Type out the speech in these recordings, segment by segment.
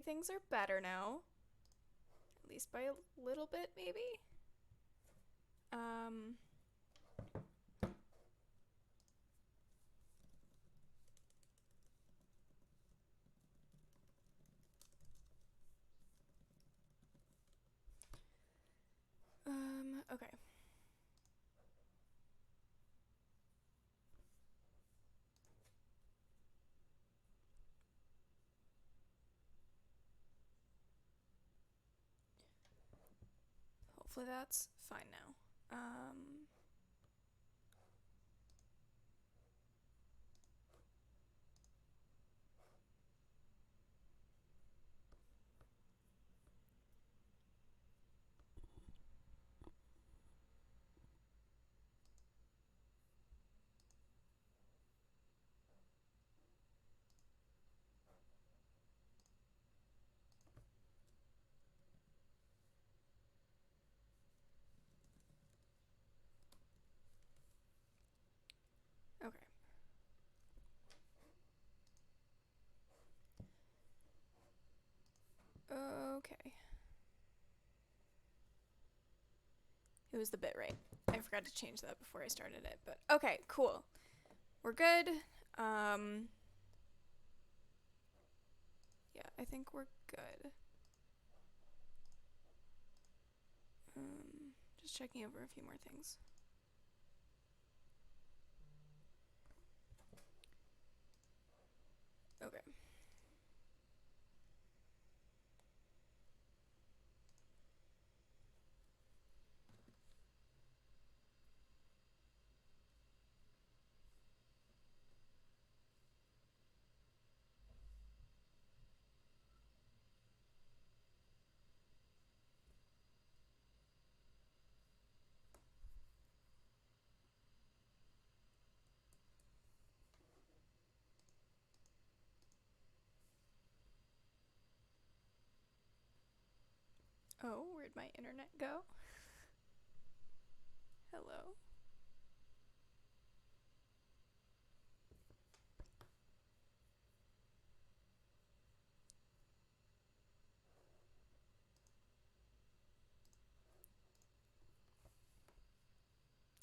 maybe things are better now. At least by a little bit, maybe? Okay. Hopefully that's fine now. Okay. Okay. It was the bitrate. I forgot to change that before I started it, but okay, cool. We're good. Yeah, I think we're good. Just checking over a few more things. Okay. Oh, where'd my internet go? Hello?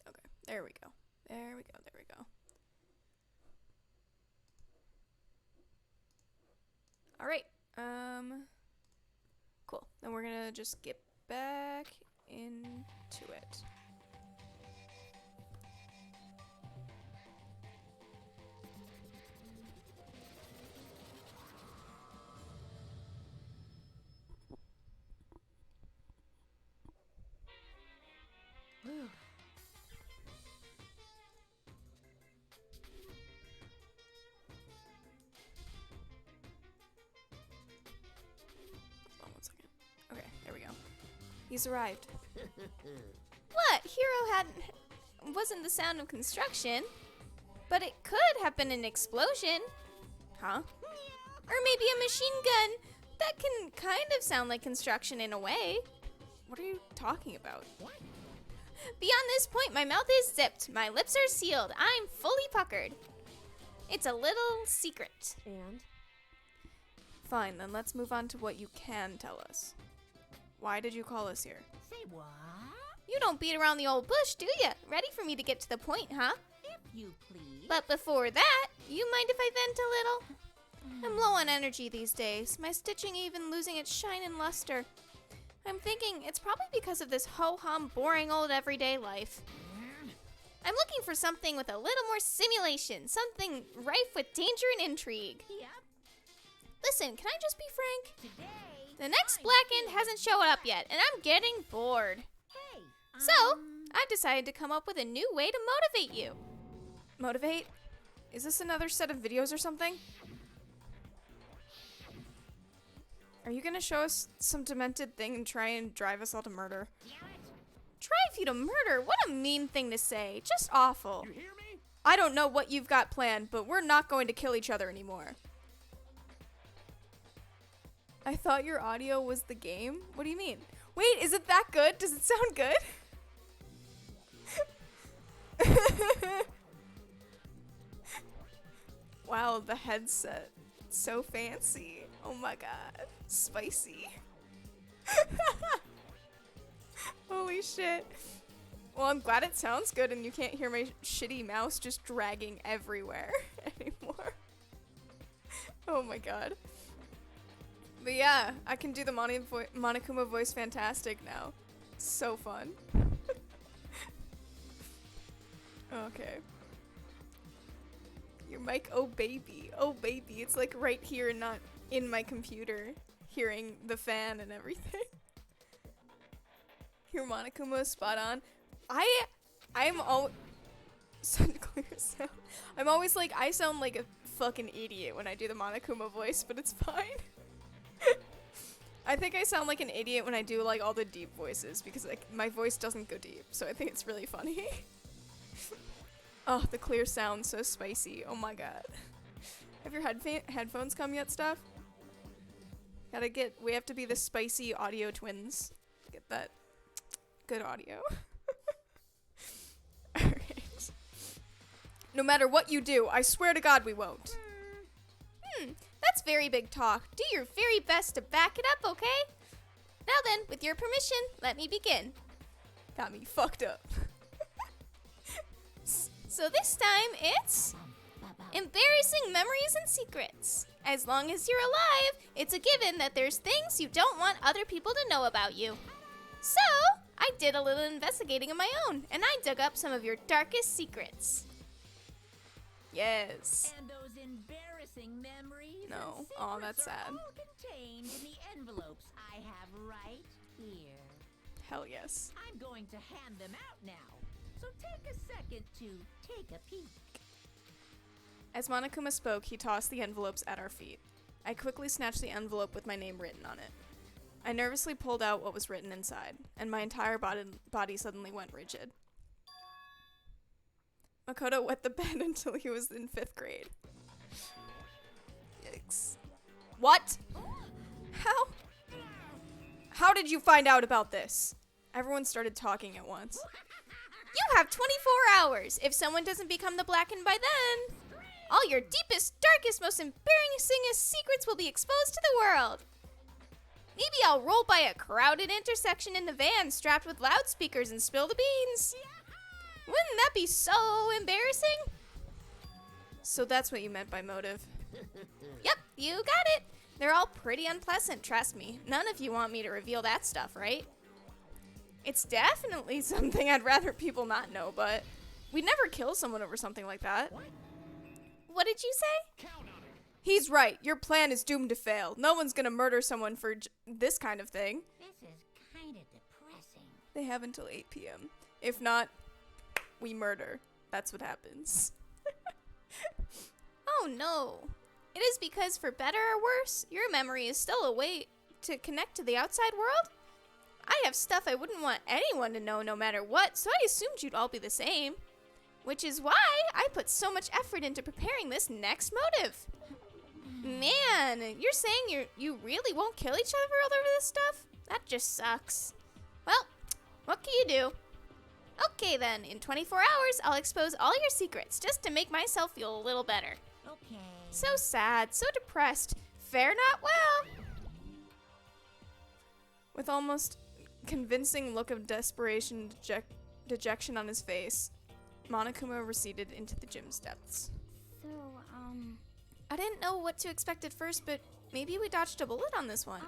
Okay, there we go. There we go, there we go. Alright, cool. Then we're gonna just get back into it. Whew. Hold on 1 second. Okay, there we go. He's arrived. What? Wasn't the sound of construction, but it could have been an explosion. Huh? Or maybe a machine gun. That can kind of sound like construction in a way. What are you talking about? Beyond this point, my mouth is zipped. My lips are sealed. I'm fully puckered. It's a little secret. And? Fine, then let's move on to what you can tell us. Why did you call us here? Say what? You don't beat around the old bush, do ya? Ready for me to get to the point, huh? If you please. But before that, you mind if I vent a little? I'm low on energy these days. My stitching even losing its shine and luster. I'm thinking it's probably because of this ho-hum, boring old everyday life. I'm looking for something with a little more simulation, something rife with danger and intrigue. Yep. Listen, can I just be frank? Today. The next black end hasn't shown up yet, and I'm getting bored. Hey. So, I've decided to come up with a new way to motivate you. Motivate? Is this another set of videos or something? Are you gonna show us some demented thing and try and drive us all to murder? Drive you to murder? What a mean thing to say. Just awful. You hear me? I don't know what you've got planned, but we're not going to kill each other anymore. I thought your audio was the game? What do you mean? Wait, is it that good? Does it sound good? Wow, the headset. It's so fancy. Oh my god. Spicy. Holy shit. Well, I'm glad it sounds good and you can't hear my shitty mouse just dragging everywhere anymore. Oh my god. But yeah, I can do the Monokuma voice fantastic now. So fun. Okay. Your mic, oh baby. Oh baby. It's like right here and not in my computer. Hearing the fan and everything. Your Monokuma is spot on. I'm always clear sound. I'm always like, I sound like a fucking idiot when I do the Monokuma voice, but it's fine. I think I sound like an idiot when I do like all the deep voices because like my voice doesn't go deep, so I think it's really funny. Oh, the clear sound, so spicy. Oh my god. Have your headphones come yet, Steph? We have to be the spicy audio twins. Get that good audio. Alright. No matter what you do, I swear to God we won't. That's very big talk. Do your very best to back it up, okay? Now then, with your permission, let me begin. Got me fucked up. So this time it's embarrassing memories and secrets. As long as you're alive, it's a given that there's things you don't want other people to know about you. So, I did a little investigating of my own, and I dug up some of your darkest secrets. Yes. And those embarrassing memories No. and Aw, that's secrets sad. are all contained in the envelopes I have right here. Hell yes. I'm going to hand them out now, so take a second to take a peek. As Monokuma spoke, he tossed the envelopes at our feet. I quickly snatched the envelope with my name written on it. I nervously pulled out what was written inside, and my entire body suddenly went rigid. Makoto wet the bed until he was in 5th grade. Yikes. What? How did you find out about this? Everyone started talking at once. You have 24 hours. If someone doesn't become the Blackened by then, all your deepest, darkest, most embarrassingest secrets will be exposed to the world. Maybe I'll roll by a crowded intersection in the van strapped with loudspeakers and spill the beans. Wouldn't that be so embarrassing? So that's what you meant by motive. Yep, you got it. They're all pretty unpleasant, trust me. None of you want me to reveal that stuff, right? It's definitely something I'd rather people not know, but we'd never kill someone over something like that. What did you say? He's right. Your plan is doomed to fail. No one's gonna murder someone for this kind of thing. This is kind of depressing. They have until 8 p.m. If not, we murder. That's what happens. Oh no. It is because, for better or worse, your memory is still a way to connect to the outside world. I have stuff I wouldn't want anyone to know no matter what, so I assumed you'd all be the same. Which is why I put so much effort into preparing this next motive. Man, you're saying you really won't kill each other over this stuff? That just sucks. Well, what can you do? Okay then, in 24 hours, I'll expose all your secrets just to make myself feel a little better. Okay. So sad, so depressed. Fare not well. With almost convincing look of desperation dejection on his face, Monokuma receded into the gym's depths. So, I didn't know what to expect at first, but maybe we dodged a bullet on this one.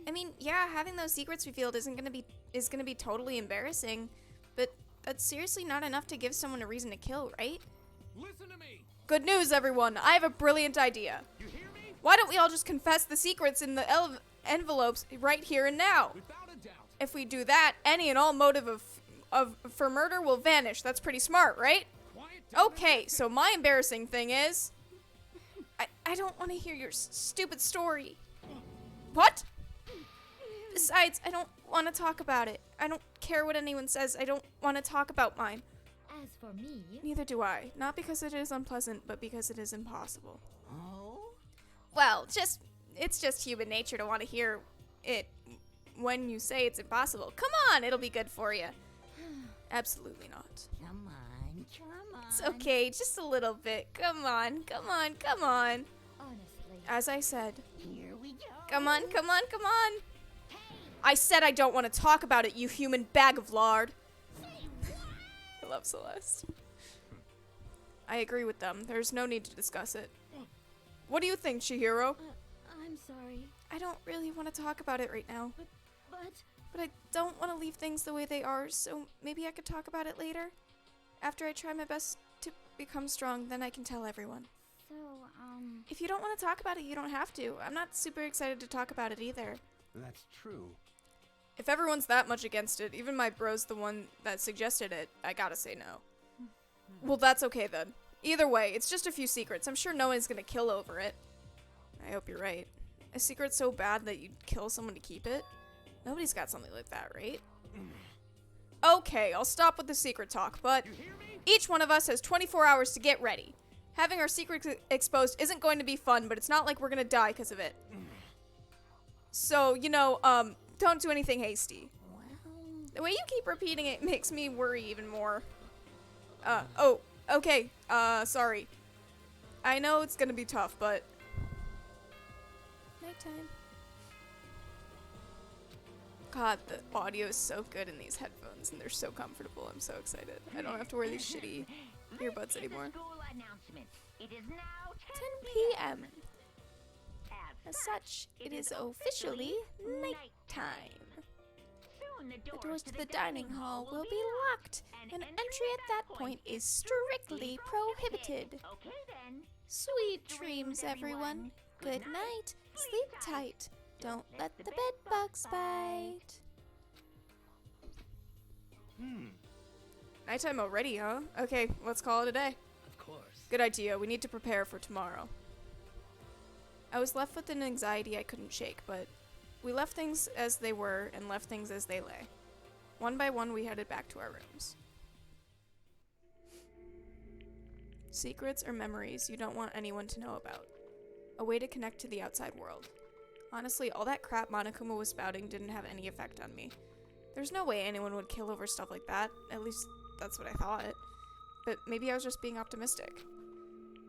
I mean, yeah, having those secrets revealed is gonna be totally embarrassing, but that's seriously not enough to give someone a reason to kill, right? Listen to me. Good news, everyone! I have a brilliant idea. You hear me? Why don't we all just confess the secrets in the envelopes right here and now? Without a doubt. If we do that, any and all motive for murder will vanish. That's pretty smart, right? Quiet down. Okay, so my embarrassing thing is, I don't want to hear your stupid story. What? Besides, I don't want to talk about it. I don't care what anyone says. I don't want to talk about mine. as for me, Neither do I. Not because it is unpleasant, but because it is impossible. Oh? Well, it's just human nature to want to hear it when you say it's impossible. Come on, it'll be good for you. Absolutely not. Come on, come on. It's okay, just a little bit. Come on, come on, come on. honestly, As I said, Here we Come on, come on, come on. I said I don't want to talk about it, you human bag of lard. I love Celeste. I agree with them. There's no need to discuss it. What do you think, Chihiro? I'm sorry, I don't really want to talk about it right now. but But I don't want to leave things the way they are, so maybe I could talk about it later? After I try my best to become strong, then I can tell everyone. so, If you don't want to talk about it, you don't have to. I'm not super excited to talk about it either. That's true. If everyone's that much against it, even my bro's the one that suggested it, I gotta say no. Well, that's okay then. Either way, it's just a few secrets. I'm sure no one's gonna kill over it. I hope you're right. A secret so bad that you'd kill someone to keep it? Nobody's got something like that, right? Okay, I'll stop with the secret talk, but You hear me? each one of us has 24 hours to get ready. Having our secrets exposed isn't going to be fun, but it's not like we're gonna die because of it. So, don't do anything hasty. The way you keep repeating it makes me worry even more. Okay, sorry. I know it's gonna be tough, but... Nighttime. God, the audio is so good in these headphones, and they're so comfortable. I'm so excited. I don't have to wear these shitty earbuds anymore. School announcement. It is now 10 p.m. As such, it is officially nighttime. Soon The doors to the dining hall will be locked, and entry at that point is strictly prohibited. Okay then. Sweet dreams, everyone. Good night. Sleep tight. Don't let the bed bugs bite. Nighttime already, huh? Okay, let's call it a day. Of course. Good idea. We need to prepare for tomorrow. I was left with an anxiety I couldn't shake, but we left things as they were and left things as they lay. One by one, we headed back to our rooms. Secrets or memories you don't want anyone to know about. A way to connect to the outside world. Honestly, all that crap Monokuma was spouting didn't have any effect on me. There's no way anyone would kill over stuff like that. At least, that's what I thought. But maybe I was just being optimistic.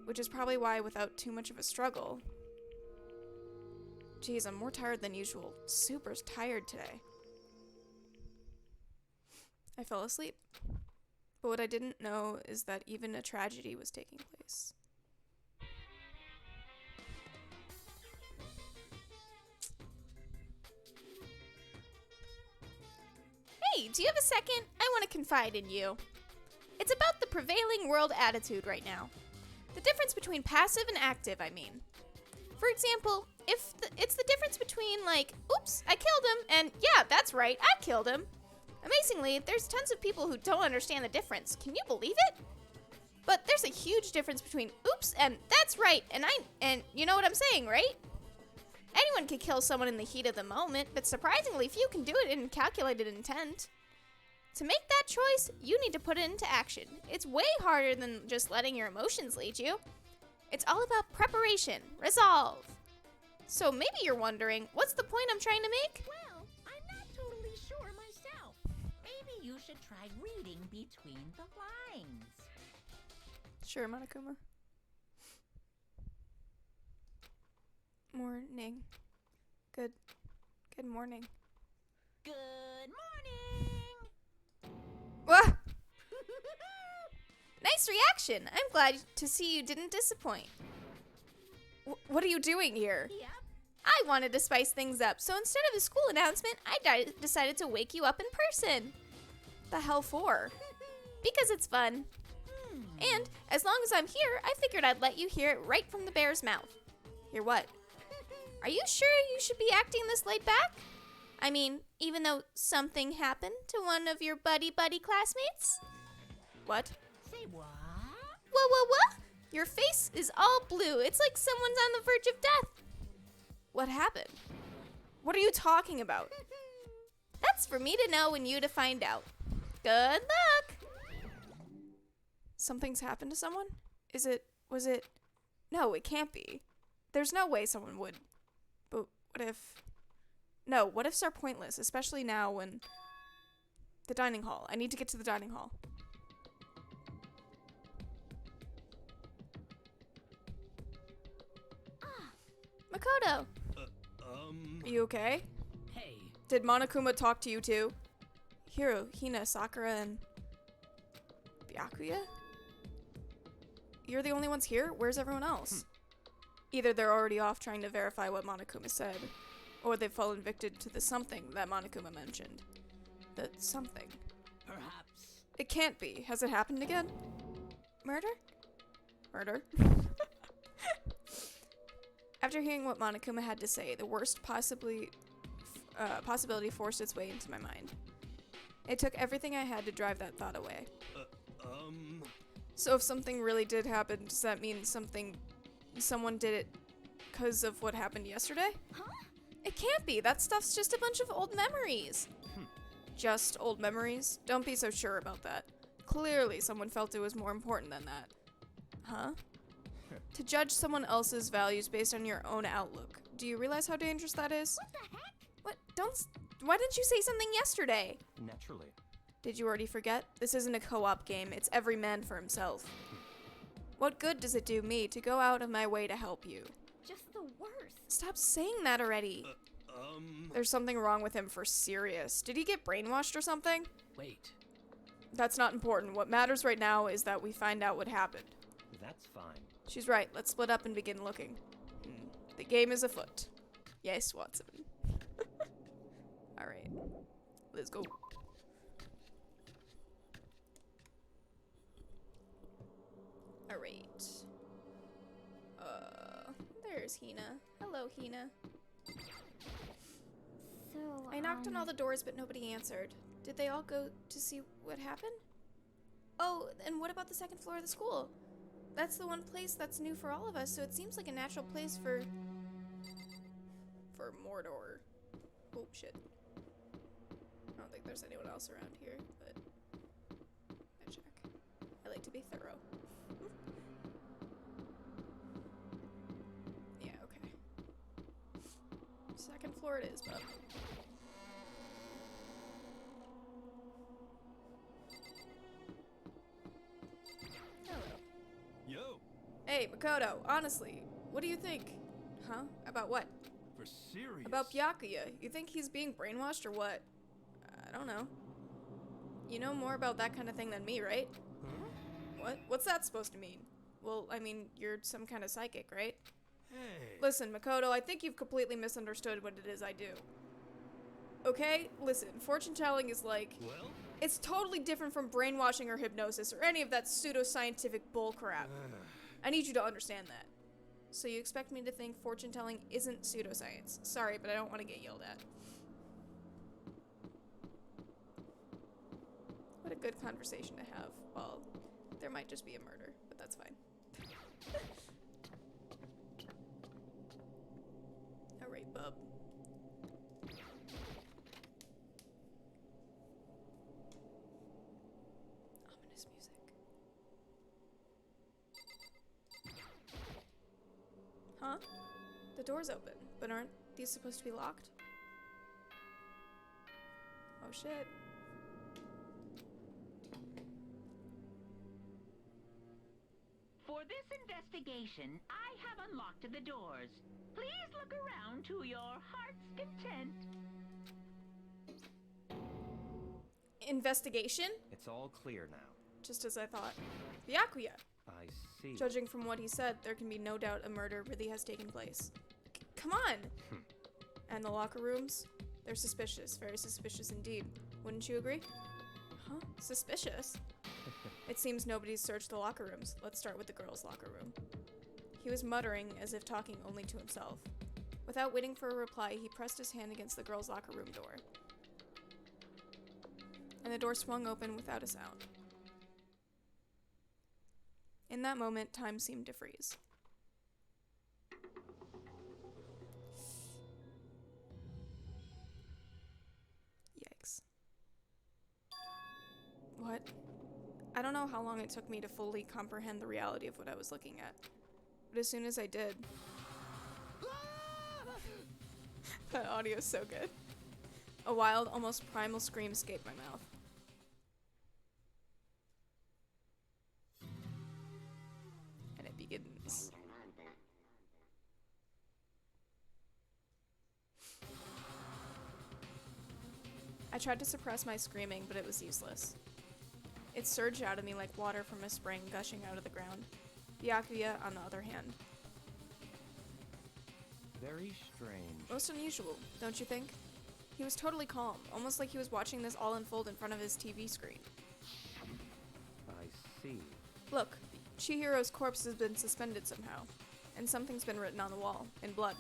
Which is probably why, without too much of a struggle... Geez, I'm more tired than usual. Super tired today. I fell asleep. But what I didn't know is that even a tragedy was taking place. Hey, do you have a second? I want to confide in you. It's about the prevailing world attitude right now. The difference between passive and active, I mean. For example, it's the difference between, like, oops, I killed him, and yeah, that's right, I killed him. Amazingly, there's tons of people who don't understand the difference. Can you believe it? But there's a huge difference between oops and that's right, and you know what I'm saying, right? Anyone can kill someone in the heat of the moment, but surprisingly few can do it in calculated intent. To make that choice, you need to put it into action. It's way harder than just letting your emotions lead you. It's all about preparation, resolve. So maybe you're wondering, what's the point I'm trying to make? Well, I'm not totally sure myself. Maybe you should try reading between the lines. Sure, Monokuma. Morning. Good morning. Good morning. Wah! Nice reaction. I'm glad to see you didn't disappoint. What are you doing here? Yep. I wanted to spice things up, so instead of a school announcement, I decided to wake you up in person. The hell for? Because it's fun. And as long as I'm here, I figured I'd let you hear it right from the bear's mouth. Hear what? Are you sure you should be acting this laid back? I mean, even though something happened to one of your buddy classmates? What? Say what? What? Your face is all blue. It's like someone's on the verge of death. What happened? What are you talking about? That's for me to know and you to find out. Good luck! Something's happened to someone? Was it? No, it can't be. There's no way someone would. But what if? No, what ifs are pointless, especially now when... The dining hall. I need to get to the dining hall. Makoto! Are you okay? Hey. Did Monokuma talk to you too? Hiro, Hina, Sakura, and Byakuya? You're the only ones here? Where's everyone else? Either they're already off trying to verify what Monokuma said, or they've fallen victim to the something that Monokuma mentioned. The something. Perhaps. It can't be. Has it happened again? Murder? Murder? After hearing what Monokuma had to say, the worst possibility forced its way into my mind. It took everything I had to drive that thought away. So if something really did happen, does that mean someone did it because of what happened yesterday? Huh? It can't be. That stuff's just a bunch of old memories. Just old memories? Don't be so sure about that. Clearly, someone felt it was more important than that. Huh? To judge someone else's values based on your own outlook. Do you realize how dangerous that is? What the heck? What? Why didn't you say something yesterday? Naturally. Did you already forget? This isn't a co-op game. It's every man for himself. What good does it do me to go out of my way to help you? Just the worst. Stop saying that already. There's something wrong with him for serious. Did he get brainwashed or something? Wait. That's not important. What matters right now is that we find out what happened. That's fine. She's right. Let's split up and begin looking. The game is afoot. Yes, Watson. Alright. Let's go. Alright. There's Hina. Hello, Hina. So, I knocked on all the doors, but nobody answered. Did they all go to see what happened? Oh, and what about the second floor of the school? That's the one place that's new for all of us, so it seems like a natural place for Mordor. Oh, shit. I don't think there's anyone else around here, but I check. I like to be thorough. Yeah, okay. Second floor it is, bub. Hello. Yo. Hey, Makoto, honestly, what do you think? Huh? About what? For serious. About Byakuya. You think he's being brainwashed or what? I don't know. You know more about that kind of thing than me, right? Huh? What? What's that supposed to mean? Well, I mean, you're some kind of psychic, right? Hey. Listen, Makoto, I think you've completely misunderstood what it is I do. Okay? Listen, fortune telling is like... Well? It's totally different from brainwashing or hypnosis or any of that pseudoscientific bullcrap. I need you to understand that. So you expect me to think fortune telling isn't pseudoscience. Sorry, but I don't want to get yelled at. What a good conversation to have. Well, there might just be a murder, but that's fine. Alright, bub. Ominous music. Huh? The door's open, but aren't these supposed to be locked? Oh shit. For this investigation, I have unlocked the doors. Please look around to your heart's content. Investigation? It's all clear now. Just as I thought. Byakuya! I see. Judging from what he said, there can be no doubt a murder really has taken place. Come on! And the locker rooms? They're suspicious. Very suspicious indeed. Wouldn't you agree? Huh? Suspicious? It seems nobody's searched the locker rooms. Let's start with the girls' locker room. He was muttering as if talking only to himself. Without waiting for a reply, he pressed his hand against the girls' locker room door. And the door swung open without a sound. In that moment, time seemed to freeze. Yikes. What? I don't know how long it took me to fully comprehend the reality of what I was looking at. But as soon as I did... That audio's so good. A wild, almost primal scream escaped my mouth. And it begins. I tried to suppress my screaming, but it was useless. It surged out of me like water from a spring gushing out of the ground. Byakuya, on the other hand. Very strange. Most unusual, don't you think? He was totally calm, almost like he was watching this all unfold in front of his TV screen. I see. Look, Chihiro's corpse has been suspended somehow, and something's been written on the wall, in blood.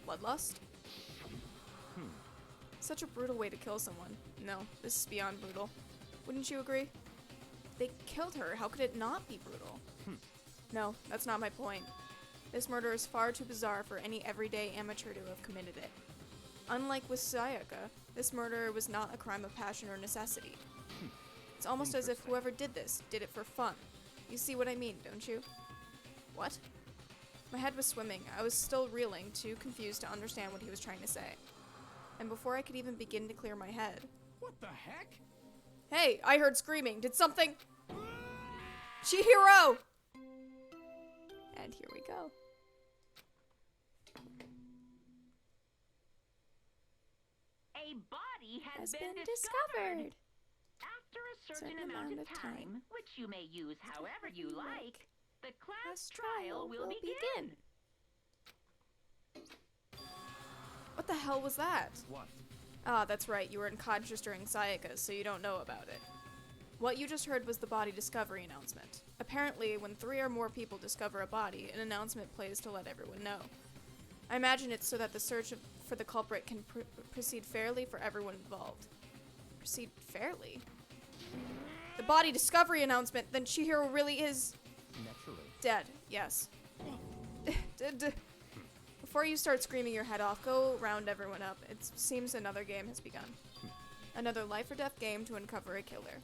Bloodlust? Such a brutal way to kill someone. No, this is beyond brutal. Wouldn't you agree? They killed her, how could it not be brutal? No, that's not my point. This murder is far too bizarre for any everyday amateur to have committed it. Unlike with Sayaka, this murder was not a crime of passion or necessity. It's almost as if whoever did this did it for fun. You see what I mean, don't you? What? My head was swimming. I was still reeling, too confused to understand what he was trying to say. And before I could even begin to clear my head... What the heck? Hey, I heard screaming. Did something... Chihiro! And here we go. A body has Has been been discovered. discovered. After a certain amount of time, which you may use however you like, the class trial will begin. What the hell was that? What? Ah, that's right. You were unconscious during Sayaka, so you don't know about it. What you just heard was the body discovery announcement. Apparently, when 3 or more people discover a body, an announcement plays to let everyone know. I imagine it's so that the search for the culprit can proceed fairly for everyone involved. Proceed fairly? The body discovery announcement, then Chihiro really is... Naturally. dead, yes. Before you start screaming your head off, go round everyone up. It seems another game has begun. Another life or death game to uncover a killer.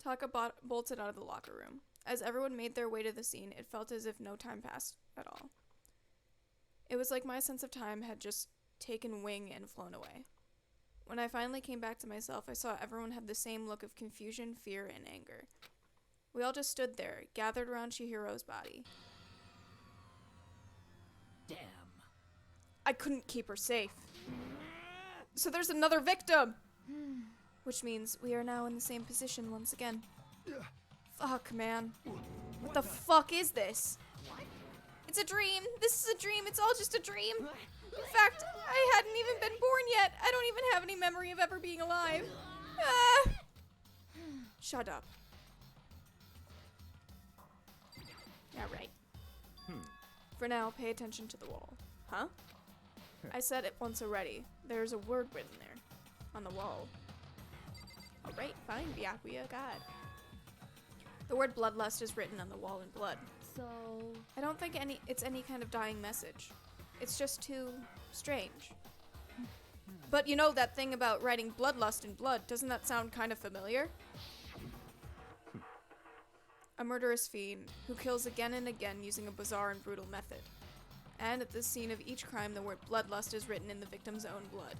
Taka bolted out of the locker room. As everyone made their way to the scene, it felt as if no time passed at all. It was like my sense of time had just taken wing and flown away. When I finally came back to myself, I saw everyone have the same look of confusion, fear, and anger. We all just stood there, gathered around Chihiro's body. Damn. I couldn't keep her safe. So there's another victim! Which means we are now in the same position once again. Fuck, man. What the fuck is this? It's a dream. This is a dream. It's all just a dream. In fact, I hadn't even been born yet. I don't even have any memory of ever being alive. Ah! Shut up. Yeah, right. For now, pay attention to the wall. Huh? I said it once already. There's a word written there. On the wall. Alright, fine, Byakuya, God. The word bloodlust is written on the wall in blood. So... I don't think it's any kind of dying message. It's just too strange. But you know that thing about writing bloodlust in blood, doesn't that sound kind of familiar? A murderous fiend who kills again and again using a bizarre and brutal method. And at the scene of each crime, the word bloodlust is written in the victim's own blood.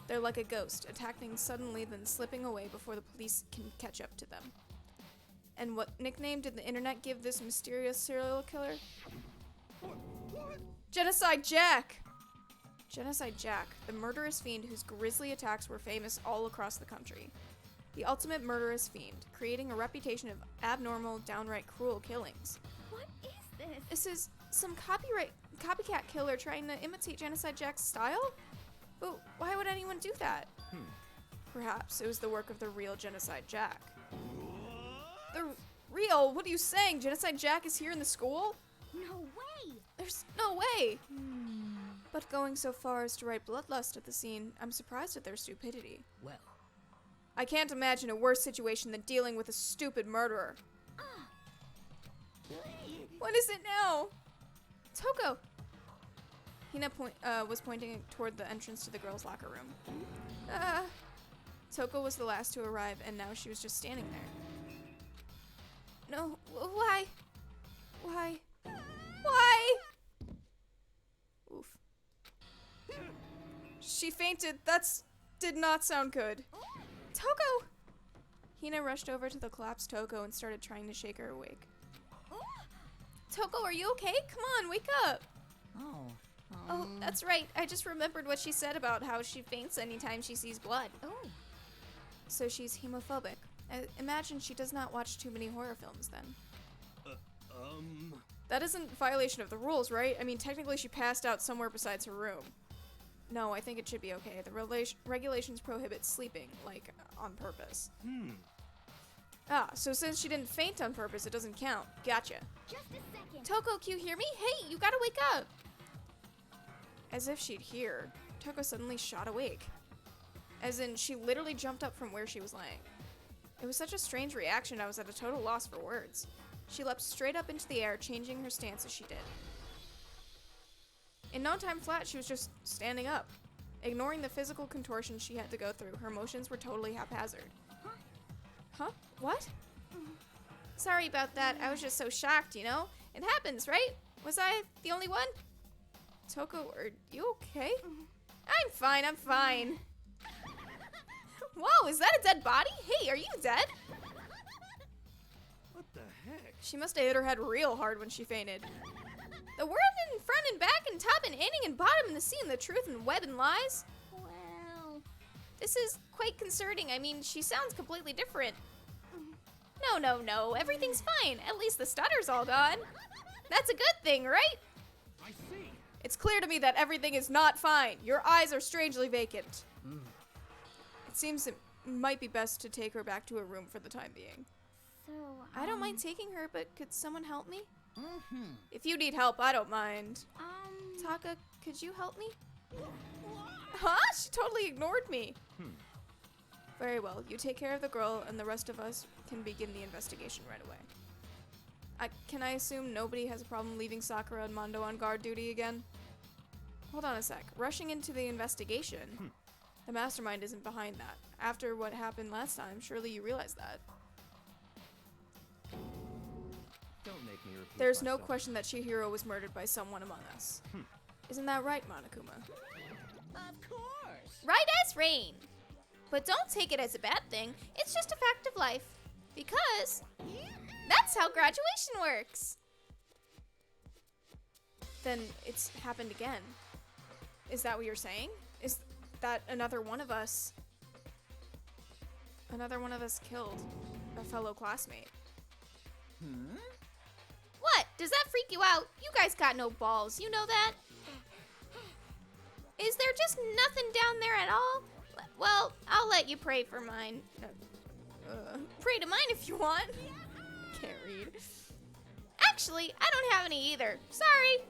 They're like a ghost, attacking suddenly then slipping away before the police can catch up to them. And what nickname did the internet give this mysterious serial killer? Genocide Jack! Genocide Jack, the murderous fiend whose grisly attacks were famous all across the country. The ultimate murderous fiend, creating a reputation of abnormal, downright cruel killings. What is this? This is some copycat killer trying to imitate Genocide Jack's style? But why would anyone do that? Perhaps it was the work of the real Genocide Jack. The real? What are you saying? Genocide Jack is here in the school? No way! There's no way! But going so far as to write bloodlust at the scene, I'm surprised at their stupidity. Well, I can't imagine a worse situation than dealing with a stupid murderer. What is it now? Toko! Hina was pointing toward the entrance to the girls' locker room. Toko was the last to arrive, and now she was just standing there. No, why? Why? Why? Oof. She fainted. Did not sound good. Toko! Hina rushed over to the collapsed Toko and started trying to shake her awake. Toko, are you okay? Come on, wake up! Oh, Oh, that's right. I just remembered what she said about how she faints anytime she sees blood. Oh. So she's hemophobic. I imagine she does not watch too many horror films then. That isn't violation of the rules, right? I mean, technically she passed out somewhere besides her room. No, I think it should be okay. The regulations prohibit sleeping, like, on purpose. Ah, so since she didn't faint on purpose, it doesn't count. Gotcha. Just a second. Toko, can you hear me? Hey, you gotta wake up! As if she'd hear, Toko suddenly shot awake. As in, she literally jumped up from where she was laying. It was such a strange reaction, I was at a total loss for words. She leapt straight up into the air, changing her stance as she did. In no time flat, she was just standing up. Ignoring the physical contortion she had to go through, her motions were totally haphazard. Huh? What? Sorry about that, I was just so shocked, you know? It happens, right? Was I the only one? Toko, are you okay? I'm fine, I'm fine. Whoa, is that a dead body? Hey, are you dead? What the heck? She must have hit her head real hard when she fainted. The word in front and back and top and ending and bottom and the sea and the truth and web and lies. Well. This is quite concerning. I mean, she sounds completely different. No, everything's fine. At least the stutter's all gone. That's a good thing, right? I see. It's clear to me that everything is not fine. Your eyes are strangely vacant. It seems it might be best to take her back to her room for the time being. So, I don't mind taking her, but could someone help me? If you need help, I don't mind. Taka, could you help me? Huh? She totally ignored me. Very well. You take care of the girl, and the rest of us can begin the investigation right away. Can I assume nobody has a problem leaving Sakura and Mondo on guard duty again? Hold on a sec. Rushing into the investigation? The mastermind isn't behind that. After what happened last time, surely you realize that. Don't make me repeat There's no myself. question that Chihiro was murdered by someone among us. Isn't that right, monokuma? Of course. Right as rain. But don't take it as a bad thing. It's just a fact of life. Because that's how graduation works. Then it's happened again. Is that what you're saying? Is that another one of us killed a fellow classmate? What? Does that freak you out? You guys got no balls. You know that? Is there just nothing down there at all? Well, I'll let you pray for mine. Pray to mine if you want. Can't read. Actually, I don't have any either. Sorry.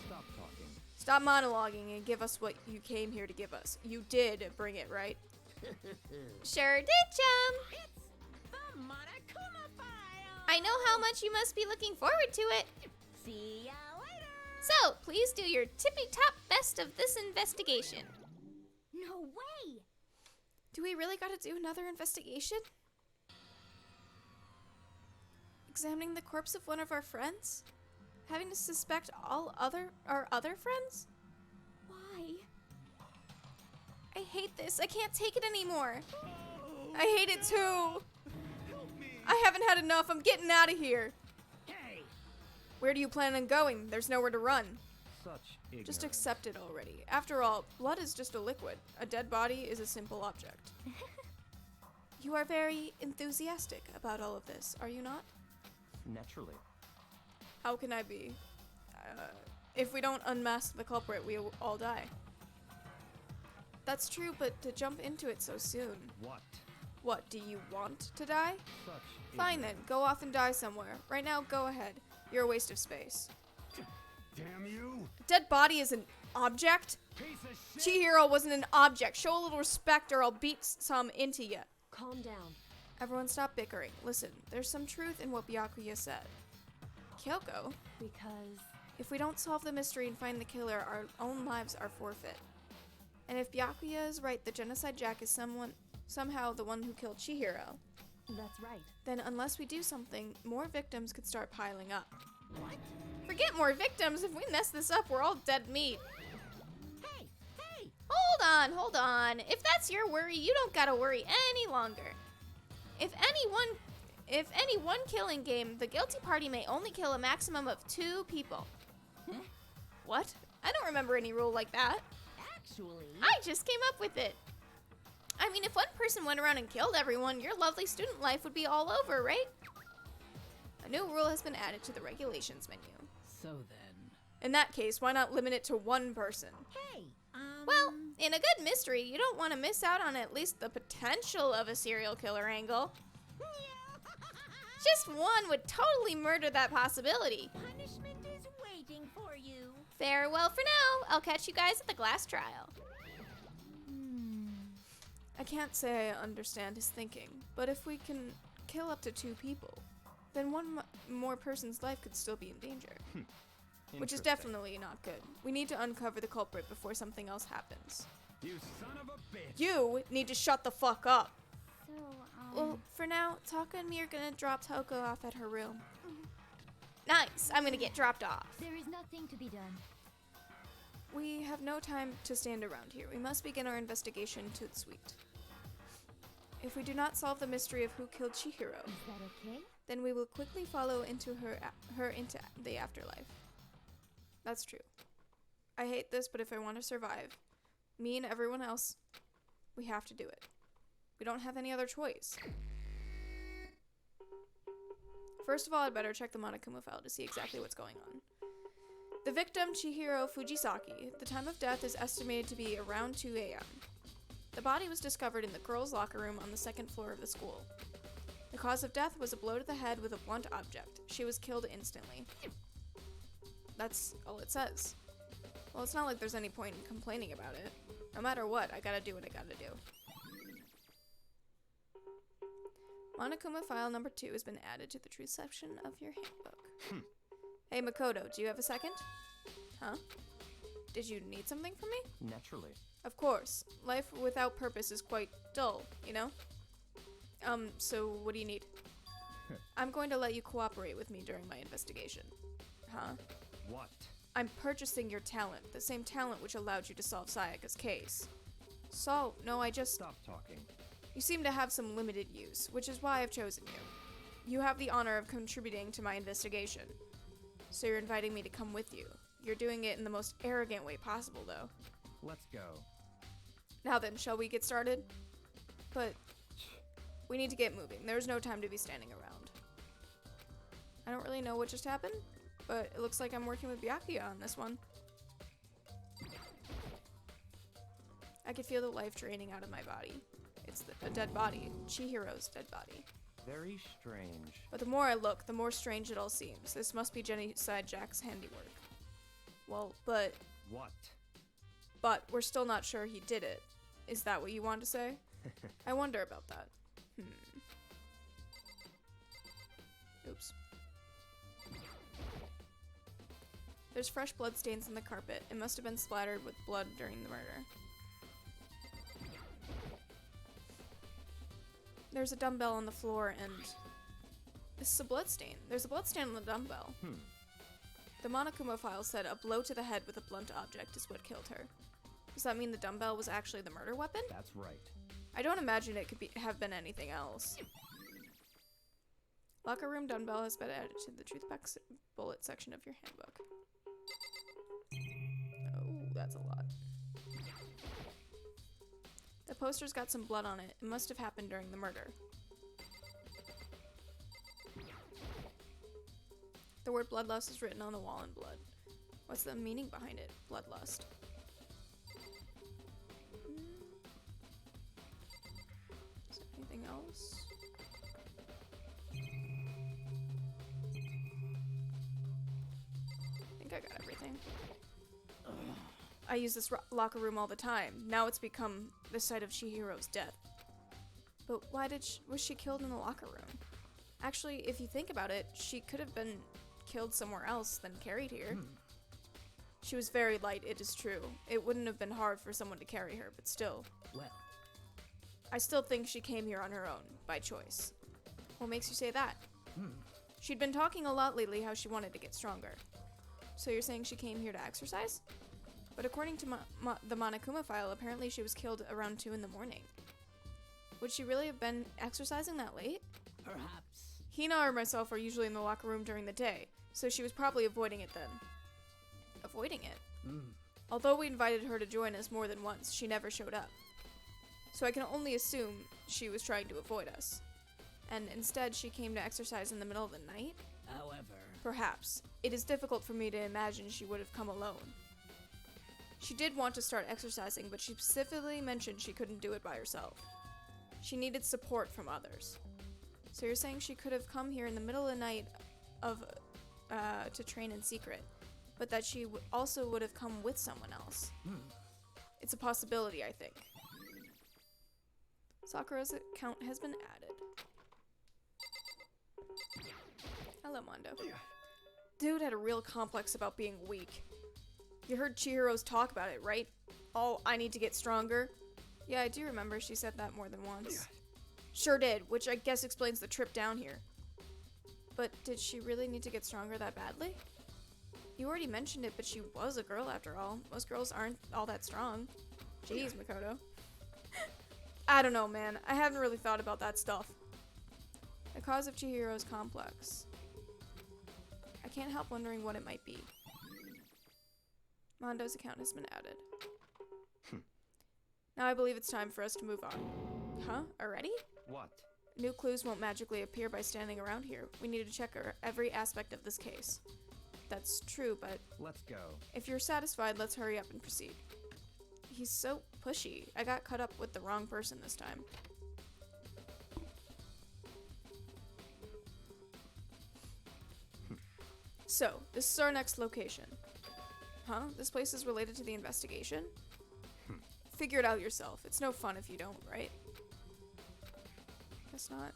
Stop talking. Stop monologuing and give us what you came here to give us. You did bring it, right? Sure did, chum. The monokuma file. I know how much you must be looking forward to it. See ya later. So, please do your tippy-top best of this investigation. no way. Do we really gotta do another investigation? Examining the corpse of one of our friends? Having to suspect our other friends? Why? I hate this. I can't take it anymore. I hate it too. Help me. I haven't had enough. I'm getting out of here. Hey. Where do you plan on going? There's nowhere to run. Such ignorance. Just accept it already. After all, blood is just a liquid. A dead body is a simple object. You are very enthusiastic about all of this, are you not? Naturally. How can I be? If we don't unmask the culprit, we will all die. That's true, but to jump into it so soon. What? What, do you want to die? Such Fine then, go off and die somewhere. Right now, go ahead. You're a waste of space. Damn you. A dead body is an object? Piece of shit. Chihiro wasn't an object. Show a little respect or I'll beat some into you. Calm down. Everyone stop bickering. Listen, there's some truth in what Byakuya said. Kyoko, Because if we don't solve the mystery and find the killer, our own lives are forfeit. And if Byakuya is right, the Genocide Jack is somehow the one who killed Chihiro, that's right. then unless we do something, more victims could start piling up. What? Forget more victims. If we mess this up, we're all dead meat. Hey. Hey. Hold on. If that's your worry, you don't gotta worry any longer. If any one killing game, the guilty party may only kill a maximum of 2 people. What? I don't remember any rule like that. Actually, I just came up with it. I mean, if one person went around and killed everyone, your lovely student life would be all over, right? A new rule has been added to the regulations menu. So then. In that case, why not limit it to one person? hey, Well, in a good mystery, you don't want to miss out on at least the potential of a serial killer angle. Just one would totally murder that possibility. punishment is waiting for you. Farewell for now. I'll catch you guys at the glass trial. I can't say I understand his thinking, but if we can kill up to 2 people, then one more person's life could still be in danger. Which is Interesting. definitely not good. We need to uncover the culprit before something else happens. You son of a bitch. You need to shut the fuck up. So, Well, for now, Taka and me are gonna drop Toko off at her room. Nice. I'm gonna get dropped off. there is nothing to be done. We have no time to stand around here. We must begin our investigation to the suite. If we do not solve the mystery of who killed Chihiro, Is that okay? then we will quickly follow into her into the afterlife. That's true. I hate this, but if I want to survive, me and everyone else, we have to do it. We don't have any other choice. First of all, I'd better check the monokuma file to see exactly what's going on. The victim, Chihiro Fujisaki, the time of death is estimated to be around 2 a.m. The body was discovered in the girls' locker room on the 2nd floor of the school. The cause of death was a blow to the head with a blunt object. She was killed instantly. That's all it says. Well, it's not like there's any point in complaining about it. No matter what, I gotta do what I gotta do. Monokuma file number 2 has been added to the truth section of your handbook. Hey, Makoto, do you have a second? Huh? Did you need something from me? Naturally. Of course. Life without purpose is quite dull, you know? So what do you need? I'm going to let you cooperate with me during my investigation. Huh? What? I'm purchasing your talent, the same talent which allowed you to solve Sayaka's case. So, no, I just... Stop talking. You seem to have some limited use, which is why I've chosen you. You have the honor of contributing to my investigation. So you're inviting me to come with you. You're doing it in the most arrogant way possible, though. Let's go. Now then, shall we get started? But we need to get moving. There's no time to be standing around. I don't really know what just happened, but it looks like I'm working with Byakuya on this one. I could feel the life draining out of my body. It's a dead body. Chihiro's dead body. Very strange. But the more I look, the more strange it all seems. This must be Genocide Jack's handiwork. Well, but we're still not sure he did it. Is that what you want to say? I wonder about that. Oops. There's fresh blood stains on the carpet. It must have been splattered with blood during the murder. There's a dumbbell on the floor and... This is a blood stain. There's a blood stain on the dumbbell. The Monokuma file said a blow to the head with a blunt object is what killed her. Does that mean the dumbbell was actually the murder weapon? That's right. I don't imagine it could have been anything else. Locker room dumbbell has been added to the truth bullet section of your handbook. Oh, that's a lot. The poster's got some blood on it. It must have happened during the murder. The word bloodlust is written on the wall in blood. What's the meaning behind it? Bloodlust. Is there anything else? I think I got everything. I use this locker room all the time. Now it's become the site of Chihiro's death. But why was she killed in the locker room? Actually, if you think about it, she could have been killed somewhere else than carried here. She was very light, it is true. It wouldn't have been hard for someone to carry her, but still. Well, I still think she came here on her own, by choice. What makes you say that? She'd been talking a lot lately how she wanted to get stronger. So you're saying she came here to exercise? But according to the Monokuma file, apparently she was killed around 2 in the morning. Would she really have been exercising that late? perhaps. Hina or myself are usually in the locker room during the day, so she was probably avoiding it then. Avoiding it? Although we invited her to join us more than once, she never showed up. So I can only assume she was trying to avoid us. And instead, she came to exercise in the middle of the night? However, Perhaps. It is difficult for me to imagine she would have come alone. She did want to start exercising, but she specifically mentioned she couldn't do it by herself. She needed support from others. So you're saying she could have come here in the middle of the night to train in secret, but that she also would have come with someone else. It's a possibility, I think. Sakura's account has been added. Hello, Mondo. Dude had a real complex about being weak. You heard Chihiro's talk about it, right? Oh, I need to get stronger. Yeah, I do remember she said that more than once. Sure did, which I guess explains the trip down here. But did she really need to get stronger that badly? You already mentioned it, but she was a girl after all. Most girls aren't all that strong. Jeez, Makoto. I don't know, man. I haven't really thought about that stuff. The cause of Chihiro's complex. I can't help wondering what it might be. Mondo's account has been added. Now I believe it's time for us to move on. Huh? Already? What? New clues won't magically appear by standing around here. We need to check every aspect of this case. That's true, but Let's go. if you're satisfied, let's hurry up and proceed. He's so pushy. I got caught up with the wrong person this time. So, this is our next location. Huh? This place is related to the investigation? Figure it out yourself. It's no fun if you don't, right? Guess not.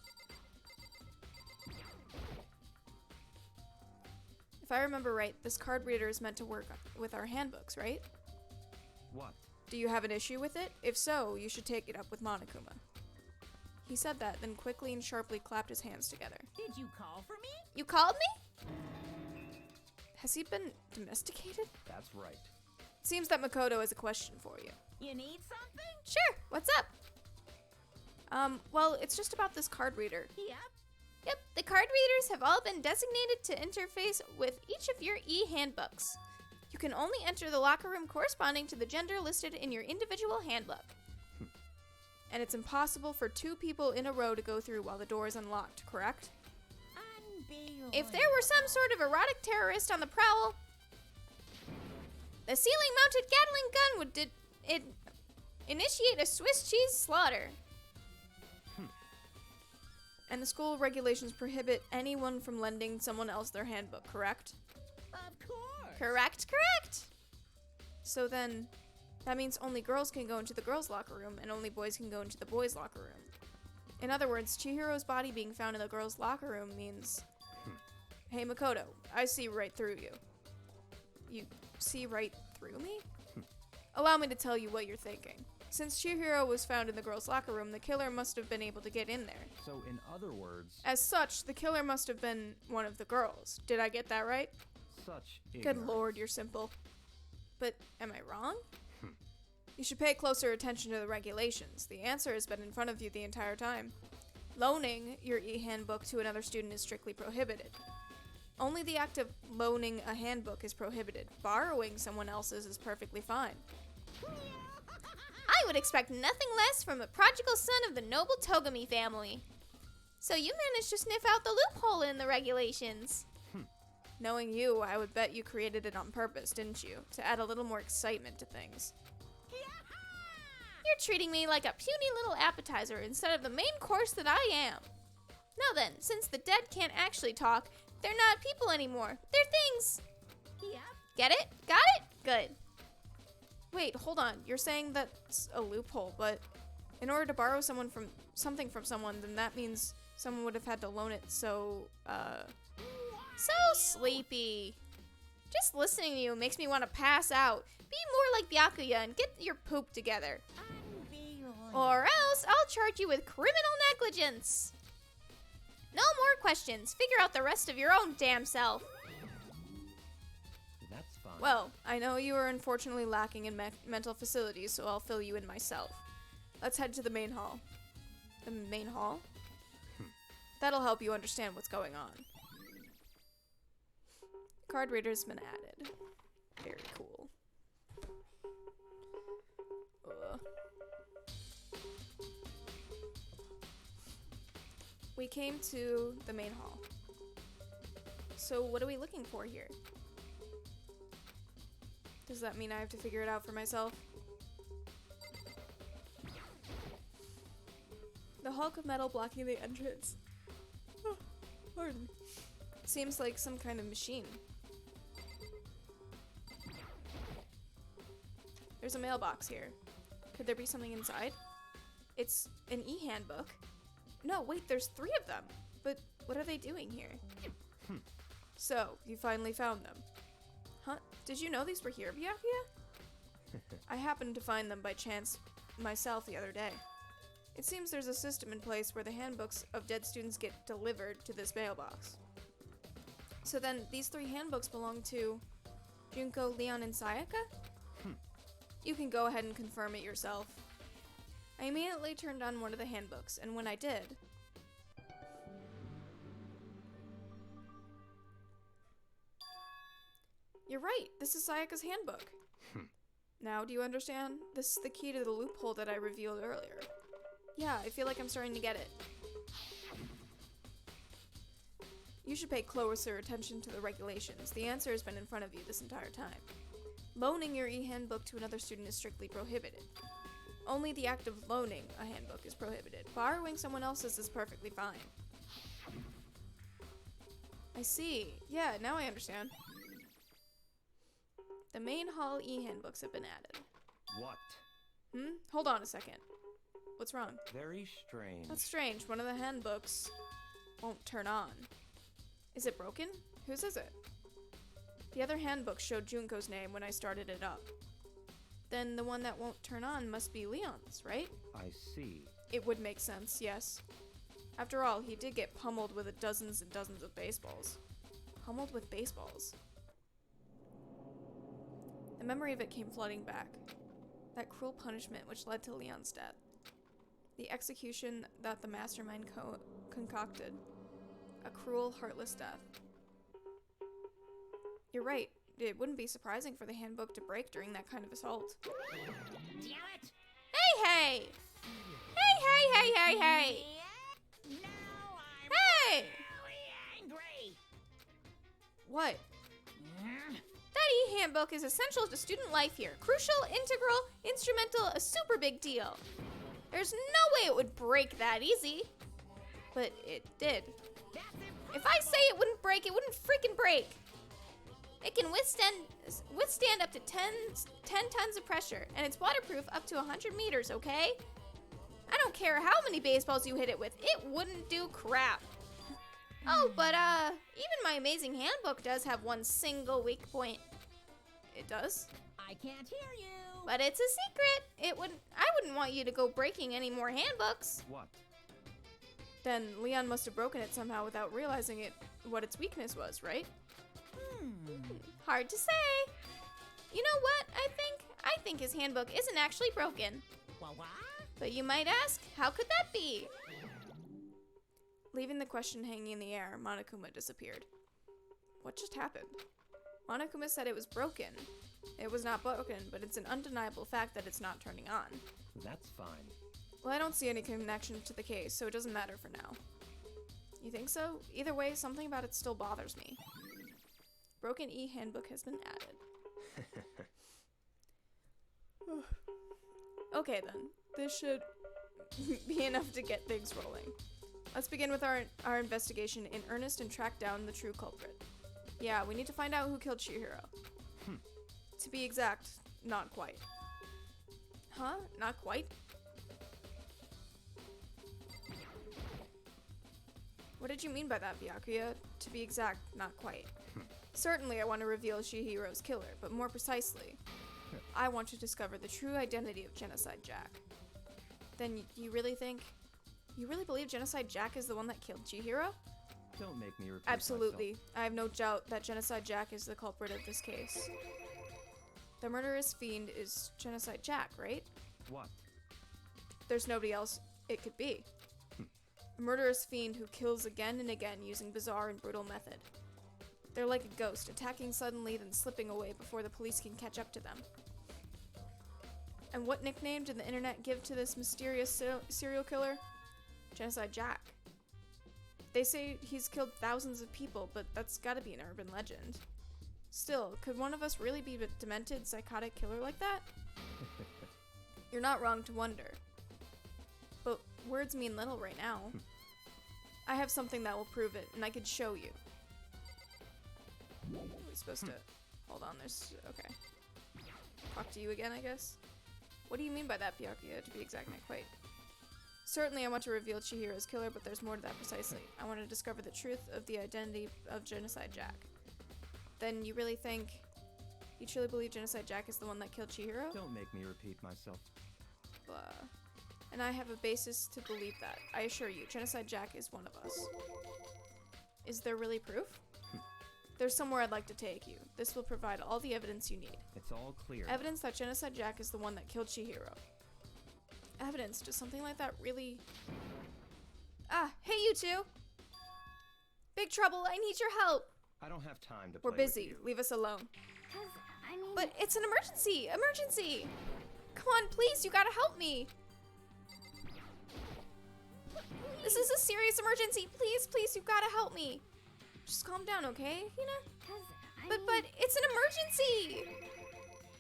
If I remember right, this card reader is meant to work with our handbooks, right? What? Do you have an issue with it? If so, you should take it up with Monokuma. He said that, then quickly and sharply clapped his hands together. Did you call for me? You called me? Has he been domesticated? That's right. Seems that Makoto has a question for you. You need something? Sure, what's up? Well, it's just about this card reader. Yep. Yep, the card readers have all been designated to interface with each of your e-handbooks. You can only enter the locker room corresponding to the gender listed in your individual handbook. And it's impossible for two people in a row to go through while the door is unlocked, correct? If there were some sort of erotic terrorist on the prowl, the ceiling-mounted Gatling gun would initiate a Swiss cheese slaughter. And the school regulations prohibit anyone from lending someone else their handbook, correct? Of course. Correct, correct. So then, that means only girls can go into the girls' locker room and only boys can go into the boys' locker room. In other words, Chihiro's body being found in the girls' locker room means... Hey, Makoto, I see right through you. You see right through me? Allow me to tell you what you're thinking. Since Chihiro was found in the girls' locker room, the killer must have been able to get in there. So, in other words, As such, the killer must have been one of the girls. Did I get that right? such Good ignorance. lord, you're simple. But am I wrong? You should pay closer attention to the regulations. The answer has been in front of you the entire time. Loaning your e-handbook to another student is strictly prohibited. Only the act of loaning a handbook is prohibited. Borrowing someone else's is perfectly fine. I would expect nothing less from a prodigal son of the noble Togami family. So you managed to sniff out the loophole in the regulations. Knowing you, I would bet you created it on purpose, didn't you? To add a little more excitement to things. You're treating me like a puny little appetizer instead of the main course that I am. Now then, since the dead can't actually talk, they're not people anymore. They're things. Yep. Get it? Got it? Good. Wait, hold on. You're saying that's a loophole, but in order to borrow something from someone, then that means someone would have had to loan it, so sleepy. Just listening to you makes me want to pass out. Be more like Byakuya and get your poop together. Or else I'll charge you with criminal negligence. No more questions. Figure out the rest of your own damn self. That's fine. Well, I know you are unfortunately lacking in mental facilities, so I'll fill you in myself. Let's head to the main hall. The main hall? That'll help you understand what's going on. Card reader's been added. Very cool. We came to the main hall. So what are we looking for here? Does that mean I have to figure it out for myself? The hulk of metal blocking the entrance. Oh, pardon. Seems like some kind of machine. There's a mailbox here. Could there be something inside? It's an e-handbook. No, wait, there's 3 of them. But what are they doing here? So, you finally found them. Huh? Did you know these were here, Byakuya? I happened to find them by chance myself the other day. It seems there's a system in place where the handbooks of dead students get delivered to this mailbox. So then, these 3 handbooks belong to Junko, Leon, and Sayaka? You can go ahead and confirm it yourself. I immediately turned on one of the handbooks, and when I did... You're right, this is Sayaka's handbook. Now, do you understand? This is the key to the loophole that I revealed earlier. Yeah, I feel like I'm starting to get it. You should pay closer attention to the regulations. The answer has been in front of you this entire time. Loaning your e-handbook to another student is strictly prohibited. Only the act of loaning a handbook is prohibited. Borrowing someone else's is perfectly fine. I see. Yeah, now I understand. The main hall e-handbooks have been added. What? Hold on a second. What's wrong? Very strange. That's strange. One of the handbooks won't turn on. Is it broken? Whose is it? The other handbook showed Junko's name when I started it up. Then the one that won't turn on must be Leon's, right? I see. It would make sense, yes. After all, he did get pummeled with dozens and dozens of baseballs. Pummeled with baseballs. The memory of it came flooding back. That cruel punishment which led to Leon's death. The execution that the mastermind concocted. A cruel, heartless death. You're right. It wouldn't be surprising for the handbook to break during that kind of assault. Damn it! Hey, hey! Hey! Now I'm Hey! really angry. What? That e-handbook is essential to student life here. Crucial, integral, instrumental, a super big deal. There's no way it would break that easy. But it did. If I say it wouldn't break, it wouldn't freaking break. It can withstand up to 10 tons of pressure, and it's waterproof up to 100 meters, okay? I don't care how many baseballs you hit it with, it wouldn't do crap. Oh, but even my amazing handbook does have one single weak point. It does? I can't hear you. But it's a secret. I wouldn't want you to go breaking any more handbooks. What? Then Leon must have broken it somehow without realizing what its weakness was, right? Hard to say. You know what, I think his handbook isn't actually broken. What? But you might ask, how could that be? Leaving the question hanging in the air, Monokuma disappeared. What just happened? Monokuma said it was broken. It was not broken, but it's an undeniable fact that it's not turning on. That's fine. Well, I don't see any connection to the case, so it doesn't matter for now. You think so? Either way, something about it still bothers me. Broken e-handbook has been added. Okay then, this should be enough to get things rolling. Let's begin with our investigation in earnest and track down the true culprit. Yeah, we need to find out who killed Chihiro. To be exact, not quite. Huh? Not quite? What did you mean by that, Byakuya? To be exact, not quite. Certainly I want to reveal Chihiro's killer, but more precisely, I want to discover the true identity of Genocide Jack. Then you really believe Genocide Jack is the one that killed Chihiro? Don't make me repeat Absolutely. I have no doubt that Genocide Jack is the culprit of this case. The murderous fiend is Genocide Jack, right? myself. What? There's nobody else it could be. A murderous fiend who kills again and again using bizarre and brutal method. They're like a ghost, attacking suddenly then slipping away before the police can catch up to them. And what nickname did the internet give to this mysterious serial killer? Genocide Jack. They say he's killed thousands of people, but that's gotta be an urban legend. Still, could one of us really be a demented, psychotic killer like that? You're not wrong to wonder. But words mean little right now. I have something that will prove it, and I could show you. We're supposed to... Hold on, there's... Okay. Talk to you again, I guess? What do you mean by that, Byakuya, to be exact, not quite? Certainly I want to reveal Chihiro's killer, but there's more to that precisely. I want to discover the truth of the identity of Genocide Jack. Then you really think... You truly believe Genocide Jack is the one that killed Chihiro? Don't make me repeat myself. Blah. And I have a basis to believe that. I assure you, Genocide Jack is one of us. Is there really proof? There's somewhere I'd like to take you. This will provide all the evidence you need. It's all clear. Evidence that Genocide Jack is the one that killed Chihiro. Evidence? Does something like that really... Ah, hey you two! Big trouble, I need your help! I don't have time to We're play busy, with you. leave us alone. 'Cause, I mean... But it's an emergency! Emergency! Come on, please, you gotta help me! This is a serious emergency! Please, please, you gotta help me! Just calm down, okay, Hina? 'Cause, I But mean... it's an emergency!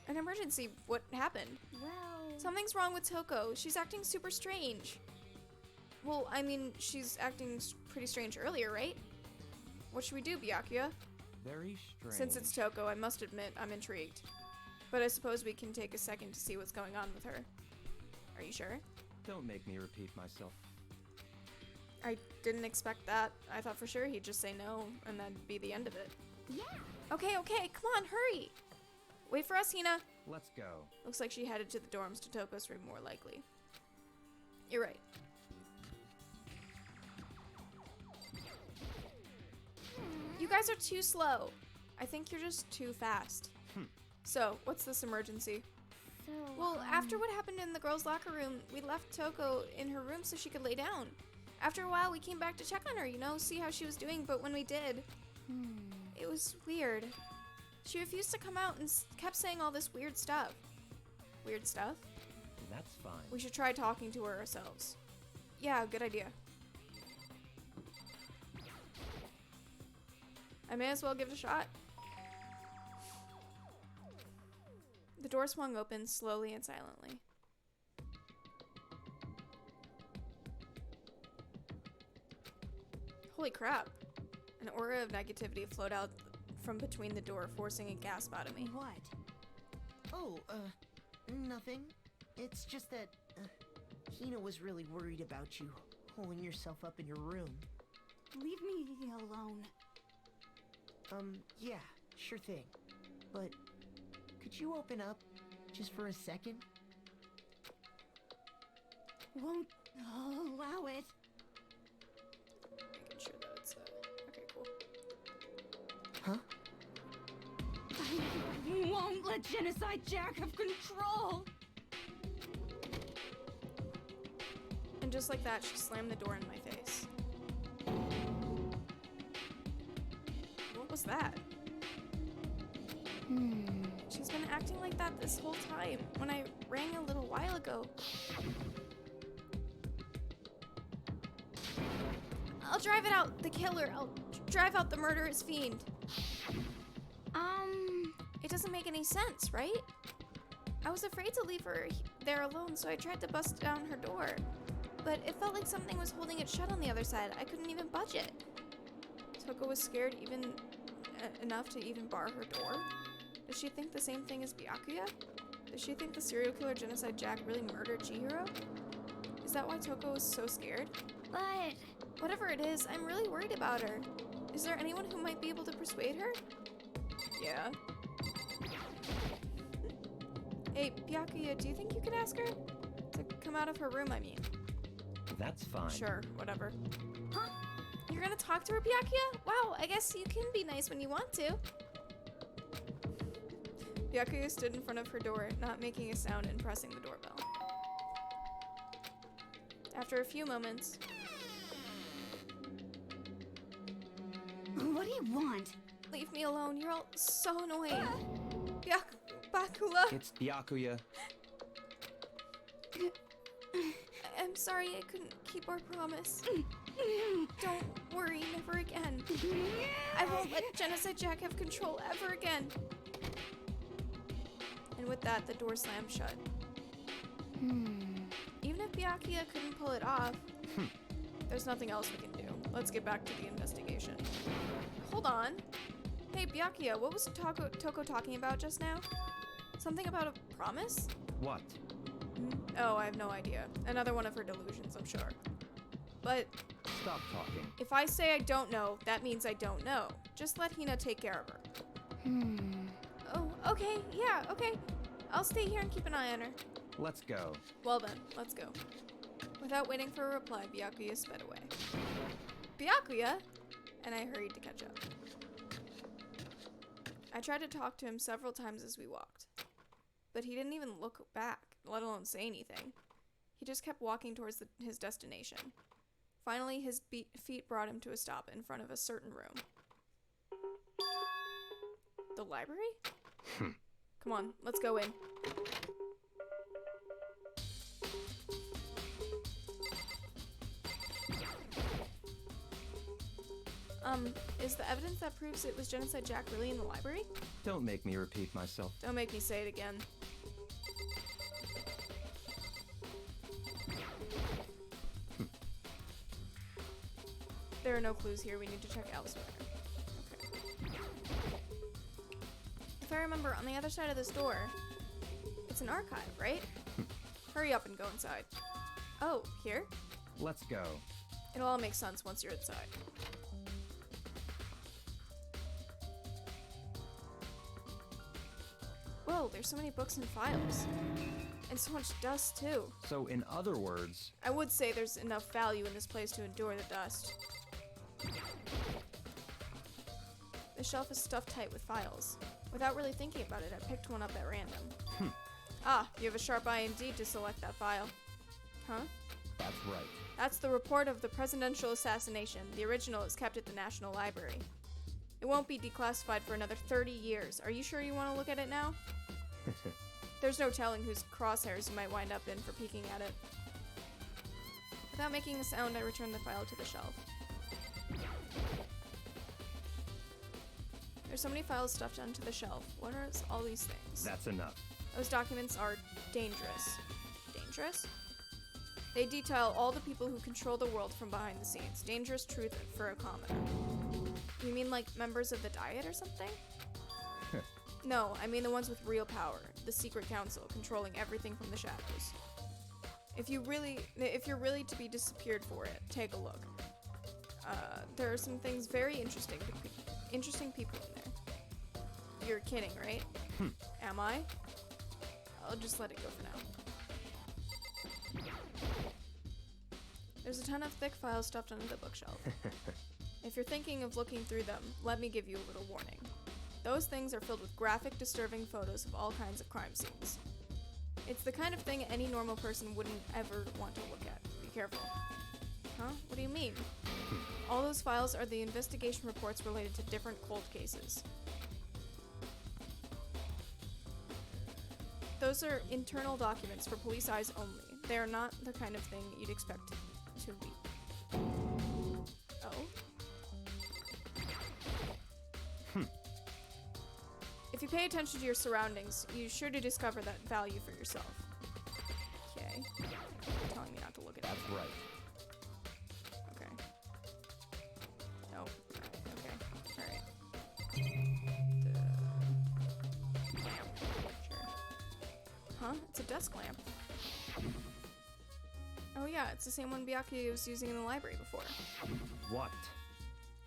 An emergency? What happened? Well... Something's wrong with Toko. She's acting super strange. Well, I mean, she's acting pretty strange earlier, right? What should we do, Byakuya? Very strange. Since it's Toko, I must admit, I'm intrigued. But I suppose we can take a second to see what's going on with her. Are you sure? Don't make me repeat myself. I didn't expect that. I thought for sure he'd just say no, and that'd be the end of it. Yeah! Okay, come on, hurry! Wait for us, Hina. Let's go. Looks like she headed to the dorms to Toko's room, more likely. You're right. You guys are too slow. I think you're just too fast. So, what's this emergency? So... Well, after what happened in the girls' locker room, we left Toko in her room so she could lay down. After a while, we came back to check on her, you know, see how she was doing, but when we did, it was weird. She refused to come out and kept saying all this weird stuff. Weird stuff? That's fine. We should try talking to her ourselves. Yeah, good idea. I may as well give it a shot. The door swung open slowly and silently. Holy crap. An aura of negativity flowed out from between the door, forcing a gasp out of me. What? Oh, nothing. It's just that, Hina was really worried about you, holding yourself up in your room. Leave me alone. Yeah, sure thing. But, could you open up, just for a second? Won't allow it. Making sure that it's, okay, cool. Huh? I won't let Genocide Jack have control. And just like that, she slammed the door in my face. What was that? She's been acting like that this whole time. When I rang a little while ago. I'll drive it out, the killer. I'll drive out the murderous fiend. It doesn't make any sense, right? I was afraid to leave her there alone, so I tried to bust down her door. But it felt like something was holding it shut on the other side. I couldn't even budge it. Toko was scared even enough to even bar her door. Does she think the same thing as Byakuya? Does she think the serial killer Genocide Jack really murdered Chihiro? Is that why Toko was so scared? But... Whatever it is, I'm really worried about her. Is there anyone who might be able to persuade her? Yeah. Hey, Byakuya, do you think you could ask her? To come out of her room, I mean. That's fine. Sure, whatever. Huh? You're gonna talk to her, Byakuya? Wow, I guess you can be nice when you want to. Byakuya stood in front of her door, not making a sound and pressing the doorbell. After a few moments... What do you want? Leave me alone, you're all so annoying. Bakula! It's Byakuya. I'm sorry I couldn't keep our promise. Don't worry, never again. I won't let Genocide Jack have control ever again. And with that, the door slammed shut. Even if Byakuya couldn't pull it off, there's nothing else we can do. Let's get back to the investigation. Hold on. Hey, Byakuya, what was Toko talking about just now? Something about a promise? What? Oh, I have no idea. Another one of her delusions, I'm sure. But Stop talking. if I say I don't know, that means I don't know. Just let Hina take care of her. Oh, okay, yeah, okay. I'll stay here and keep an eye on her. Let's go. Well then, let's go. Without waiting for a reply, Byakuya sped away. Byakuya? And I hurried to catch up. I tried to talk to him several times as we walked, but he didn't even look back, let alone say anything. He just kept walking towards his destination. Finally, his feet brought him to a stop in front of a certain room. The library? Come on, let's go in. Is the evidence that proves it was Genocide Jack really in the library? Don't make me repeat myself. Don't make me say it again. There are no clues here. We need to check elsewhere. Okay. If I remember, on the other side of this door, it's an archive, right? Hurry up and go inside. Oh, here? Let's go. It'll all make sense once you're inside. Whoa, there's so many books and files. And so much dust, too. So, in other words, I would say there's enough value in this place to endure the dust. The shelf is stuffed tight with files. Without really thinking about it, I picked one up at random. Ah, you have a sharp eye indeed to select that file. Huh? that's right. That's the report of the presidential assassination. The original is kept at the National Library. It won't be declassified for another 30 years. Are you sure you want to look at it now? There's no telling whose crosshairs you might wind up in for peeking at it. Without making a sound, I returned the file to the shelf. There's so many files stuffed onto the shelf. What are all these things? That's enough. Those documents are dangerous. Dangerous? They detail all the people who control the world from behind the scenes. Dangerous truth for a commoner. You mean like members of the Diet or something? No, I mean the ones with real power. The secret council, controlling everything from the shadows. If you're really to be disappeared for it, take a look. There are some things very interesting people in there. You're kidding, right? Am I? I'll just let it go for now. There's a ton of thick files stuffed under the bookshelf. If you're thinking of looking through them, let me give you a little warning. Those things are filled with graphic, disturbing photos of all kinds of crime scenes. It's the kind of thing any normal person wouldn't ever want to look at. Be careful. Huh? What do you mean? All those files are the investigation reports related to different cold cases. Those are internal documents for police eyes only. They are not the kind of thing you'd expect to leak. Oh? If you pay attention to your surroundings, you're sure to discover that value for yourself. Okay. You're telling me not to look at That's anything. right. Okay. Oh. Okay. Alright. Sure. Huh? It's a desk lamp. Oh yeah, it's the same one Byakuya was using in the library before. What?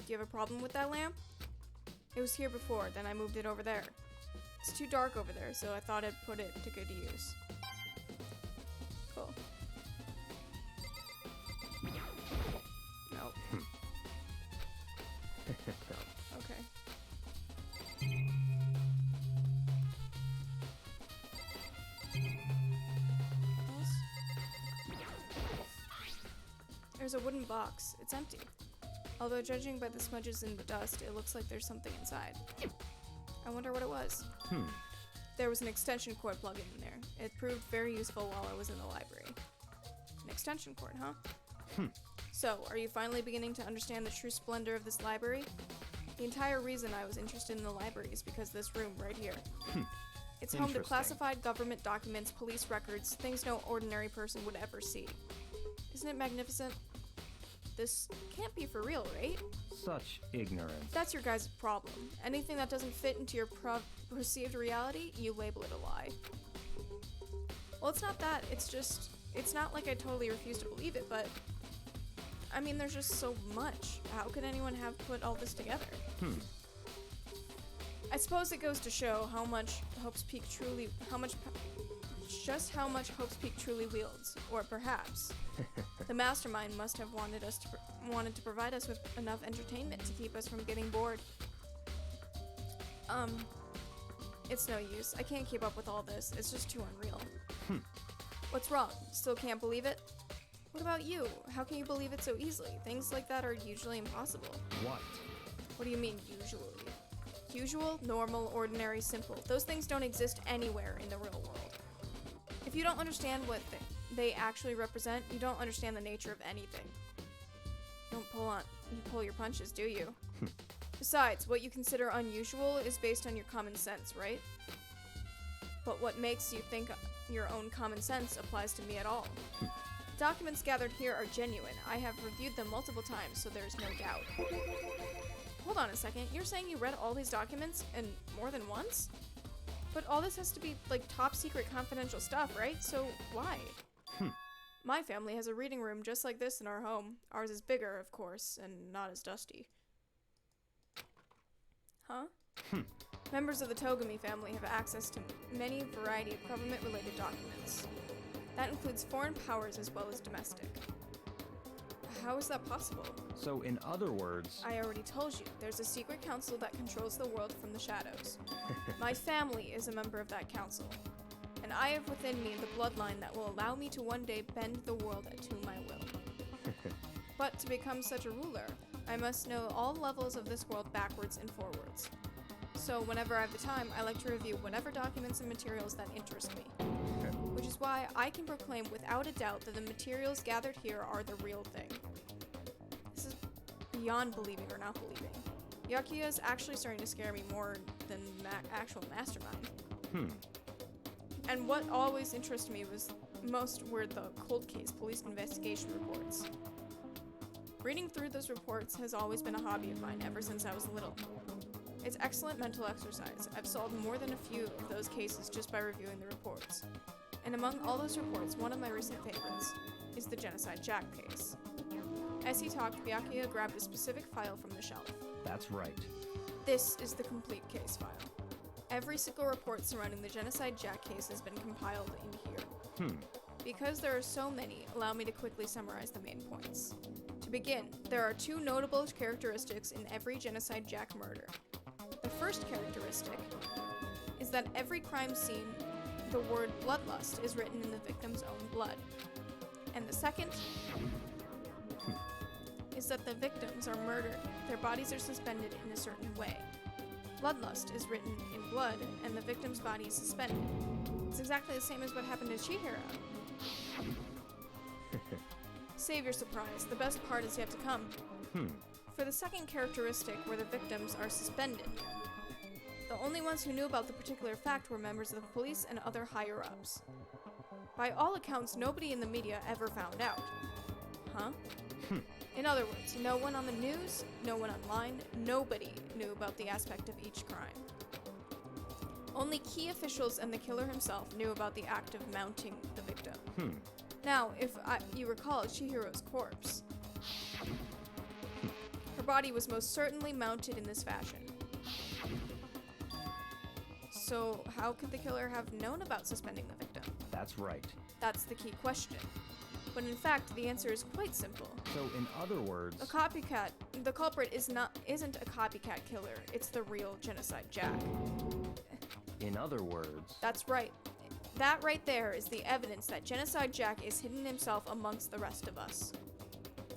Do you have a problem with that lamp? It was here before, then I moved it over there. It's too dark over there, so I thought I'd put it to good use. Cool. Nope. Okay. What else? There's a wooden box. It's empty. Although judging by the smudges in the dust, it looks like there's something inside. I wonder what it was. There was an extension cord plug-in in there. It proved very useful while I was in the library. An extension cord, huh? So, are you finally beginning to understand the true splendor of this library? The entire reason I was interested in the library is because this room right here. It's home to Interesting. classified government documents, police records, things no ordinary person would ever see. Isn't it magnificent? This can't be for real, right? Such ignorance. That's your guys' problem. Anything that doesn't fit into your perceived reality, you label it a lie. Well, it's not that. It's not like I totally refuse to believe it, but I mean, there's just so much. How could anyone have put all this together? I suppose it goes to show how much Hope's Peak truly, how much Hope's Peak truly wields, or perhaps the mastermind must have wanted to provide us with enough entertainment to keep us from getting bored. It's no use. I can't keep up with all this. It's just too unreal. What's wrong? Still can't believe it? What about you? How can you believe it so easily? Things like that are usually impossible. What? What do you mean, usually? Usual, normal, ordinary, simple. Those things don't exist anywhere in the real world. If you don't understand what they actually represent, you don't understand the nature of anything. You pull your punches, do you? Besides, what you consider unusual is based on your common sense, right? But what makes you think your own common sense applies to me at all? Documents gathered here are genuine. I have reviewed them multiple times, so there's no doubt. Hold on a second, you're saying you read all these documents and more than once? But all this has to be, like, top secret confidential stuff, right? So, why? My family has a reading room just like this in our home. Ours is bigger, of course, and not as dusty. Huh? Members of the Togami family have access to many variety of government-related documents. That includes foreign powers as well as domestic. How is that possible? So, in other words, I already told you, there's a secret council that controls the world from the shadows. My family is a member of that council, and I have within me the bloodline that will allow me to one day bend the world to my will. But to become such a ruler, I must know all levels of this world backwards and forwards. So whenever I have the time, I like to review whatever documents and materials that interest me. Which is why I can proclaim without a doubt that the materials gathered here are the real thing. This is beyond believing or not believing. Yakuya is actually starting to scare me more than actual mastermind. And what always interested me most were the cold case police investigation reports. Reading through those reports has always been a hobby of mine ever since I was little. It's excellent mental exercise. I've solved more than a few of those cases just by reviewing the reports. And among all those reports, one of my recent favorites is the Genocide Jack case. As he talked, Byakuya grabbed a specific file from the shelf. that's right. This is the complete case file. Every single report surrounding the Genocide Jack case has been compiled in here. Because there are so many, allow me to quickly summarize the main points. To begin, there are two notable characteristics in every Genocide Jack murder. The first characteristic is that every crime scene, the word bloodlust is written in the victim's own blood. And the second is that the victims are murdered. Their bodies are suspended in a certain way. Bloodlust is written in blood, and the victim's body is suspended. It's exactly the same as what happened to Chihiro. Save your surprise. The best part is yet to come. For the second characteristic, where the victims are suspended, the only ones who knew about the particular fact were members of the police and other higher-ups. By all accounts, nobody in the media ever found out. In other words, no one on the news, no one online, nobody knew about the aspect of each crime. Only key officials and the killer himself knew about the act of mounting the victim. Now, if you recall Chihiro's corpse, her body was most certainly mounted in this fashion. So, how could the killer have known about suspending the victim? That's right. That's the key question. But in fact, the answer is quite simple. So, in other words, The culprit isn't a copycat killer, it's the real Genocide Jack. in other words, That's right. That right there is the evidence that Genocide Jack is hidden himself amongst the rest of us.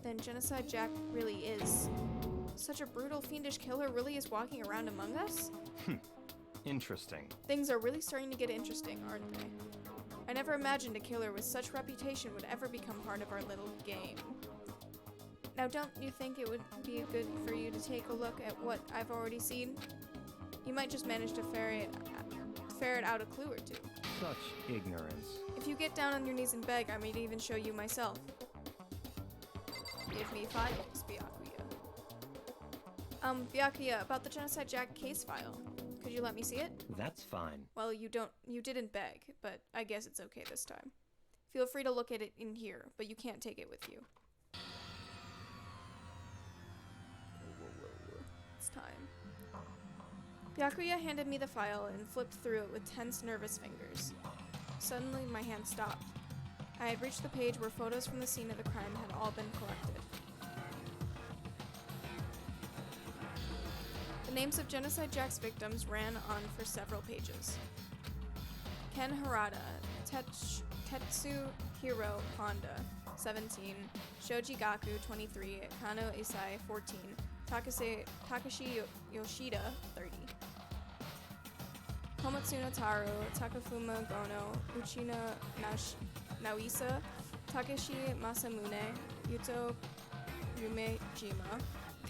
Then Genocide Jack really is such a brutal, fiendish killer really is walking around among us? interesting. Things are really starting to get interesting, aren't they? I never imagined a killer with such reputation would ever become part of our little game. Now, don't you think it would be good for you to take a look at what I've already seen? You might just manage to ferret out a clue or two. Such ignorance. If you get down on your knees and beg, I might even show you myself. Give me files, Byakuya. Byakuya, about the Genocide Jack case file. Could you let me see it? That's fine. Well, you didn't beg, but I guess it's okay this time. Feel free to look at it in here, but you can't take it with you. It's time. Byakuya handed me the file and flipped through it with tense, nervous fingers. Suddenly, my hand stopped. I had reached the page where photos from the scene of the crime had all been collected. The names of Genocide Jack's victims ran on for several pages. Ken Harada, Tetsuhiro Honda, 17, Shoji Gaku, 23, Kano Isai, 14, Takashi Yoshida, 30. Komatsuno Taro, Takafuma Gono, Uchina Naoisa, Takeshi Masamune, Yuto Yumejima.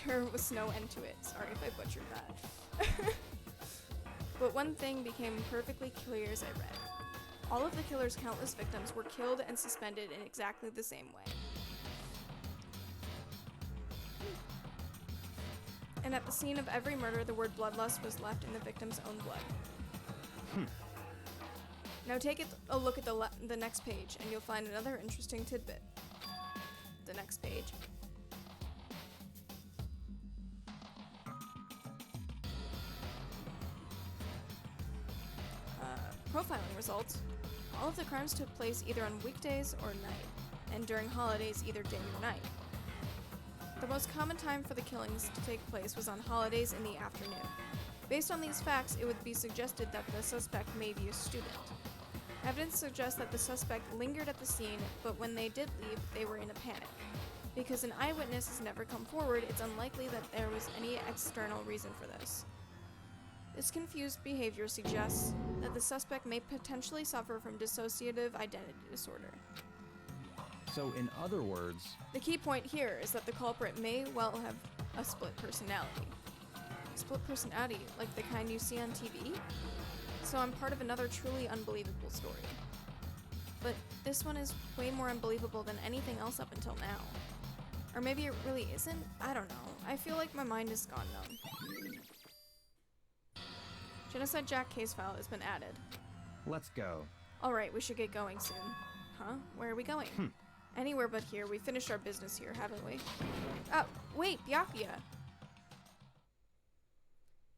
There was no end to it. Sorry if I butchered that. But one thing became perfectly clear as I read. All of the killer's countless victims were killed and suspended in exactly the same way. And at the scene of every murder, the word bloodlust was left in the victim's own blood. Now take a look at the next page, and you'll find another interesting tidbit. The next page. Profiling results. All of the crimes took place either on weekdays or night, and during holidays either day or night. The most common time for the killings to take place was on holidays in the afternoon. Based on these facts, it would be suggested that the suspect may be a student. Evidence suggests that the suspect lingered at the scene, but when they did leave, they were in a panic. Because an eyewitness has never come forward, it's unlikely that there was any external reason for this. This confused behavior suggests that the suspect may potentially suffer from dissociative identity disorder. So, in other words, The key point here is that the culprit may well have a split personality. Split personality, like the kind you see on TV? So I'm part of another truly unbelievable story. But this one is way more unbelievable than anything else up until now. Or maybe it really isn't? I don't know. I feel like my mind is gone numb. Genocide Jack case file has been added. let's go. Alright, we should get going soon. Huh? Where are we going? Anywhere but here. We finished our business here, haven't we? Oh, wait, Byakuya!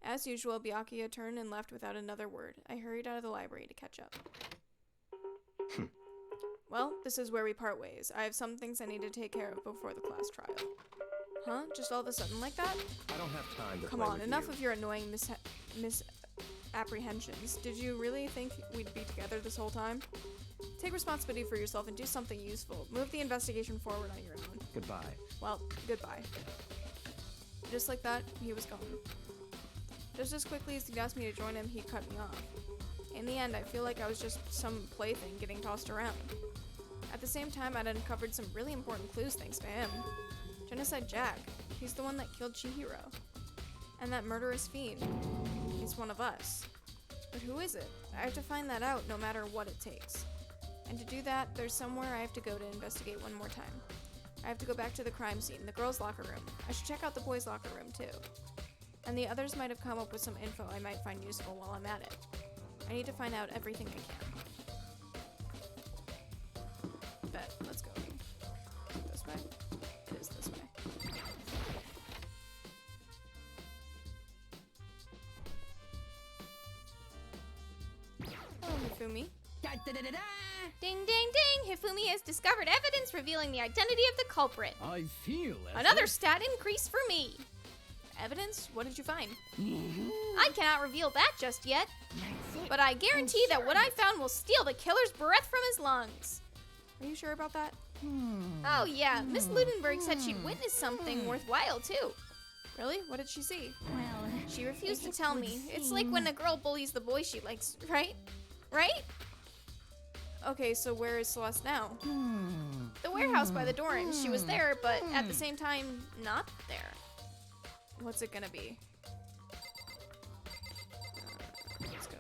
As usual, Byakuya turned and left without another word. I hurried out of the library to catch up. Well, this is where we part ways. I have some things I need to take care of before the class trial. Huh? Just all of a sudden like that? I don't have time to Come play on, with enough you. of your annoying misapprehensions. Did you really think we'd be together this whole time? Take responsibility for yourself and do something useful. Move the investigation forward on your own. Goodbye. Well, goodbye. Just like that, he was gone. Just as quickly as he'd asked me to join him, he cut me off. In the end, I feel like I was just some plaything getting tossed around. At the same time, I'd uncovered some really important clues thanks to him. Genocide Jack, he's the one that killed Chihiro. And that murderous fiend, he's one of us. But who is it? I have to find that out no matter what it takes. And to do that, there's somewhere I have to go to investigate one more time. I have to go back to the crime scene, the girls' locker room. I should check out the boys' locker room too. And the others might have come up with some info I might find useful while I'm at it. I need to find out everything I can. Bet, let's go. This way? It is this way. Hello, Hifumi. Da-da-da-da-da! Ding, ding, ding! Hifumi has discovered evidence revealing the identity of the culprit. I feel as Another if- stat increase for me. Evidence? What did you find? I cannot reveal that just yet, but I guarantee that what I found will steal the killer's breath from his lungs. Are you sure about that? Oh yeah, Miss Ludenberg said she'd witnessed something worthwhile too. Really? What did she see? Well, She refused to tell me. It's like when a girl bullies the boy she likes, right? Right? Okay, so where is Celeste now? The warehouse by the door, and she was there, but at the same time, not there. What's it gonna be? Let's go.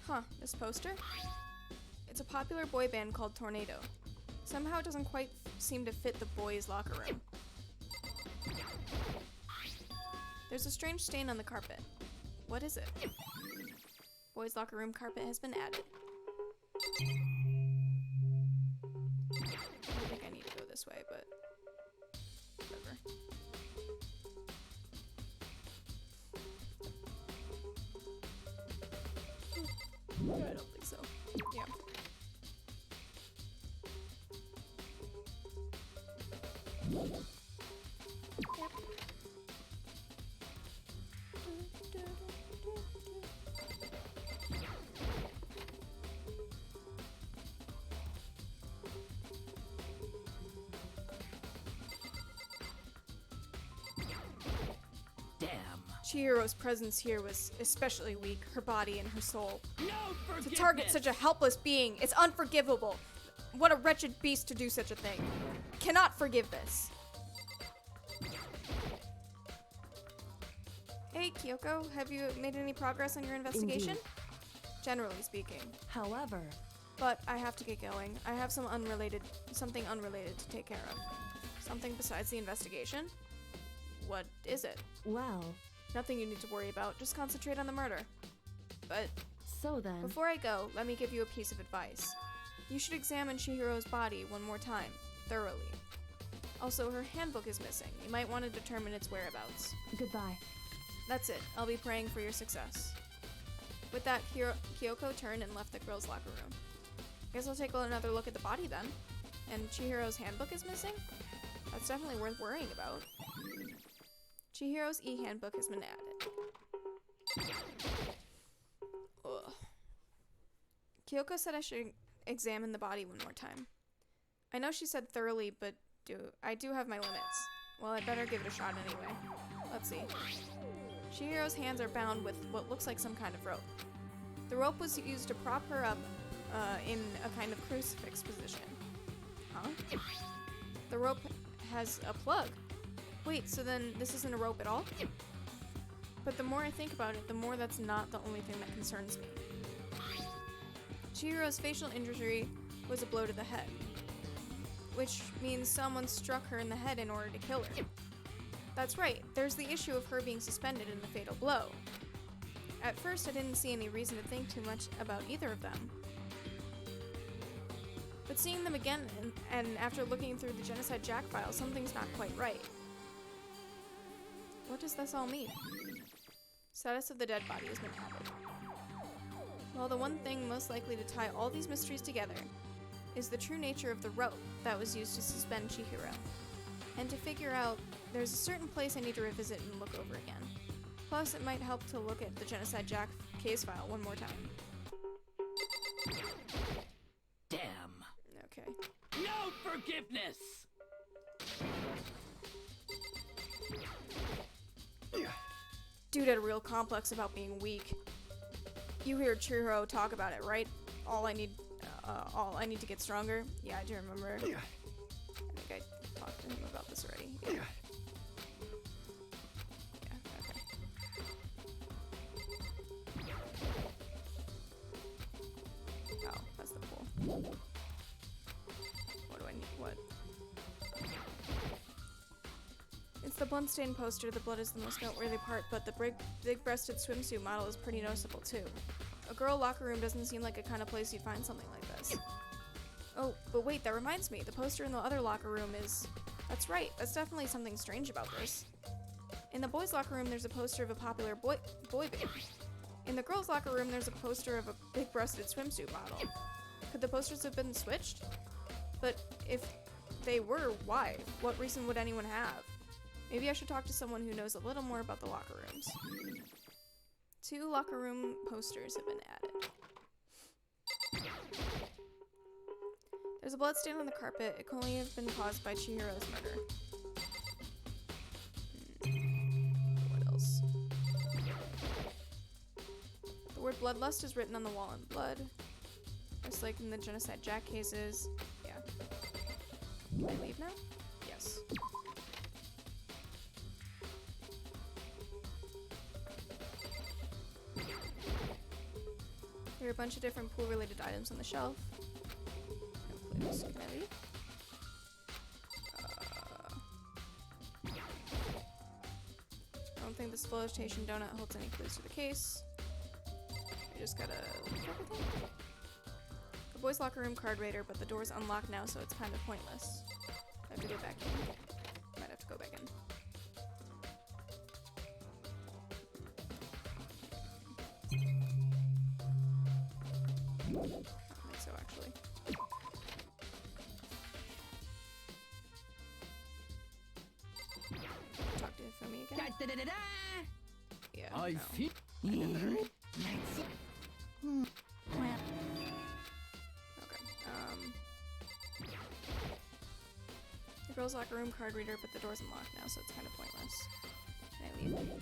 Huh, this poster? It's a popular boy band called Tornado. Somehow it doesn't quite seem to fit the boys' locker room. There's a strange stain on the carpet. What is it? Boys' locker room carpet has been added. I don't think I need to go this way, but whatever. I don't think so. Yeah. Damn. Chihiro's presence here was especially weak, her body and her soul. No To forgiveness. target such a helpless being, it's unforgivable. What a wretched beast to do such a thing. Cannot forgive this. Hey, Kyoko, have you made any progress on your investigation? Indeed. Generally speaking. However, But I have to get going. I have something unrelated to take care of. Something besides the investigation? What is it? well, Nothing you need to worry about. Just concentrate on the murder. But so then, before I go, let me give you a piece of advice. You should examine Chihiro's body one more time, thoroughly. Also, her handbook is missing. You might want to determine its whereabouts. goodbye. That's it. I'll be praying for your success. With that, Kyoko turned and left the girls' locker room. Guess I'll take another look at the body then. And Chihiro's handbook is missing? That's definitely worth worrying about. Chihiro's e-handbook has been added. Ugh. Kyoko said I should examine the body one more time. I know she said thoroughly, but I do have my limits. Well, I'd better give it a shot anyway. Let's see. Chihiro's hands are bound with what looks like some kind of rope. The rope was used to prop her up in a kind of crucifix position. Huh? The rope has a plug. Wait, so then this isn't a rope at all? But the more I think about it, the more that's not the only thing that concerns me. Chihiro's facial injury was a blow to the head, which means someone struck her in the head in order to kill her. That's right, there's the issue of her being suspended in the fatal blow. At first, I didn't see any reason to think too much about either of them. But seeing them again, and after looking through the Genocide Jack file, something's not quite right. What does this all mean? Status of the dead body has been added. Well, the one thing most likely to tie all these mysteries together is the true nature of the rope that was used to suspend Chihiro. And to figure out, there's a certain place I need to revisit and look over again. Plus, it might help to look at the Genocide Jack case file one more time. Damn. Okay. No forgiveness. Dude had a real complex about being weak. You hear Chihiro talk about it, right? All I need to get stronger. Yeah, I do remember. I think I talked to him about this already. Yeah, okay. Oh, that's the pool. What do I need? What? It's the bloodstained poster. The blood is the most noteworthy part, but the big-breasted swimsuit model is pretty noticeable too. A girl locker room doesn't seem like a kind of place you'd find something like this. Oh, but wait, that reminds me. The poster in the other locker room is... That's right, that's definitely something strange about this. In the boys' locker room, there's a poster of a popular boy band. In the girls' locker room, there's a poster of a big-breasted swimsuit model. Could the posters have been switched? But if they were, why? What reason would anyone have? Maybe I should talk to someone who knows a little more about the locker rooms. 2 locker room posters have been added. There's a blood stain on the carpet. It could only have been caused by Chihiro's murder. bloodlust is written on the wall in blood. Just like in the genocide Jack cases. Yeah. Can I leave now? Yes. There are a bunch of different pool-related items on the shelf. No clues. Can I leave? I don't think this flotation donut holds any clues to the case. I just gotta leave everything. The boys' locker room card reader, but the door's unlocked now, so it's kind of pointless. I have to go back in. Might have to go back in. I don't think so, actually. Talk to Fumi again. Da-da-da-da-da! Yeah. I no. feel. Okay. The girls' locker room card reader, but the door's unlocked now, so it's kind of pointless. Can I leave? Did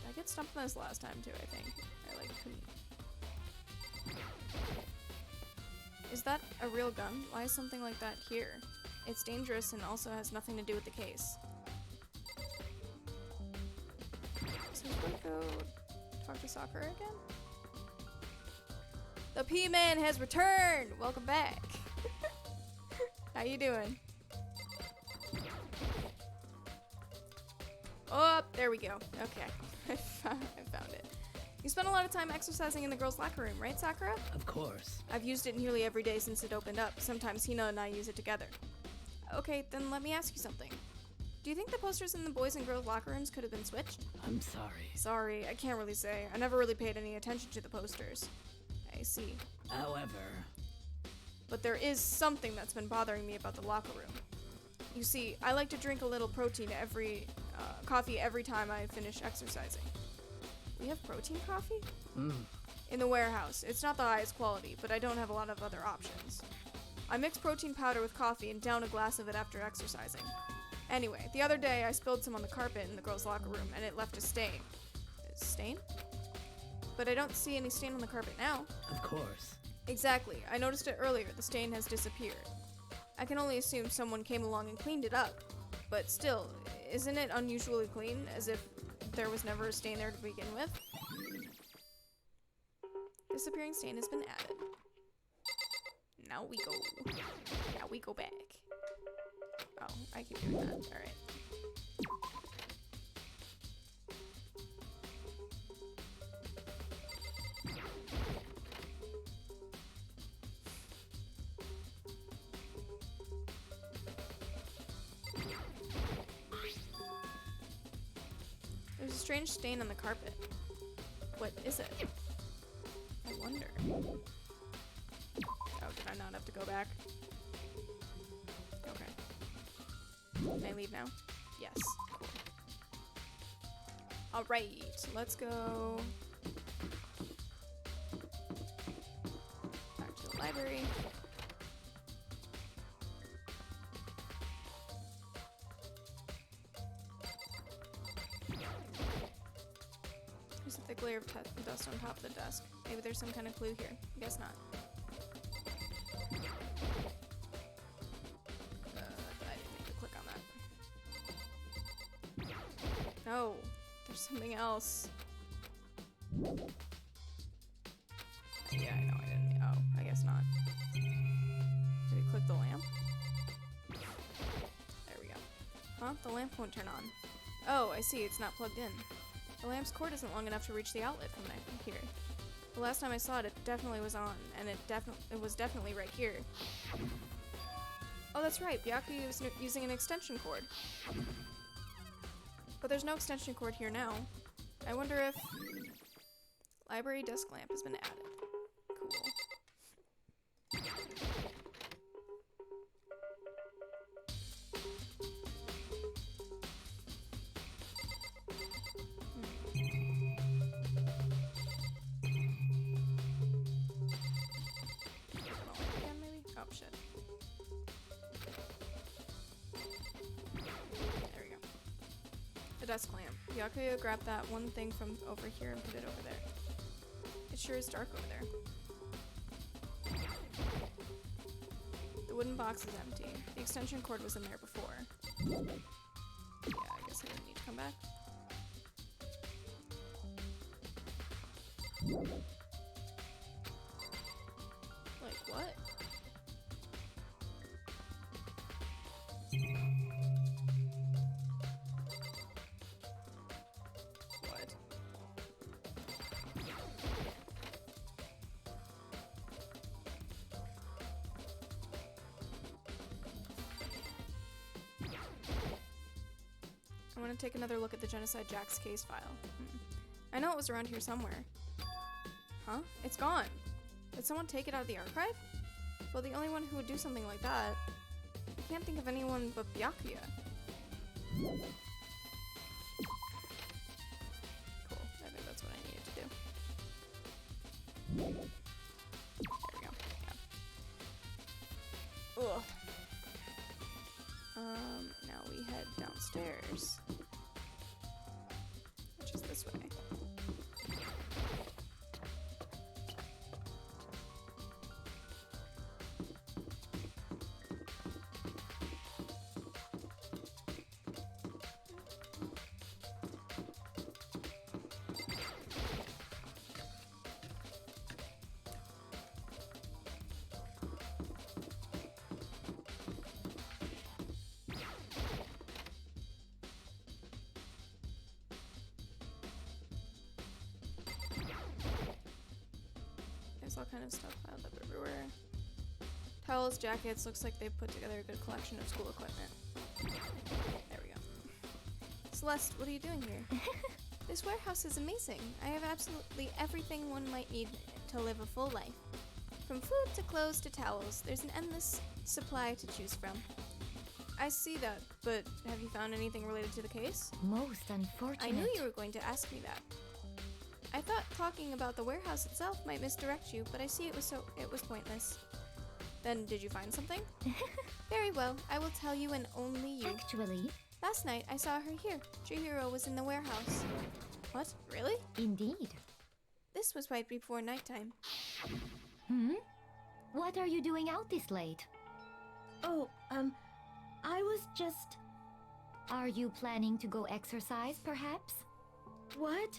I get stumped on this last time too? I think I like couldn't. Is that a real gun? Why is something like that here? It's dangerous and also has nothing to do with the case. So we'll go talk to Sakura again. The P-Man has returned! Welcome back. How you doing? Oh, there we go. Okay. I found it. You spent a lot of time exercising in the girls' locker room, right, Sakura? Of course. I've used it nearly every day since it opened up. Sometimes Hina and I use it together. Okay, then let me ask you something. Do you think the posters in the boys' and girls' locker rooms could have been switched? I'm sorry. Sorry, I can't really say. I never really paid any attention to the posters. I see. However, But there is something that's been bothering me about the locker room. You see, I like to drink a little coffee every time I finish exercising. We have protein coffee? In the warehouse. It's not the highest quality, but I don't have a lot of other options. I mix protein powder with coffee and down a glass of it after exercising. Anyway, the other day I spilled some on the carpet in the girls' locker room and it left a stain. A stain? But I don't see any stain on the carpet now. of course. Exactly. I noticed it earlier. The stain has disappeared. I can only assume someone came along and cleaned it up. But still, isn't it unusually clean, as if there was never a stain there to begin with? Disappearing stain has been added. Now we go. Now we go back. Oh, I keep doing that. Alright. There's a strange stain on the carpet. What is it? I wonder. Oh, did I not have to go back? Okay. Can I leave now? Yes. Cool. Alright, let's go back to the library. There's a thick layer of dust on top of the desk. Maybe there's some kind of clue here. I guess not. I didn't mean to click on that. No, there's something else. Yeah, I know I didn't. Oh, I guess not. Did it click the lamp? There we go. Huh? The lamp won't turn on. Oh, I see. It's not plugged in. The lamp's cord isn't long enough to reach the outlet from here. The last time I saw it, it definitely was on, and it was definitely right here. Oh, that's right. Byaku was using an extension cord. But there's no extension cord here now. I wonder if library desk lamp has been added. Cool. Desk lamp. Byakuya grabbed that one thing from over here and put it over there. It sure is dark over there. The wooden box is empty. The extension cord was in there before. Yeah, I guess I didn't need to come back. Like, what? What? I want to take another look at the Genocide Jack's case file. I know it was around here somewhere. Huh? It's gone. Did someone take it out of the archive? Well, the only one who would do something like that. I can't think of anyone but Byakuya. Cool. I think that's what I needed to do. There we go. Yeah. Ugh. Now we head downstairs. Which is this way. There's all kind of stuff piled up everywhere. Towels, jackets, looks like they've put together a good collection of school equipment. There we go. Celeste, what are you doing here? This warehouse is amazing. I have absolutely everything one might need to live a full life. From food to clothes to towels, there's an endless supply to choose from. I see that, but have you found anything related to the case? Most unfortunate. I knew you were going to ask me that. I thought talking about the warehouse itself might misdirect you, but I see it was pointless. Then did you find something? Very well, I will tell you and only you. Actually, Last night I saw her here. Chihiro was in the warehouse. What? Really? indeed. This was right before nighttime. What are you doing out this late? Oh, I was just... Are you planning to go exercise, perhaps? What?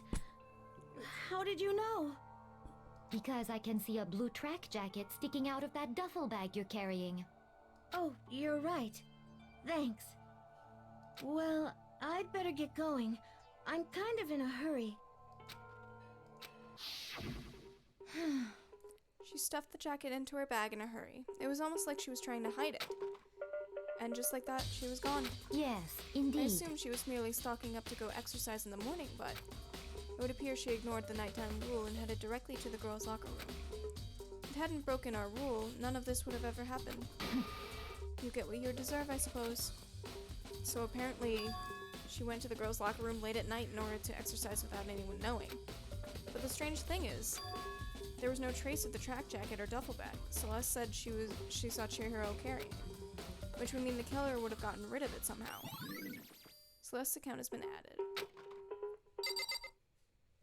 How did you know? Because I can see a blue track jacket sticking out of that duffel bag you're carrying. Oh, you're right. Thanks. Well, I'd better get going. I'm kind of in a hurry. She stuffed the jacket into her bag in a hurry. It was almost like she was trying to hide it. And just like that, she was gone. Yes, I indeed. assumed she was merely stalking up to go exercise in the morning, but it would appear she ignored the nighttime rule and headed directly to the girls' locker room. If it hadn't broken our rule, none of this would have ever happened. You get what you deserve, I suppose. So apparently, she went to the girls' locker room late at night in order to exercise without anyone knowing. But the strange thing is, there was no trace of the track jacket or duffel bag. Celeste said she saw Chihiro carrying it, which would mean the killer would have gotten rid of it somehow. Celeste's account has been added.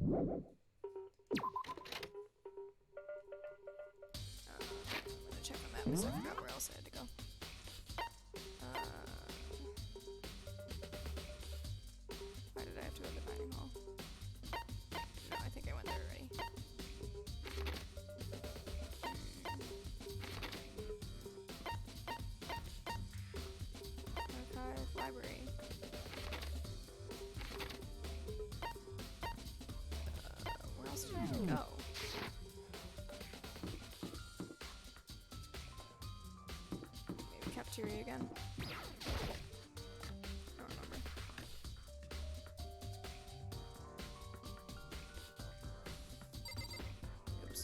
I'm gonna check the map because I forgot where else I had to go. Why did I have to go to the dining hall? No, I think I went there already. Archive, library. Where else did I have to go? Maybe cafeteria again. I don't remember. Oops.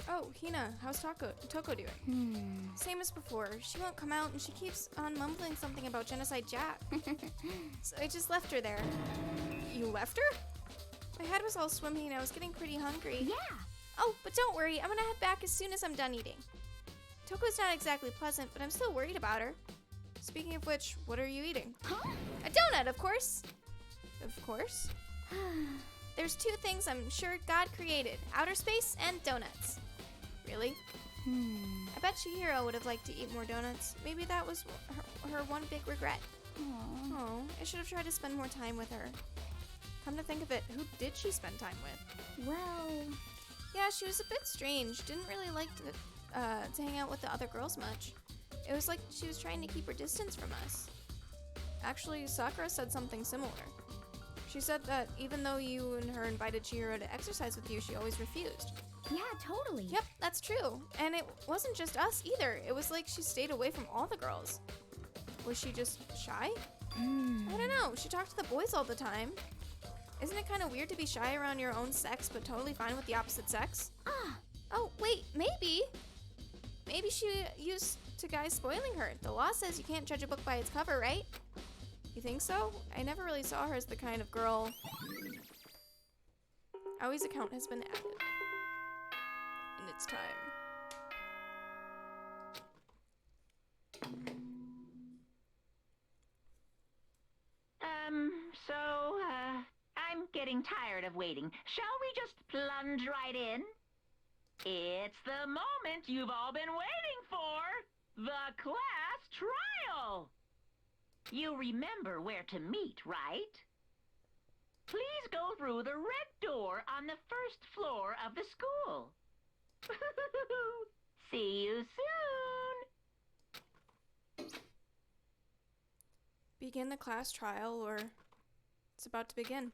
Oh, Hina, how's Toko doing? Same as before. She won't come out and she keeps on mumbling something about Genocide Jack. So I just left her there. You left her? My head was all swimming and I was getting pretty hungry. Yeah. Oh, but don't worry, I'm gonna head back as soon as I'm done eating. Toko's not exactly pleasant, but I'm still worried about her. Speaking of which, what are you eating? Huh? A donut, of course. Of course. There's two things I'm sure God created, outer space and donuts. Really? I bet Chihiro would have liked to eat more donuts. Maybe that was her one big regret. Oh, I should have tried to spend more time with her. Come to think of it, who did she spend time with? Well, Yeah, she was a bit strange. Didn't really like to hang out with the other girls much. It was like she was trying to keep her distance from us. Actually, Sakura said something similar. She said that even though you and her invited Chihiro to exercise with you, she always refused. yeah, totally. Yep, that's true. And it wasn't just us either. It was like she stayed away from all the girls. Was she just shy? I don't know. She talked to the boys all the time. Isn't it kind of weird to be shy around your own sex, but totally fine with the opposite sex? Oh, wait, maybe. Maybe she used to guys spoiling her. The law says you can't judge a book by its cover, right? You think so? I never really saw her as the kind of girl. Aoi's account has been added. And it's time. I'm getting tired of waiting. Shall we just plunge right in? It's the moment you've all been waiting for! The class trial! You remember where to meet, right? Please go through the red door on the first floor of the school. See you soon! Begin the class trial, or it's about to begin.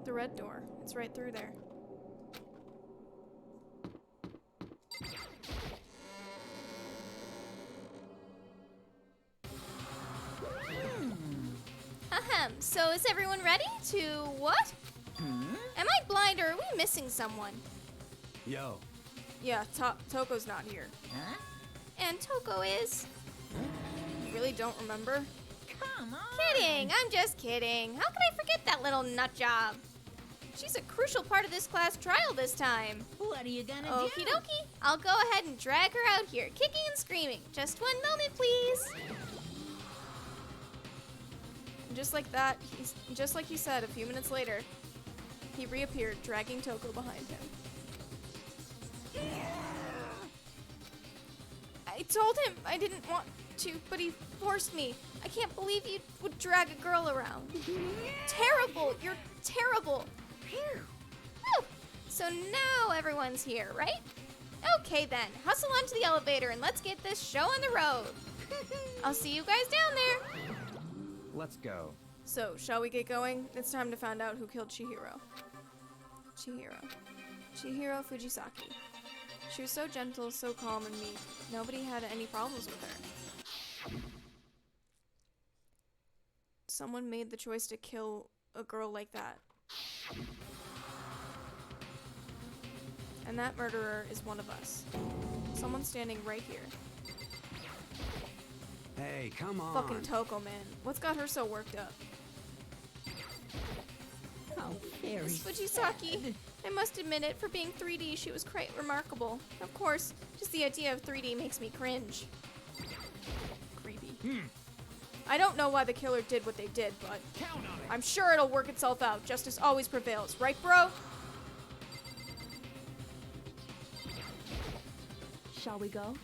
The red door. It's right through there. Ahem. So is everyone ready to what? Am I blind or are we missing someone? Yo. Yeah, Toko's not here. Huh? And Toko is? You really don't remember? Come on. Kidding! I'm just kidding. How could I forget that little nut job? She's a crucial part of this class trial this time. What are you gonna Okie dokie. I'll go ahead and drag her out here, kicking and screaming. Just one moment, please. And just like that, just like he said a few minutes later, he reappeared, dragging Toko behind him. I told him I didn't want to, but he forced me. I can't believe you would drag a girl around. Terrible! You're terrible! Whew. So now everyone's here, right? Okay then, hustle onto the elevator and let's get this show on the road. I'll see you guys down there. Let's go. So, shall we get going? It's time to find out who killed Chihiro. Chihiro Fujisaki. She was so gentle, so calm and meek. Nobody had any problems with her. Someone made the choice to kill a girl like that. And that murderer is one of us. Someone standing right here. Hey, come on. Fucking Toko, man. What's got her so worked up? How very Miss Fujisaki, I must admit it, for being 3D, she was quite remarkable. Of course, just the idea of 3D makes me cringe. Creepy. I don't know why the killer did what they did, but I'm sure it'll work itself out. Justice always prevails, right, bro? Shall we go?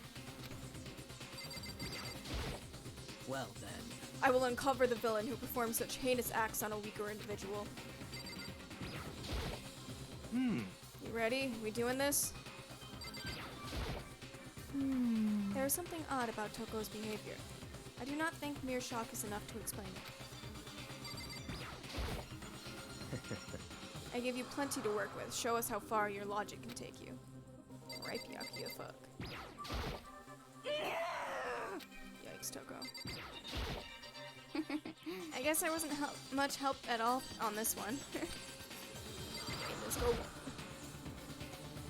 Well then. I will uncover the villain who performs such heinous acts on a weaker individual. You ready? We doing this? There is something odd about Toko's behavior. I do not think mere shock is enough to explain it. I give you plenty to work with. Show us how far your logic can take you. Right, Byakuya fuck. Yikes, Toko. I guess I wasn't much help at all on this one. Okay, let's go.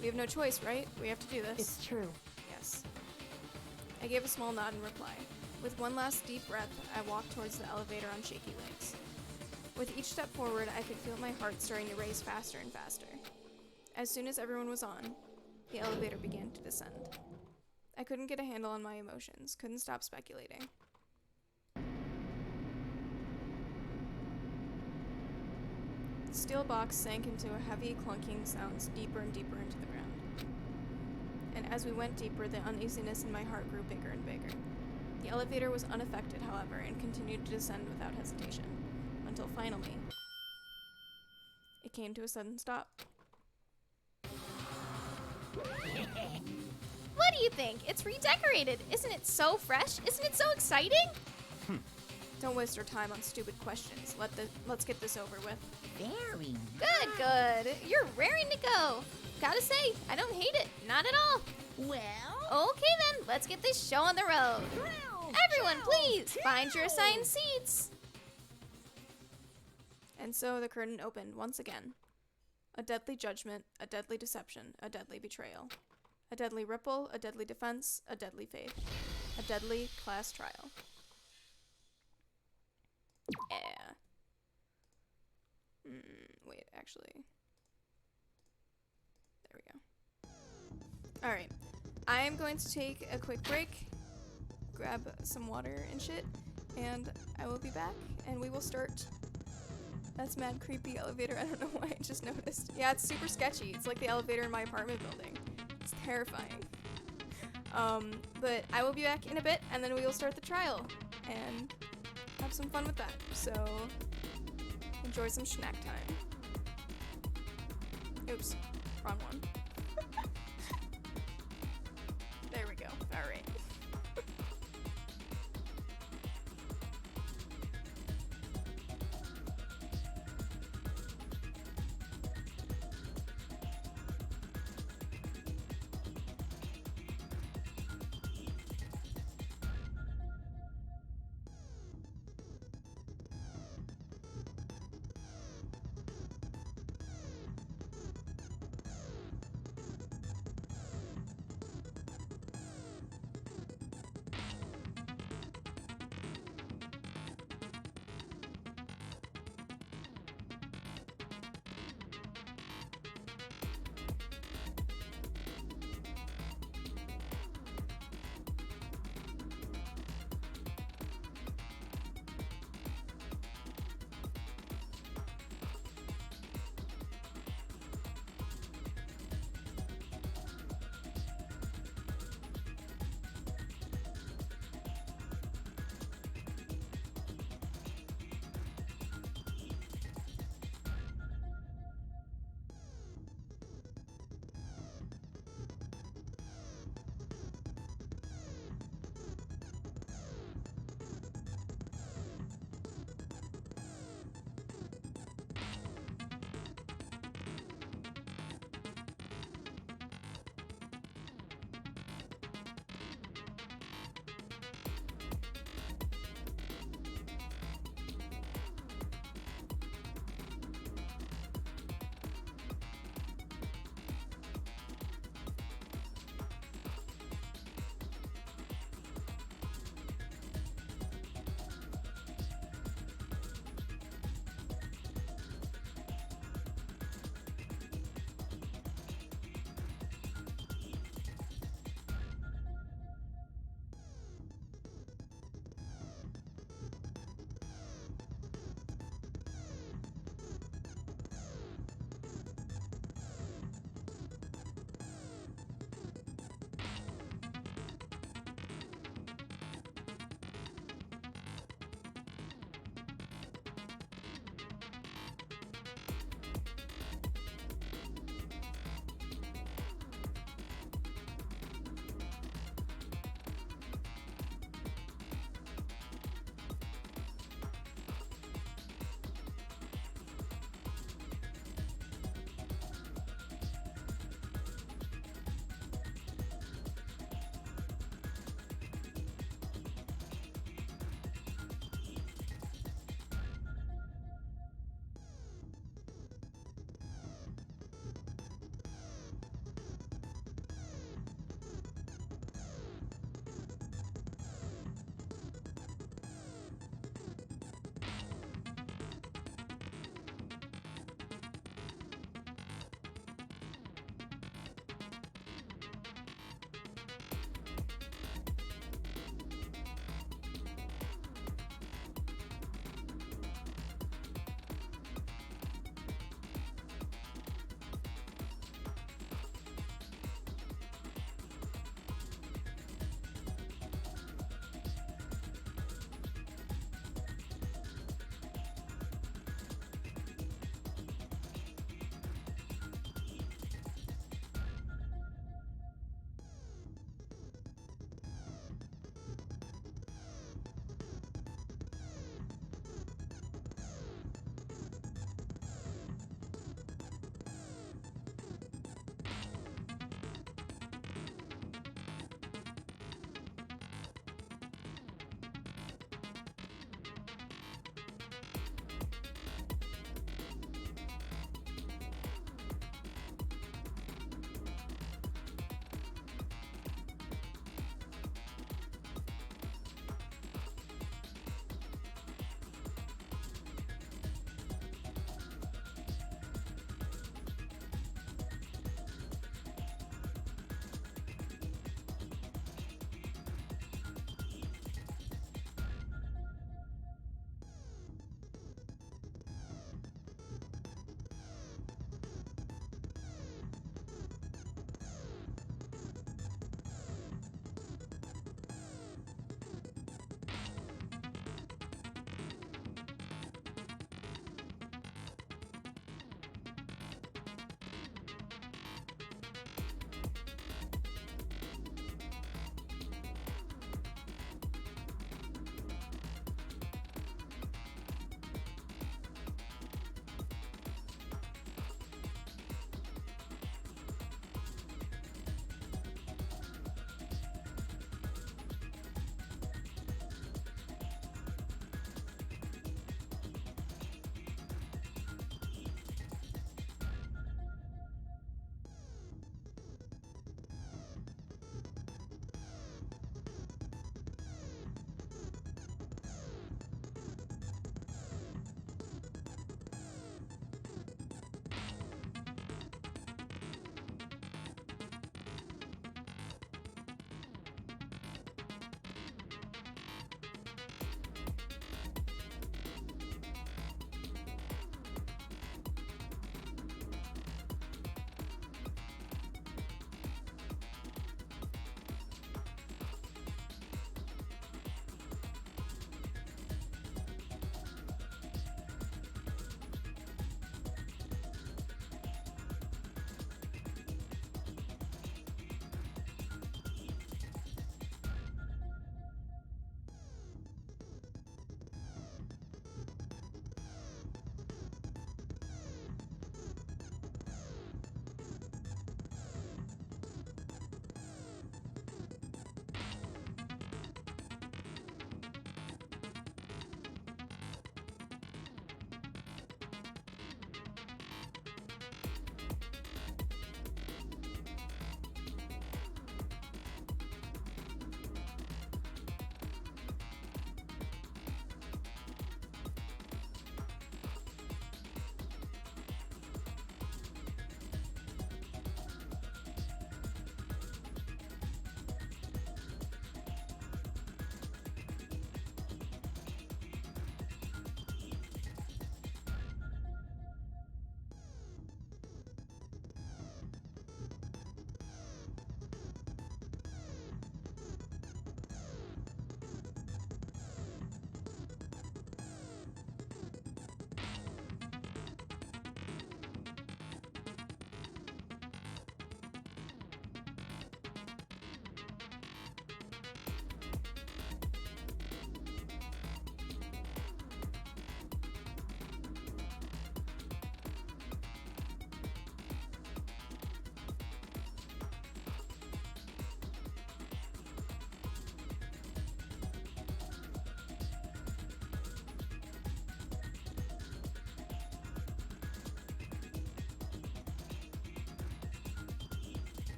We have no choice, right? We have to do this. It's true. Yes. I gave a small nod in reply. With one last deep breath, I walked towards the elevator on shaky legs. With each step forward, I could feel my heart starting to race faster and faster. As soon as everyone was on, the elevator began to descend. I couldn't get a handle on my emotions, couldn't stop speculating. The steel box sank into a heavy, clunking sounds deeper and deeper into the ground. And as we went deeper, the uneasiness in my heart grew bigger and bigger. The elevator was unaffected, however, and continued to descend without hesitation, until finally, it came to a sudden stop. What do you think? It's redecorated. Isn't it so fresh? Isn't it so exciting? Don't waste our time on stupid questions. Let's get this over with. Very Good. You're raring to go. Gotta say, I don't hate it. Not at all. well. Okay then, let's get this show on the road. Everyone, please, find your assigned seats. And so the curtain opened once again. A deadly judgment, a deadly deception, a deadly betrayal. A deadly ripple, a deadly defense, a deadly faith. A deadly class trial. Yeah. Wait, actually. There we go. Alright. I am going to take a quick break, grab some water and shit, and I will be back, and we will start. That's mad creepy elevator. I don't know why I just noticed. Yeah, it's super sketchy. It's like the elevator in my apartment building. It's terrifying. But I will be back in a bit, and then we will start the trial, and have some fun with that. So, enjoy some snack time. Oops, wrong one. There we go. All right.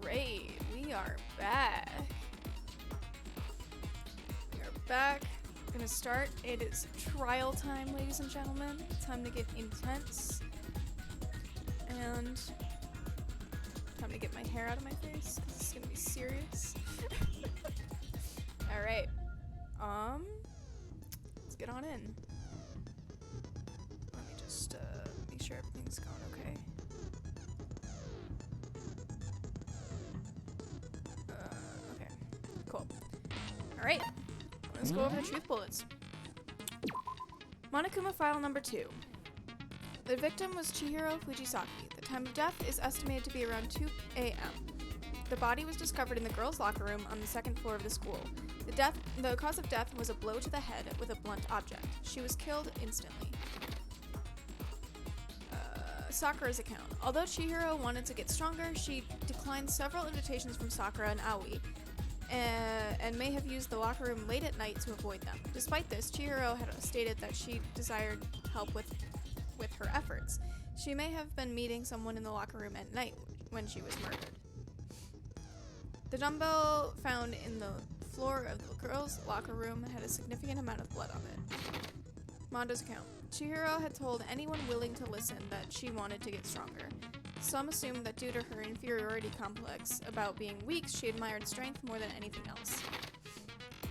Alright, we are back. We are back. Gonna start. It is trial time, ladies and gentlemen. Time to get intense. And time to get my hair out of my face, 'cause it's gonna be serious. Alright. Let's get on in. Let me just make sure everything's going okay. Okay. Cool. Alright. Let's go over the truth bullets. Monokuma file number 2. The victim was Chihiro Fujisaki. The time of death is estimated to be around 2 a.m. The body was discovered in the girls' locker room on the second floor of the school. The cause of death was a blow to the head with a blunt object. She was killed instantly. Sakura's account. Although Chihiro wanted to get stronger, she declined several invitations from Sakura and Aoi, and may have used the locker room late at night to avoid them. Despite this, Chihiro had stated that she desired help with her efforts. She may have been meeting someone in the locker room at night when she was murdered. The dumbbell found in the floor of the girls' locker room had a significant amount of blood on it. Mondo's account. Chihiro had told anyone willing to listen that she wanted to get stronger. Some assumed that due to her inferiority complex about being weak, she admired strength more than anything else.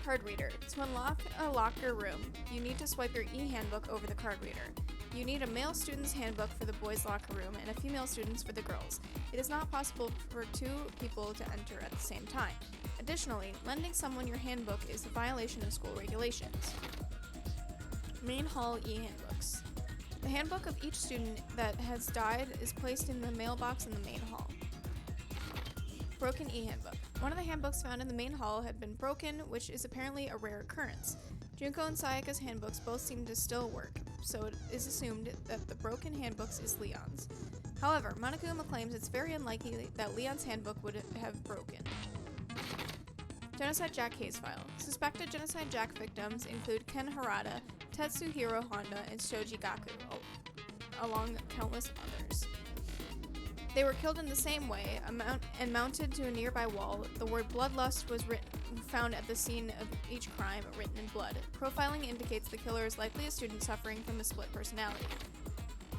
Card reader. To unlock a locker room, you need to swipe your e-handbook over the card reader. You need a male student's handbook for the boys' locker room and a female student's for the girls. It is not possible for 2 people to enter at the same time. Additionally, lending someone your handbook is a violation of school regulations. Main hall e-handbooks. The handbook of each student that has died is placed in the mailbox in the main hall. Broken e-handbook. One of the handbooks found in the main hall had been broken, which is apparently a rare occurrence. Junko and Sayaka's handbooks both seem to still work, so it is assumed that the broken handbooks is Leon's. However, Monokuma claims it's very unlikely that Leon's handbook would have broken. Genocide Jack case file. Suspected Genocide Jack victims include Ken Harada, Tetsuhiro Honda, and Shoji Gaku, along countless others. They were killed in the same way and mounted to a nearby wall. The word bloodlust was found at the scene of each crime, written in blood. Profiling indicates the killer is likely a student suffering from a split personality.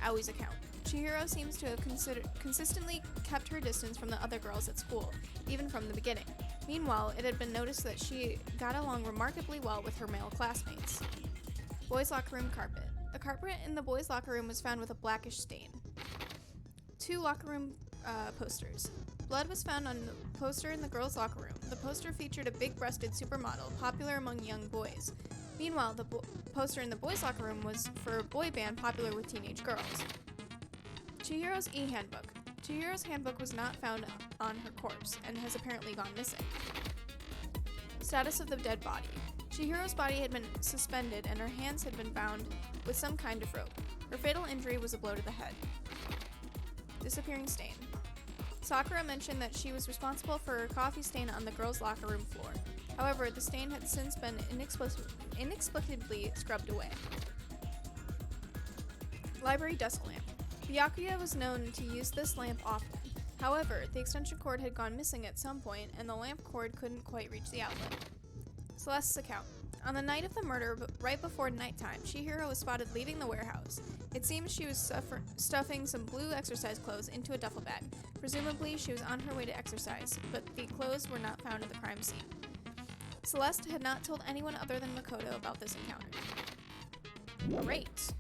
Aoi's account. Chihiro seems to have consistently kept her distance from the other girls at school, even from the beginning. Meanwhile, it had been noticed that she got along remarkably well with her male classmates. Boys' locker room carpet. The carpet in the boys' locker room was found with a blackish stain. 2 locker room posters. Blood was found on the poster in the girls' locker room. The poster featured a big-breasted supermodel, popular among young boys. Meanwhile, the poster in the boys' locker room was for a boy band popular with teenage girls. Chihiro's e-handbook. Chihiro's handbook was not found on her corpse and has apparently gone missing. Status of the dead body. Chihiro's body had been suspended and her hands had been bound with some kind of rope. Her fatal injury was a blow to the head. Disappearing stain. Sakura mentioned that she was responsible for a coffee stain on the girls' locker room floor. However, the stain had since been inexplicably scrubbed away. Library desk lamp. Byakuya was known to use this lamp often. However, the extension cord had gone missing at some point, and the lamp cord couldn't quite reach the outlet. Celeste's account. On the night of the murder, right before nighttime, Chihiro was spotted leaving the warehouse. It seems she was stuffing some blue exercise clothes into a duffel bag. Presumably, she was on her way to exercise, but the clothes were not found at the crime scene. Celeste had not told anyone other than Makoto about this encounter. Great.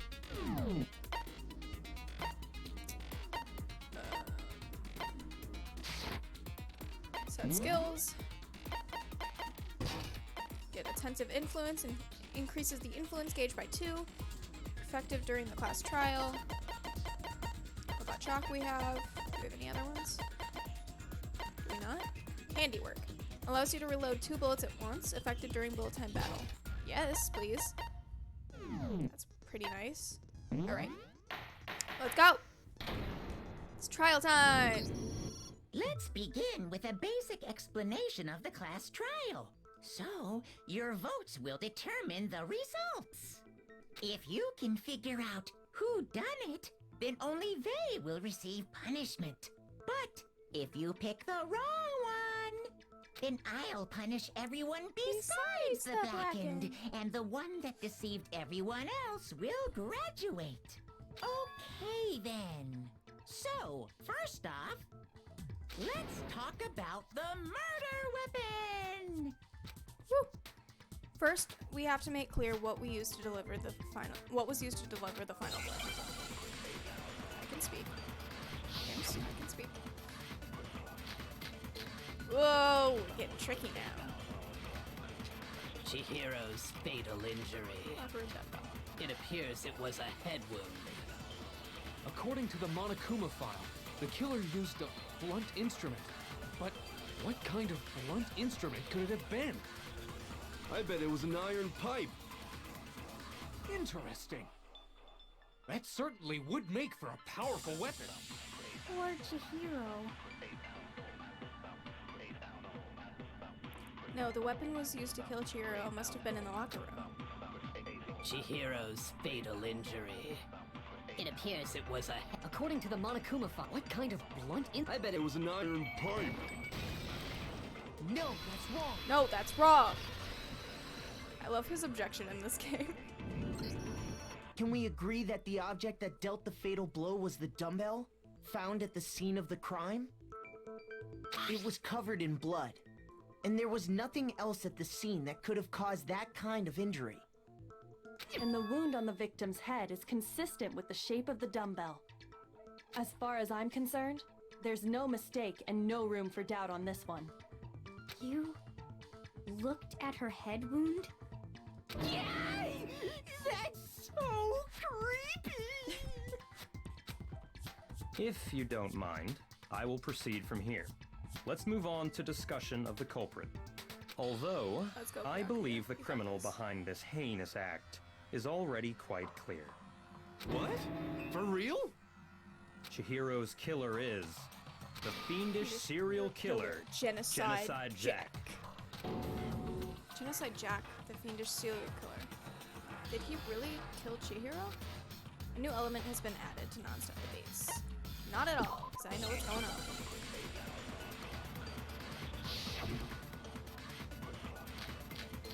Set skills. Get attentive influence and increases the influence gauge by 2. Effective during the class trial. What about chalk we have? Do we have any other ones? Do we not? Handiwork. Allows you to reload 2 bullets at once, effective during bullet time battle. Yes, please. That's pretty nice. Alright. Let's go! It's trial time! Let's begin with a basic explanation of the class trial. So, your votes will determine the results. If you can figure out who done it, then only they will receive punishment. But If you pick the wrong one, then I'll punish everyone besides the blackened, and the one that deceived everyone else will graduate. Okay, then. So, first off, let's talk about the murder weapon! Woo. First, we have to make clear what we used to deliver the final. What was used to deliver the final blow. I can speak. Yes, I can speak. Whoa, getting tricky now. Chihiro's fatal injury. I've heard that bell. It appears it was a head wound. According to the monokuma file, the killer used a blunt instrument. But what kind of blunt instrument could it have been? I bet it was an iron pipe. Interesting. That certainly would make for a powerful weapon. Or Chihiro. No, the weapon was used to kill Chihiro. It must have been in the locker room. Chihiro's fatal injury. It appears it was a According to the monokuma file, what kind of blunt I bet it was an iron pipe. No, that's wrong. No, that's wrong. I love his objection in this game. Can we agree that the object that dealt the fatal blow was the dumbbell found at the scene of the crime? It was covered in blood, and there was nothing else at the scene that could have caused that kind of injury. And the wound on the victim's head is consistent with the shape of the dumbbell. As far as I'm concerned, there's no mistake and no room for doubt on this one. You looked at her head wound? Yay! That's so creepy! If you don't mind, I will proceed from here. Let's move on to discussion of the culprit. Although, I believe the criminal behind this heinous act is already quite clear. What? For real? Chihiro's killer is the fiendish serial killer, Genocide Jack. Genocide Jack, the fiendish serial killer. Did he really kill Chihiro? A new element has been added to non-stop debates. Not at all, because I know what's going on.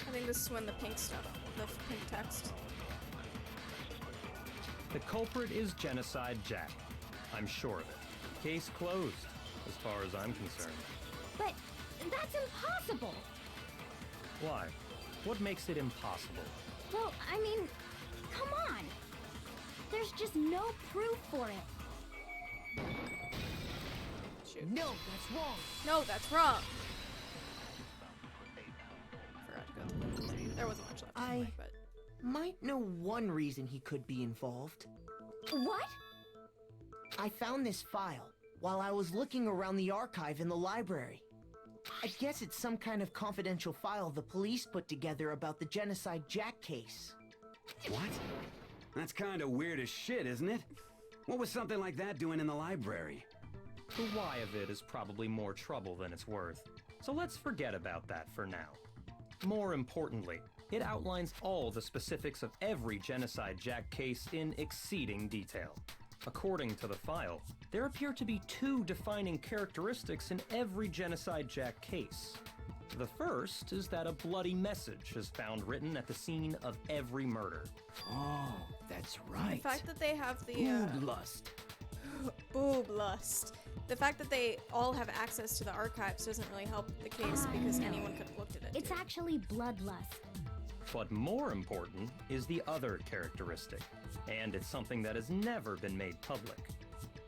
I think this is when the pink stuff, the pink text. The culprit is Genocide Jack. I'm sure of it. Case closed, as far as I'm concerned. But that's impossible! Why? What makes it impossible? Well, I mean, come on! There's just no proof for it. Shoot. No, that's wrong. No, that's wrong. Forgot to go. There wasn't much left. I but might know one reason he could be involved. What? I found this file while I was looking around the archive in the library. I guess it's some kind of confidential file the police put together about the Genocide Jack case. What? That's kind of weird as shit, isn't it? What was something like that doing in the library? The why of it is probably more trouble than it's worth, so let's forget about that for now. More importantly, it outlines all the specifics of every Genocide Jack case in exceeding detail. According to the file, there appear to be two defining characteristics in every Genocide Jack case. The first is that a bloody message is found written at the scene of every murder. Oh, that's right. the fact that they have the Boob lust. boob lust. The fact that they all have access to the archives doesn't really help the case because anyone could have looked at it. It's actually bloodlust. But more important is the other characteristic, and it's something that has never been made public.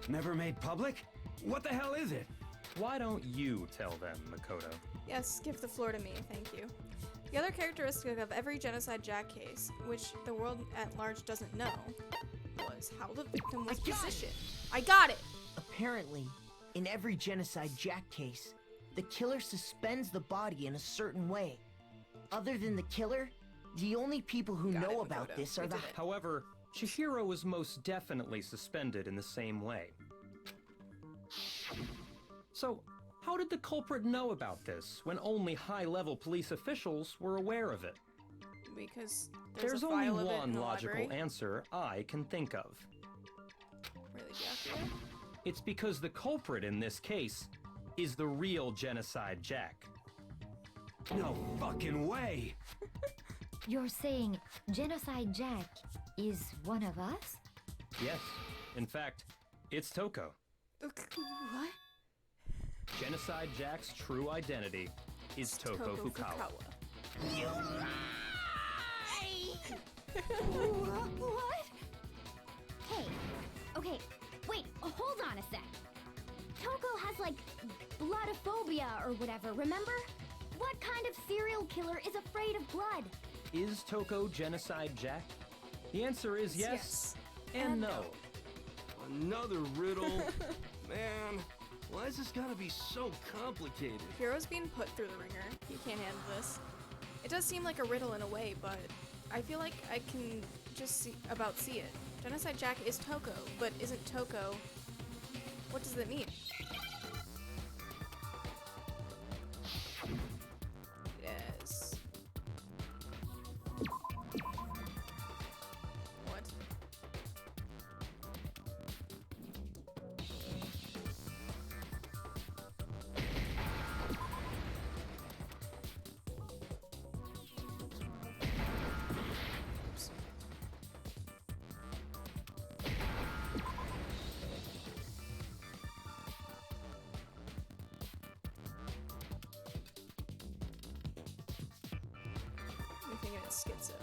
Never made public? What the hell is it? Why don't you tell them, Makoto? Yes, give the floor to me, thank you. The other characteristic of every Genocide Jack case, which the world at large doesn't know, was how the victim was positioned. I got it! Apparently, in every Genocide Jack case, the killer suspends the body in a certain way. Other than the killer, the only people who know about this are the... However, Chihiro was most definitely suspended in the same way. So, how did the culprit know about this when only high-level police officials were aware of it? Because there's a only file of it in one the logical library. answer I can think of. Really, Jack? It's because the culprit in this case is the real Genocide Jack. No fucking way! You're saying Genocide Jack is one of us? Yes, in fact, it's Toko. What? Genocide Jack's true identity is Toko Fukawa. You lie! What? Hey, okay, wait, hold on a sec. Toko has like bloodophobia or whatever, remember? What kind of serial killer is afraid of blood? Is Toko Genocide Jack? The answer is yes, and no. Another riddle? Man, why is this gotta be so complicated? Hiro's being put through the ringer. He can't handle this. It does seem like a riddle in a way, but I feel like I can just see it. Genocide Jack is Toko, but isn't Toko... What does that mean? Yes. What? I'm thinking it's schizo.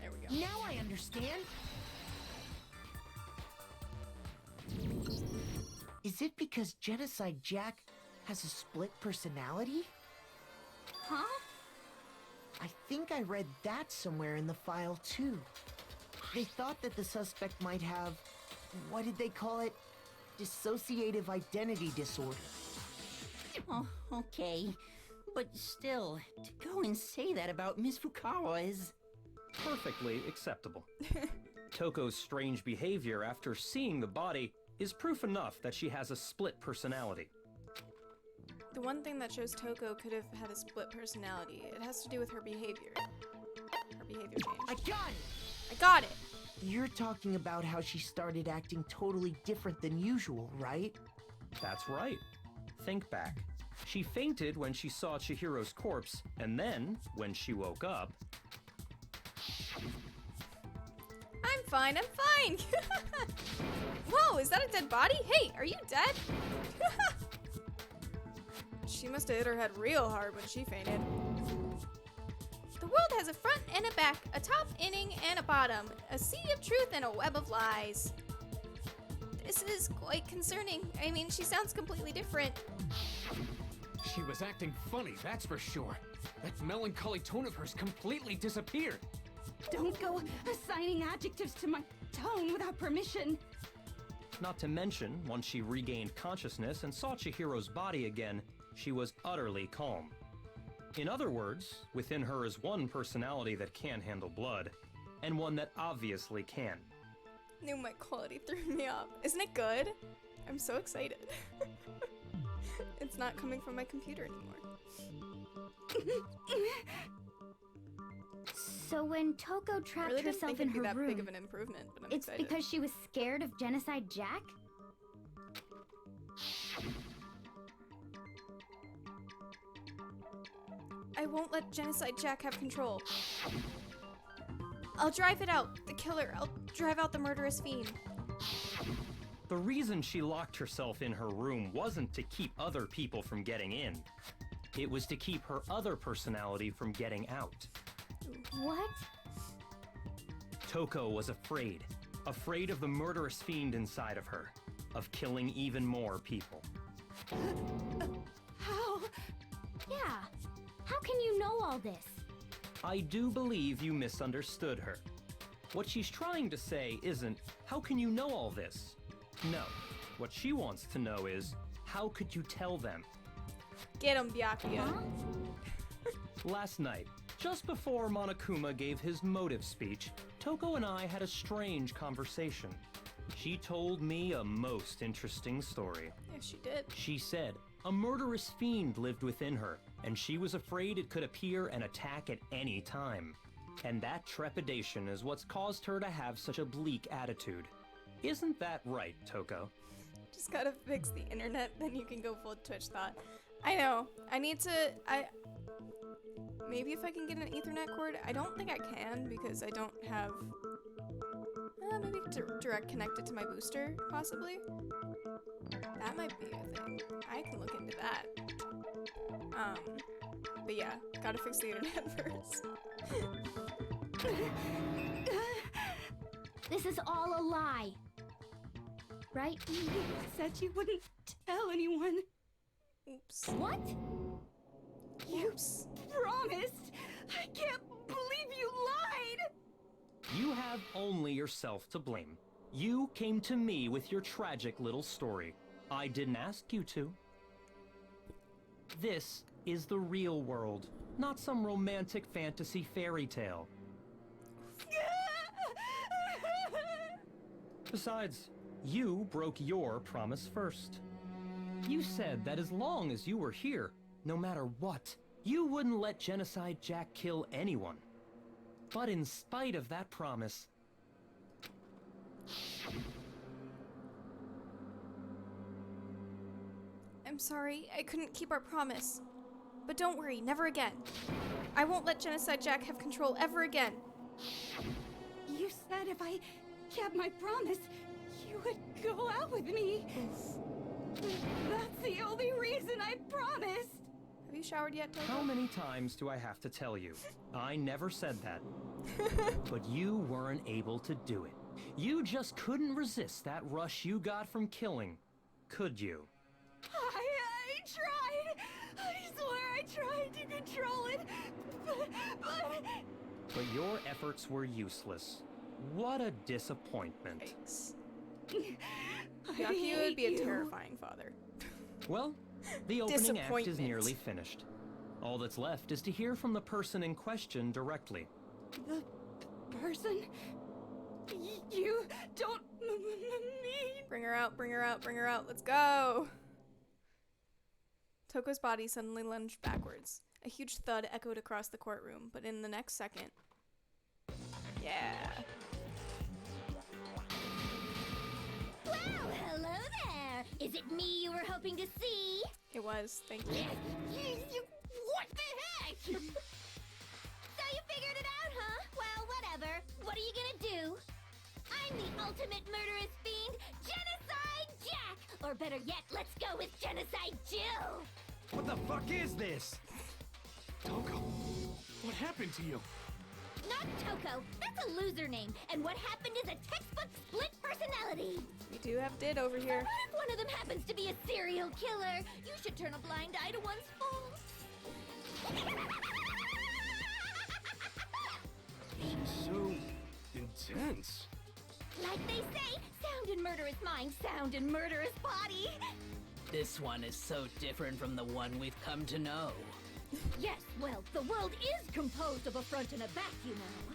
There we go. Now I understand. Is it because Genocide Jack has a split personality? Huh? I think I read that somewhere in the file too. They thought that the suspect might have, what did they call it? Dissociative identity disorder. Oh, okay. But still, to go and say that about Miss Fukawa is... Perfectly acceptable. Toko's strange behavior after seeing the body is proof enough that she has a split personality. The one thing that shows Toko could have had a split personality, it has to do with her behavior. Her behavior changed. I got it! I got it! You're talking about how she started acting totally different than usual, right? That's right. Think back. She fainted when she saw Chihiro's corpse, and then, when she woke up... I'm fine, I'm fine! Whoa, is that a dead body? Hey, are you dead? She must have hit her head real hard when she fainted. The world has a front and a back, a top inning and a bottom, a sea of truth and a web of lies. This is quite concerning. I mean, she sounds completely different. She was acting funny, that's for sure. That melancholy tone of hers completely disappeared. Don't go assigning adjectives to my tone without permission. Not to mention, once she regained consciousness and saw Chihiro's body again, she was utterly calm. In other words, within her is one personality that can handle blood, and one that obviously can. New mic quality threw me off. Isn't it good? I'm so excited. It's not coming from my computer anymore. So when Toko trapped really herself didn't think in it'd her be that room, big of an improvement, but I'm it's excited. because she was scared of Genocide Jack? I won't let Genocide Jack have control. I'll drive it out, the killer. I'll drive out the murderous fiend. The reason she locked herself in her room wasn't to keep other people from getting in. It was to keep her other personality from getting out. What? Toko was afraid. Afraid of the murderous fiend inside of her. Of killing even more people. How? Yeah. How can you know all this? I do believe you misunderstood her. What she's trying to say isn't, how can you know all this? No. What she wants to know is, how could you tell them? Get him, Byakuya. Last night, just before Monokuma gave his motive speech, Toko and I had a strange conversation. She told me a most interesting story. Yeah, she did. She said a murderous fiend lived within her, and she was afraid it could appear and attack at any time. And that trepidation is what's caused her to have such a bleak attitude. Isn't that right, Toko? Just gotta fix the internet, then you can go full Twitch thought. I know. I need to. Maybe if I can get an Ethernet cord. I don't think I can because I don't have. Maybe direct connect it to my booster, possibly. That might be a thing. I can look into that. But yeah, gotta fix the internet first. This is all a lie. Right? You said you wouldn't tell anyone. Oops. What? You promised. I can't believe you lied. You have only yourself to blame. You came to me with your tragic little story. I didn't ask you to. This is the real world, not some romantic fantasy fairy tale. Besides, you broke your promise first. You said that as long as you were here, no matter what, you wouldn't let Genocide Jack kill anyone. But in spite of that promise, I'm sorry, I couldn't keep our promise. But don't worry, never again. I won't let Genocide Jack have control ever again. You said if I kept my promise, you would go out with me. That's the only reason I promised. Have you showered yet, Toko? how many times do I have to tell you? I never said that. But you weren't able to do it. You just couldn't resist that rush you got from killing, could you? I tried. I swear I tried to control it, But your efforts were useless. What a disappointment. Yikes. Yaku would be a terrifying father. Well, the opening act is nearly finished. All that's left is to hear from the person in question directly. The person? You don't mean... Bring her out, bring her out, bring her out. Let's go! Toko's body suddenly lunged backwards. A huge thud echoed across the courtroom, but in the next second... Yeah. Well, hello there. Is it me you were hoping to see? It was, thank you. What the heck? So you figured it out, huh? Well, whatever. What are you gonna do? I'm the ultimate murderous fiend, Genocide Jack! Or better yet, let's go with Genocide Jill! What the fuck is this? Toko, what happened to you? Not Toko. That's a loser name. And what happened is a textbook split personality. We do have Did over here. What if one of them happens to be a serial killer? You should turn a blind eye to one's faults. She's so intense. Like they say, sound in murderous mind, sound in murderous body. This one is so different from the one we've come to know. Yes, well, the world is composed of a front and a back, you know.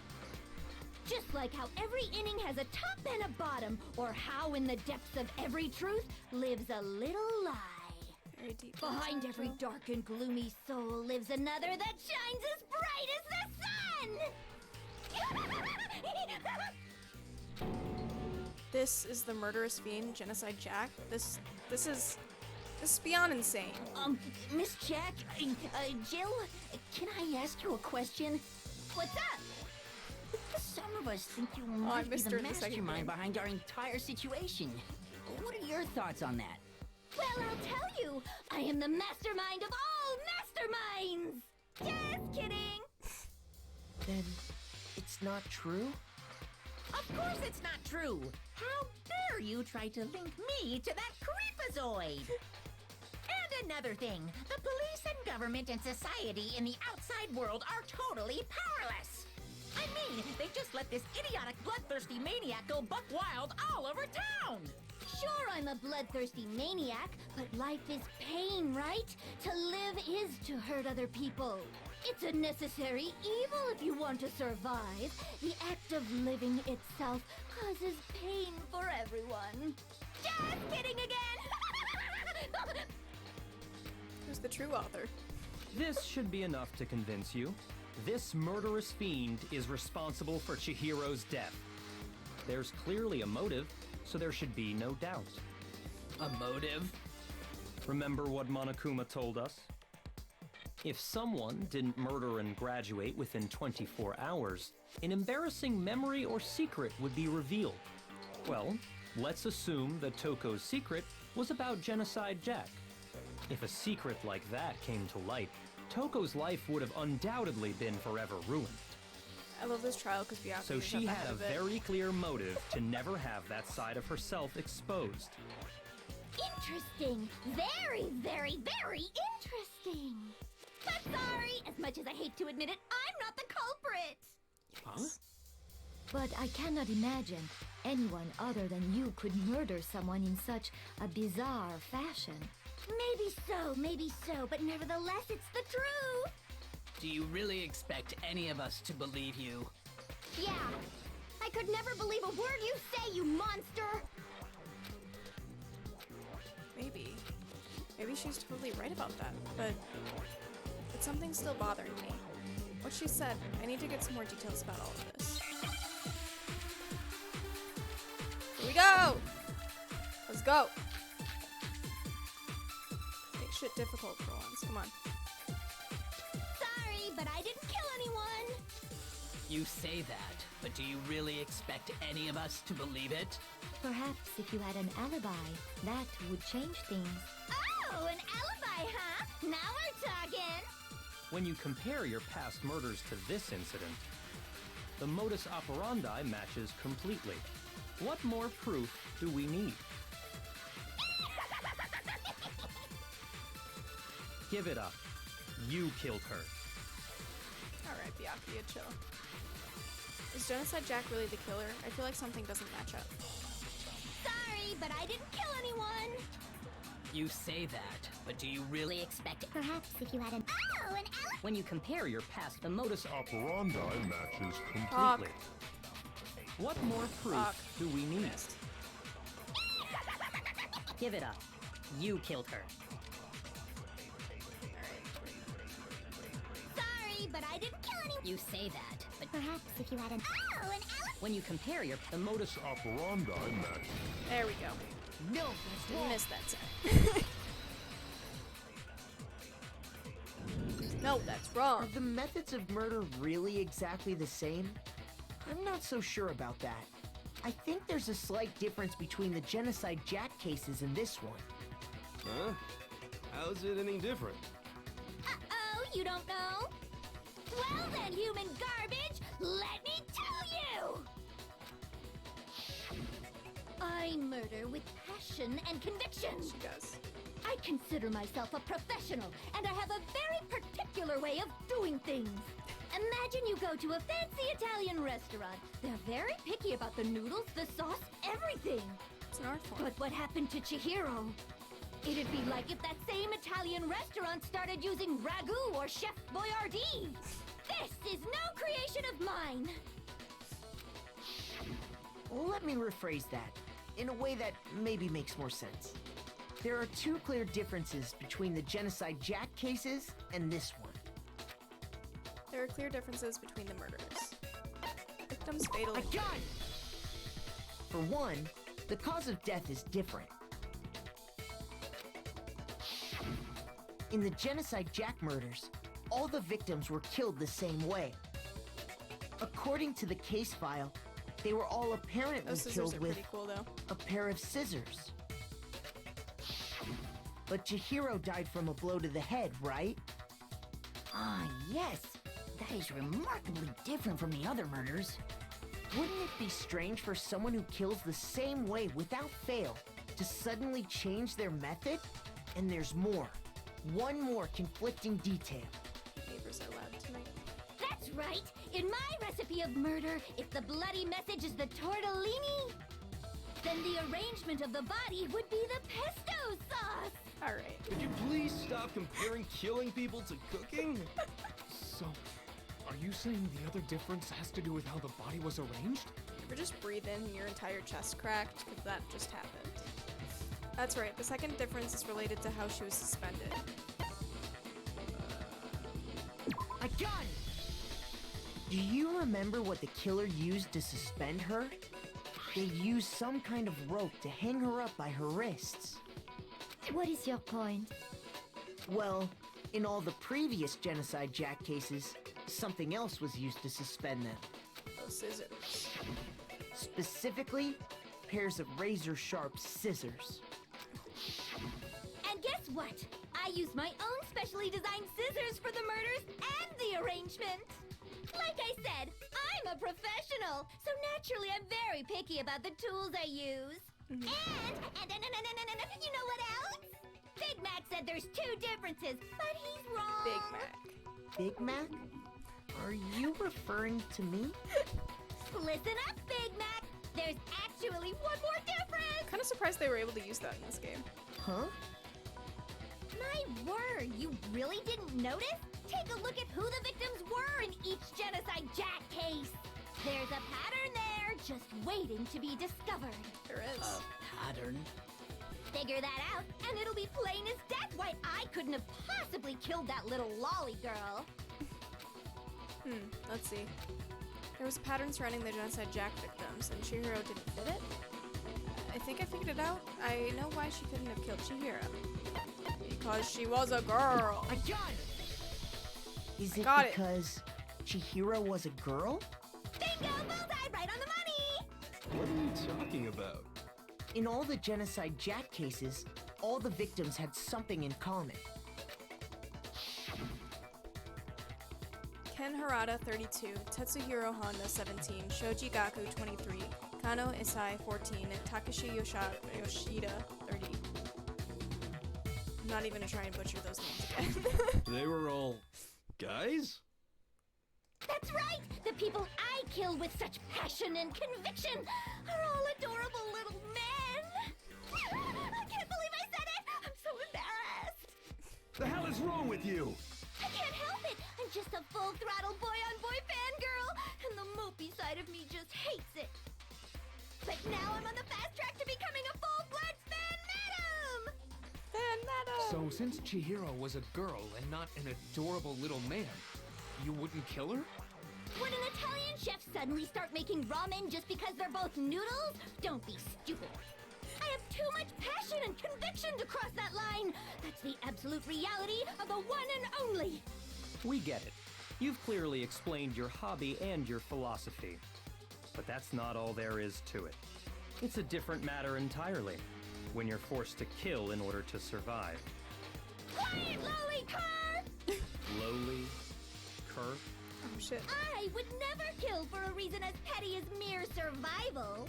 Just like how every inning has a top and a bottom, or how in the depths of every truth lives a little lie. Very deep. Behind every dark and gloomy soul lives another that shines as bright as the sun! This is the murderous fiend, Genocide Jack. This is beyond insane. Miss Jack, Jill, can I ask you a question? What's up? Some of us think you might be the mastermind behind our entire situation. What are your thoughts on that? Well, I'll tell you. I am the mastermind of all masterminds! Just kidding! Then it's not true? Of course it's not true. How dare you try to link me to that creepazoid? And another thing, the police and government and society in the outside world are totally powerless. I mean, they just let this idiotic bloodthirsty maniac go buck wild all over town. Sure, I'm a bloodthirsty maniac, but life is pain, right? To live is to hurt other people. It's a necessary evil if you want to survive. The act of living itself causes pain for everyone. Just kidding again! Who's the true author? This should be enough to convince you. This murderous fiend is responsible for Chihiro's death. There's clearly a motive, so there should be no doubt. A motive? Remember what Monokuma told us? If someone didn't murder and graduate within 24 hours, an embarrassing memory or secret would be revealed. Well, let's assume that Toko's secret was about Genocide Jack. If a secret like that came to light, Toko's life would have undoubtedly been forever ruined. I love this trial because Byakuya So she had a very clear motive to never have that side of herself exposed. Interesting. Very, very, very interesting. But sorry, as much as I hate to admit it, I'm not the culprit. Huh? But I cannot imagine anyone other than you could murder someone in such a bizarre fashion. Maybe so, but nevertheless, it's the truth. Do you really expect any of us to believe you? Yeah. I could never believe a word you say, you monster. Maybe. Maybe she's totally right about that, but something's still bothering me. What she said, I need to get some more details about all of this. Here we go! Let's go! Make shit difficult for once, come on. Sorry, but I didn't kill anyone. You say that, but do you really expect any of us to believe it? Perhaps if you had an alibi, that would change things. Oh, an alibi, huh? Now we're talking. When you compare your past murders to this incident, the modus operandi matches completely. What more proof do we need? Give it up. You killed her. Alright, Byakuya, chill. Is Genocide Jack really the killer? I feel like something doesn't match up. Sorry, but I didn't kill anyone. You say that, but do you really expect it? Perhaps if you had an... Oh, an alibi. When you compare your past, the modus operandi matches completely. Fuck. What more proof do we need? Give it up. You killed her. Sorry, but I didn't kill anyone. You say that, but Perhaps if you had an... Oh, an alibi. when you compare your... The modus operandi matches. There we go. No, Didn't miss that time. No, that's wrong. Are the methods of murder really exactly the same? I'm not so sure about that. I think there's a slight difference between the Genocide Jack cases and this one. Huh? How's it any different? Uh-oh, you don't know? Well then, human garbage, let me tell you! I murder with passion and conviction. She does. I consider myself a professional, and I have a very particular way of doing things. Imagine you go to a fancy Italian restaurant. They're very picky about the noodles, the sauce, everything. It's an art form. But what happened to Chihiro? It'd be like if that same Italian restaurant started using ragu or Chef Boyardee. This is no creation of mine. Let me rephrase that in a way that maybe makes more sense. There are two clear differences between the Genocide Jack cases and this one. There are clear differences between the murders. Victims fatally... Again! For one, the cause of death is different. In the Genocide Jack murders, all the victims were killed the same way. According to the case file, they were all apparently Those scissors killed are with pretty cool, though. a pair of scissors. But Chihiro died from a blow to the head, right? Ah, yes. That is remarkably different from the other murders. Wouldn't it be strange for someone who kills the same way without fail to suddenly change their method? And there's more. One more conflicting detail. Neighbors are loud tonight. That's right. In my recipe of murder, if the bloody message is the tortellini, then the arrangement of the body would be the pesto sauce. Alright. Could you please stop comparing killing people to cooking? So, are you saying the other difference has to do with how the body was arranged? You ever just breathe in and your entire chest cracked? Because that just happened. That's right. The second difference is related to how she was suspended. Again! Do you remember what the killer used to suspend her? They used some kind of rope to hang her up by her wrists. What is your point? Well, in all the previous Genocide Jack cases, something else was used to suspend them. Those scissors. Specifically, pairs of razor-sharp scissors. And guess what? I used my own specially designed scissors for the murders and the arrangement. Like I said, I'm a professional, so naturally I'm very picky about the tools I use. And you know what else? Big Mac said there's two differences, but he's wrong. Big Mac. Big Mac? Are you referring to me? Listen up, Big Mac. There's actually one more difference. Kind of surprised they were able to use that in this game. Huh? My word, you really didn't notice? Take a look at who the victims were in each Genocide Jack case. There's a pattern there, just waiting to be discovered. There is. Pattern? Figure that out, and it'll be plain as death why I couldn't have possibly killed that little lolly girl. Let's see. There was a pattern surrounding the Genocide Jack victims, and Chihiro didn't fit it? I think I figured it out. I know why she couldn't have killed Chihiro. Because she was a girl. I got it! Is it Got it. because Chihiro was a girl? Bingo! Bullseye! Right on the money! What are you talking about? In all the Genocide Jack cases, all the victims had something in common. Ken Harada, 32, Tetsuhiro Honda, 17, Shoji Gaku, 23, Kano Isai, 14, and Takashi Yoshida, 30. I'm not even gonna try and butcher those names again. They were all guys? That's right! The people I killed with such passion and conviction are all adorable little men! I can't believe I said it! I'm so embarrassed! The hell is wrong with you? I can't help it! I'm just a full-throttle boy-on-boy fangirl, and the mopey side of me just hates it. But now I'm on the fast track to becoming a full-blood fan madam! Fan madam! So since Chihiro was a girl and not an adorable little man, you wouldn't kill her? Would an Italian chef suddenly start making ramen just because they're both noodles? Don't be stupid. I have too much passion and conviction to cross that line. That's the absolute reality of the one and only. We get it. You've clearly explained your hobby and your philosophy. But that's not all there is to it. It's a different matter entirely, when you're forced to kill in order to survive. Quiet, lowly cur! Lowly? Cur? Oh shit. I would never kill for a reason as petty as mere survival.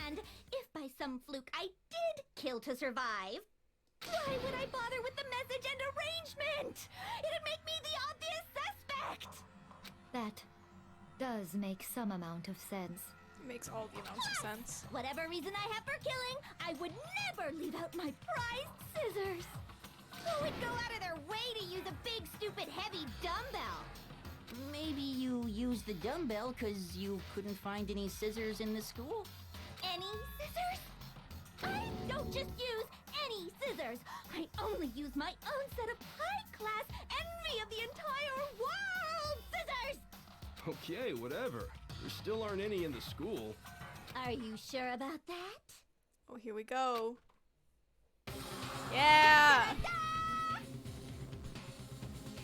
And if by some fluke I did kill to survive, why would I bother with the message and arrangement? It'd make me the obvious suspect! That does make some amount of sense. It makes all the amounts of sense. Whatever reason I have for killing, I would never leave out my prized scissors. Who would go out of their way to use a big, stupid, heavy dumbbell? Maybe you used the dumbbell because you couldn't find any scissors in the school? Any scissors? I don't just use any scissors. I only use my own set of high-class envy of the entire world scissors! Okay, whatever. There still aren't any in the school. Are you sure about that? Oh, here we go. Yeah!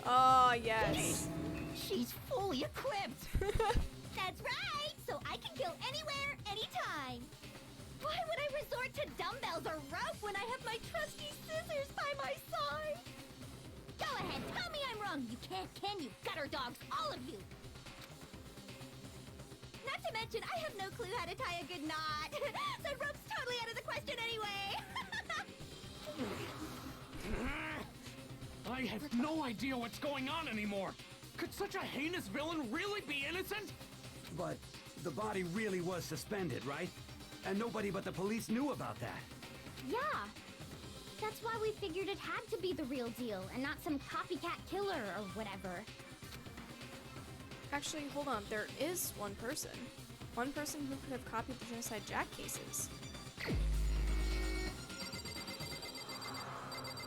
Oh, yes. She's fully equipped! That's right! So I can kill anywhere, anytime! Why would I resort to dumbbells or rope when I have my trusty scissors by my side? Go ahead, tell me I'm wrong! You can't, can you? Gutter dogs, all of you! Not to mention, I have no clue how to tie a good knot. So rope's totally out of the question anyway. I have no idea what's going on anymore. Could such a heinous villain really be innocent? But the body really was suspended, right? And nobody but the police knew about that. Yeah. That's why we figured it had to be the real deal and not some copycat killer or whatever. Actually, hold on. There is one person. One person who could have copied the Genocide Jack cases. Who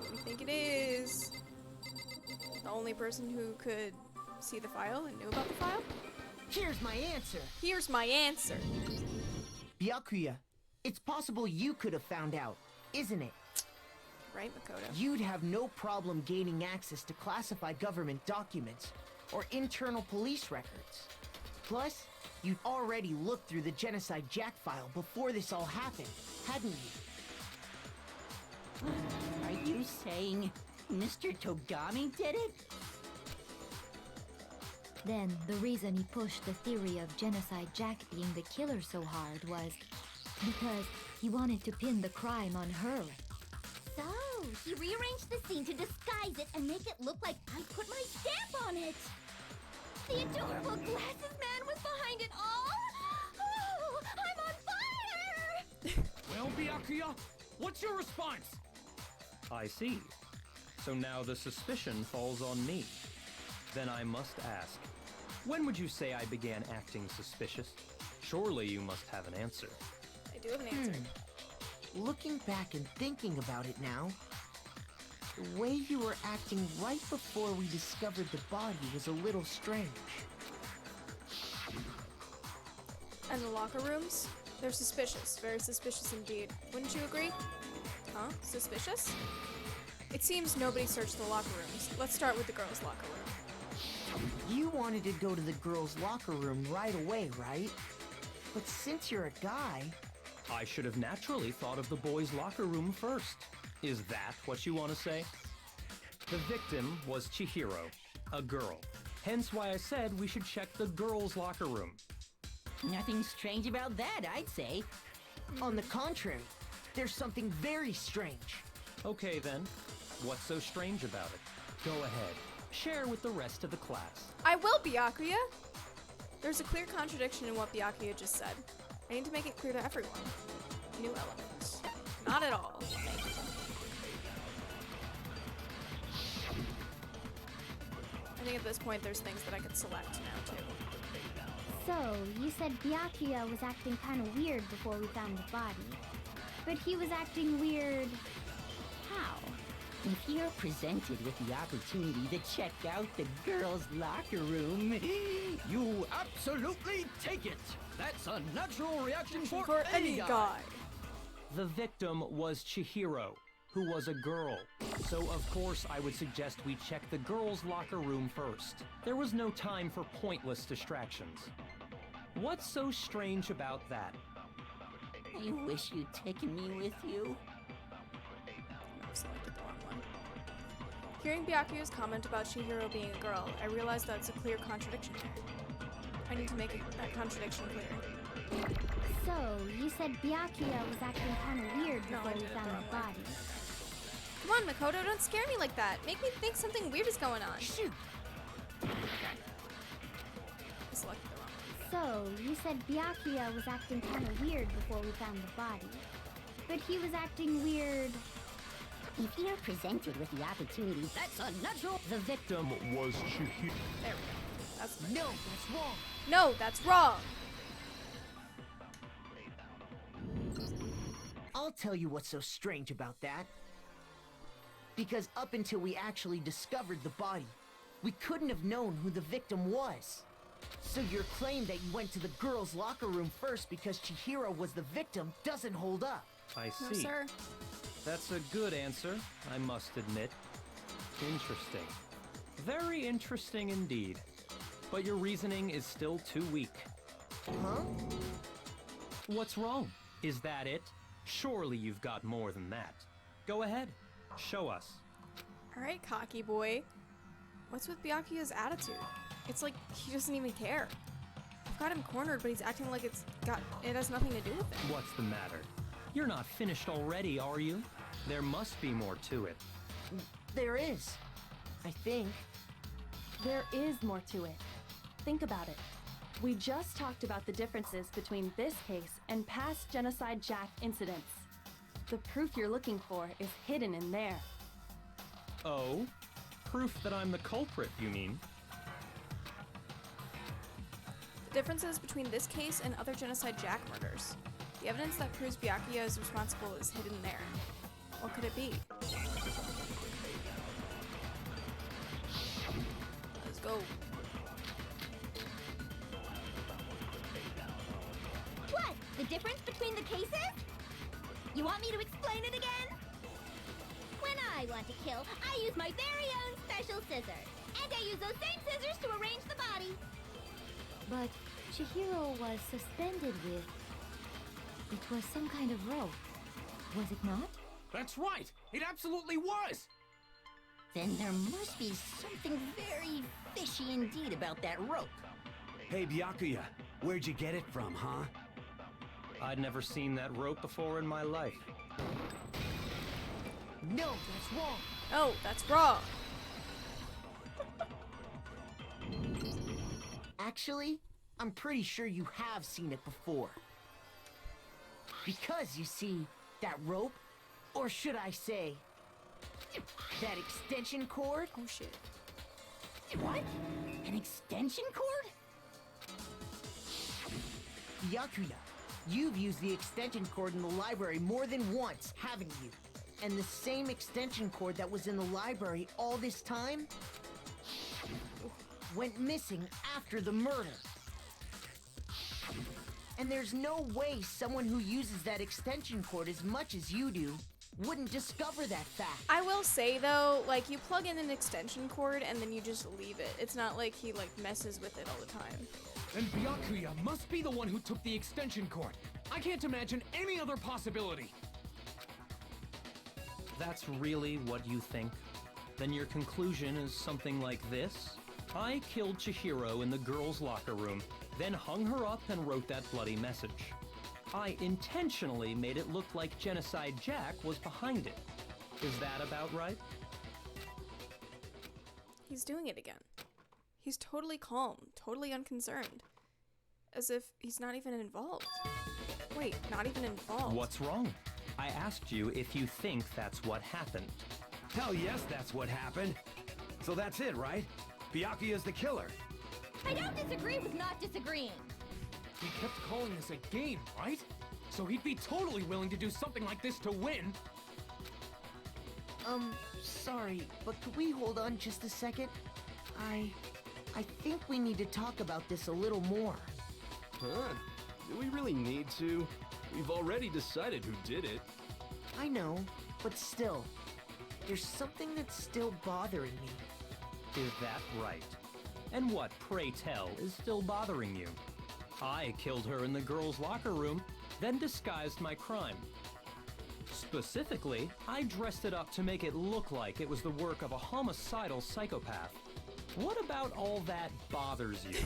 do we think it is? The only person who could see the file and knew about the file? Here's my answer. Here's my answer. Byakuya, it's possible you could have found out, isn't it? Right, Makoto? You'd have no problem gaining access to classified government documents or internal police records. Plus, you'd already looked through the Genocide Jack file before this all happened, hadn't you? Are you saying Mr. Togami did it? Then the reason he pushed the theory of Genocide Jack being the killer so hard was because he wanted to pin the crime on her. So, he rearranged the scene to disguise it and make it look like I put my stamp on it. The adorable glasses man was behind it all. Oh, I'm on fire! Well, Byakuya, what's your response? I see. So now the suspicion falls on me. Then I must ask, when would you say I began acting suspicious? Surely you must have an answer. I do have an answer. Looking back and thinking about it now, the way you were acting right before we discovered the body was a little strange. And the locker rooms? They're suspicious. Very suspicious indeed. Wouldn't you agree? Huh? Suspicious? It seems nobody searched the locker rooms. Let's start with the girls' locker room. You wanted to go to the girls' locker room right away, right? But since you're a guy... I should have naturally thought of the boys' locker room first. Is that what you want to say? The victim was Chihiro, a girl. Hence why I said we should check the girls' locker room. Nothing strange about that, I'd say. On the contrary, there's something very strange. Okay then, what's so strange about it? Go ahead, share with the rest of the class. I will, Byakuya! There's a clear contradiction in what Byakuya just said. I need to make it clear to everyone. New elements. Not at all. I think at this point there's things that I could select now too. So, you said Byakuya was acting kind of weird before we found the body. But he was acting weird... how? If you're presented with the opportunity to check out the girls' locker room, you absolutely take it. That's a natural reaction for any guy. The victim was Chihiro, who was a girl. So of course I would suggest we check the girls' locker room first. There was no time for pointless distractions. What's so strange about that? I wish you'd taken me with you. I've selected the wrong one. Hearing Byakuya's comment about Chihiro being a girl, I realized that's a clear contradiction here. I need to make that contradiction clear. So, you said Byakuya was acting kind of weird before we found the body. Come on, Makoto, don't scare me like that. Make me think something weird is going on. Shoot! I selected the wrong one. So, you said Byakuya was acting kind of weird before we found the body. But he was acting weird... If you're presented with the opportunity, that's a natural... The victim was Chihiro. There we go. That's right. No, that's wrong. No, that's wrong. I'll tell you what's so strange about that. Because up until we actually discovered the body, we couldn't have known who the victim was. So your claim that you went to the girls' locker room first because Chihiro was the victim doesn't hold up. I see. No, sir. That's a good answer, I must admit. Interesting. Very interesting indeed. But your reasoning is still too weak. Huh? What's wrong? Is that it? Surely you've got more than that. Go ahead. Show us. Alright, cocky boy. What's with Byakuya's attitude? It's like he doesn't even care. I've got him cornered, but he's acting like it has nothing to do with it. What's the matter? You're not finished already, are you? There must be more to it. There is. I think. There is more to it. Think about it. We just talked about the differences between this case and past Genocide Jack incidents. The proof you're looking for is hidden in there. Oh? Proof that I'm the culprit, you mean? The differences between this case and other Genocide Jack murders. The evidence that proves Byakuya is responsible is hidden there. What could it be? Let's go. difference between the cases? You want me to explain it again? When I want to kill, I use my very own special scissors. And I use those same scissors to arrange the body. But Chihiro was suspended with... It was some kind of rope, was it not? That's right! It absolutely was! Then there must be something very fishy indeed about that rope. Hey, Byakuya, where'd you get it from, huh? I'd never seen that rope before in my life. No, that's wrong. Oh, that's wrong. Actually, I'm pretty sure you have seen it before. Because, you see, that rope, or should I say, that extension cord? Oh shit. What? An extension cord? Byakuya, you've used the extension cord in the library more than once, haven't you? And the same extension cord that was in the library all this time went missing after the murder. And there's no way someone who uses that extension cord as much as you do wouldn't discover that fact. I will say though, like, you plug in an extension cord and then you just leave it. It's not like he like messes with it all the time. And Byakuya must be the one who took the extension cord. I can't imagine any other possibility. That's really what you think? Then your conclusion is something like this? I killed Chihiro in the girls' locker room, then hung her up and wrote that bloody message. I intentionally made it look like Genocide Jack was behind it. Is that about right? He's doing it again. He's totally calm, totally unconcerned. As if he's not even involved. Wait, not even involved. What's wrong? I asked you if you think that's what happened. Hell yes, that's what happened. So that's it, right? Byakuya's the killer. I don't disagree with not disagreeing. He kept calling this a game, right? So he'd be totally willing to do something like this to win. Sorry, but could we hold on just a second? I think we need to talk about this a little more. Huh? Do we really need to? We've already decided who did it. I know, but still, there's something that's still bothering me. Is that right? And what, pray tell, is still bothering you? I killed her in the girls' locker room, then disguised my crime. Specifically, I dressed it up to make it look like it was the work of a homicidal psychopath. What about all that bothers you?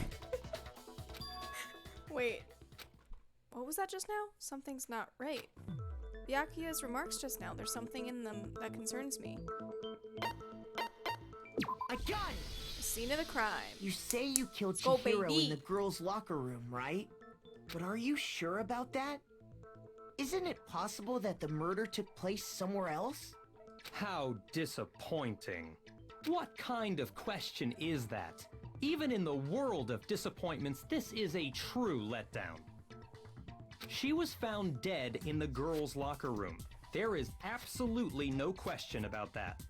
Wait. What was that just now? Something's not right. Byakuya's remarks just now, there's something in them that concerns me. I got it! The scene of the crime. You say you killed Go, Chihiro baby. in the girls' locker room, right? But are you sure about that? Isn't it possible that the murder took place somewhere else? How disappointing. What kind of question is that? Even in the world of disappointments, this is a true letdown. She was found dead in the girls' locker room. There is absolutely no question about that.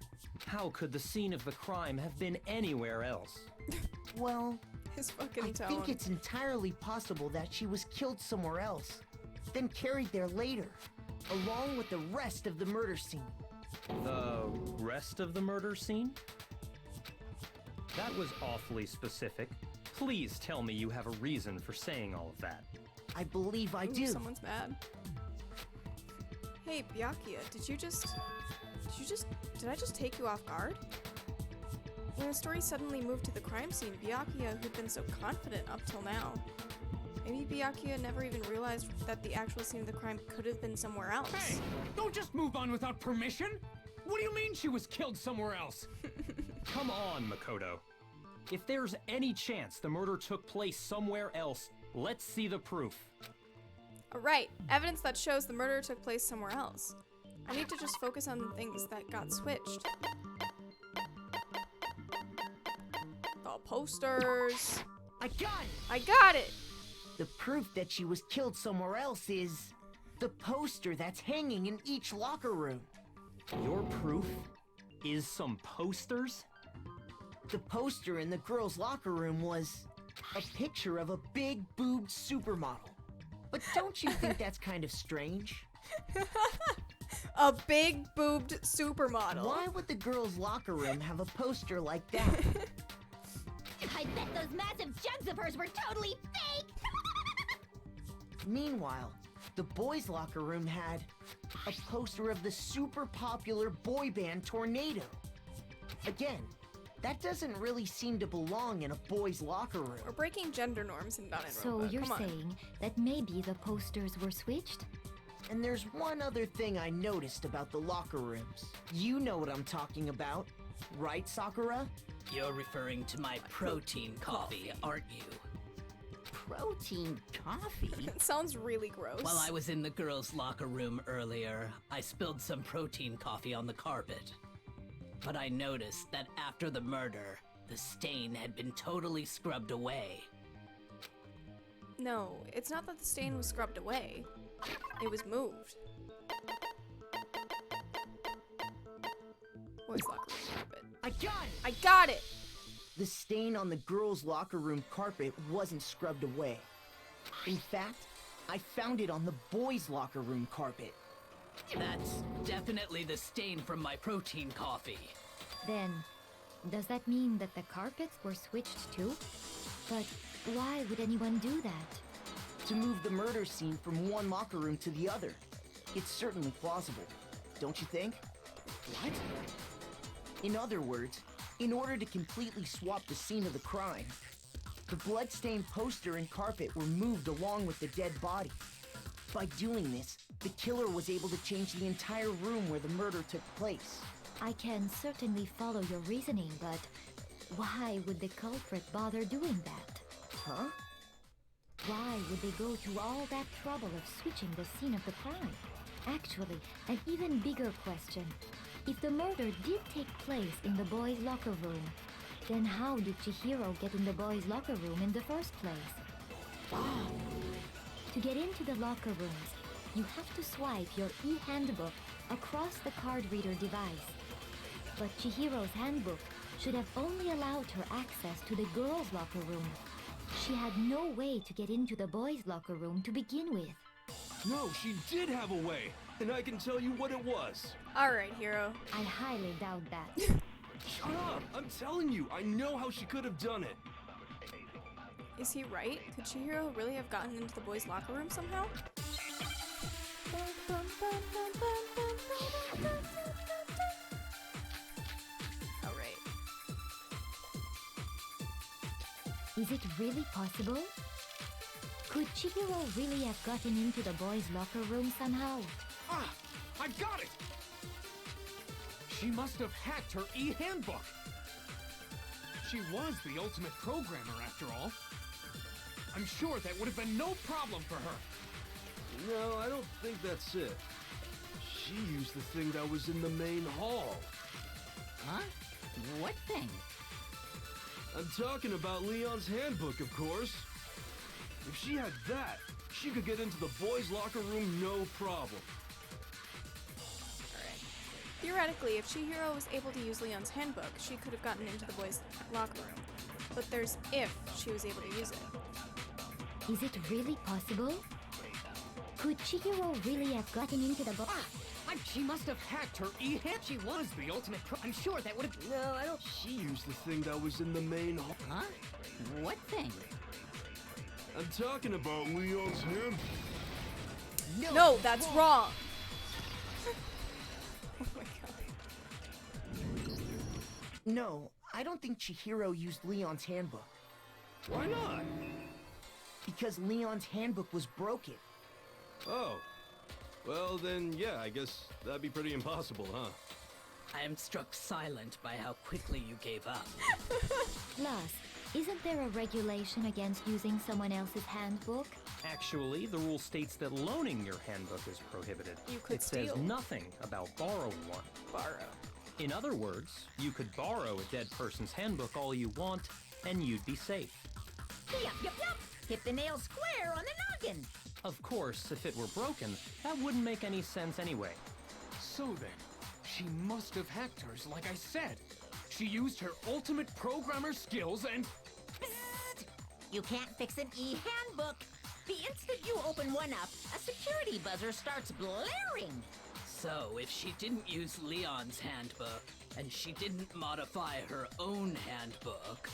How could the scene of the crime have been anywhere else? Well, his fucking I tone. think it's entirely possible that she was killed somewhere else, then carried there later, along with the rest of the murder scene. The rest of the murder scene? That was awfully specific. Please tell me you have a reason for saying all of that. I believe I do. Someone's mad. Hey, Byakuya, did I just take you off guard? When the story suddenly moved to the crime scene, Byakuya, who'd been so confident up till now, maybe Byakuya never even realized that the actual scene of the crime could have been somewhere else. Hey, don't just move on without permission! What do you mean she was killed somewhere else? Come on, Makoto. If there's any chance the murder took place somewhere else, let's see the proof. Alright, evidence that shows the murder took place somewhere else. I need to just focus on the things that got switched. The posters. I got it! I got it! The proof that she was killed somewhere else is the poster that's hanging in each locker room. Your proof is some posters? The poster in the girls' locker room was a picture of a big-boobed supermodel. But don't you think that's kind of strange? A big boobed supermodel. Why would the girls' locker room have a poster like that? I bet those massive jugs of hers were totally fake! Meanwhile, the boys' locker room had a poster of the super popular boy band Tornado. Again, that doesn't really seem to belong in a boys' locker room. We're breaking gender norms in Dangan Ronpa. So you're Come on. saying that maybe the posters were switched? And there's one other thing I noticed about the locker rooms. You know what I'm talking about, right, Sakura? You're referring to my protein coffee, aren't you? Protein coffee? It sounds really gross. While I was in the girls' locker room earlier, I spilled some protein coffee on the carpet. But I noticed that after the murder, the stain had been totally scrubbed away. No, it's not that the stain was scrubbed away. It was moved. Boys' locker room carpet. I got it! I got it! The stain on the girls' locker room carpet wasn't scrubbed away. In fact, I found it on the boys' locker room carpet. That's definitely the stain from my protein coffee. Then, does that mean that the carpets were switched too? But why would anyone do that? To move the murder scene from one locker room to the other. It's certainly plausible, don't you think? What? In other words, in order to completely swap the scene of the crime, the bloodstained poster and carpet were moved along with the dead body. By doing this, the killer was able to change the entire room where the murder took place. I can certainly follow your reasoning, but why would the culprit bother doing that? Huh? Why would they go to all that trouble of switching the scene of the crime? Actually, an even bigger question. If the murder did take place in the boys' locker room, then how did Chihiro get in the boys' locker room in the first place? To get into the locker rooms, you have to swipe your e-handbook across the card reader device. But Chihiro's handbook should have only allowed her access to the girls' locker room. She had no way to get into the boys' locker room to begin with. No, she did have a way, and I can tell you what it was. Alright, Hiro. I highly doubt that. Shut up! I'm telling you, I know how she could have done it. Is he right? Could Chihiro really have gotten into the boys' locker room somehow? Alright. Is it really possible? Could Chihiro really have gotten into the boys' locker room somehow? Ah! I got it! She must have hacked her e-handbook! She was the ultimate programmer, after all. I'm sure that would have been no problem for her. No, I don't think that's it. She used the thing that was in the main hall. Huh? What thing? I'm talking about Leon's handbook, of course. If she had that, she could get into the boys' locker room no problem. Theoretically, if Chihiro was able to use Leon's handbook, she could have gotten into the boys' locker room. But there's if she was able to use it. Is it really possible? Could Chihiro really have gotten into the She must have hacked her e-hand. She was the ultimate I'm sure that would have... No, I don't... She used the thing that was in the main hall. Huh? What thing? I'm talking about Leon's handbook. No, that's wrong! Oh my god. No, I don't think Chihiro used Leon's handbook. Why not? Because Leon's handbook was broken. Oh. Well, then, yeah, I guess that'd be pretty impossible, huh? I am struck silent by how quickly you gave up. Plus, isn't there a regulation against using someone else's handbook? Actually, the rule states that loaning your handbook is prohibited. You could It steal. says nothing about borrowing one. Borrow. In other words, you could borrow a dead person's handbook all you want, and you'd be safe. Yup, yup, yup! Hit the nail square on the noggin! Of course, if it were broken, that wouldn't make any sense anyway. So then, she must have hacked hers, like I said. She used her ultimate programmer skills and... You can't fix an e-handbook. The instant you open one up, a security buzzer starts blaring. So, if she didn't use Leon's handbook, and she didn't modify her own handbook...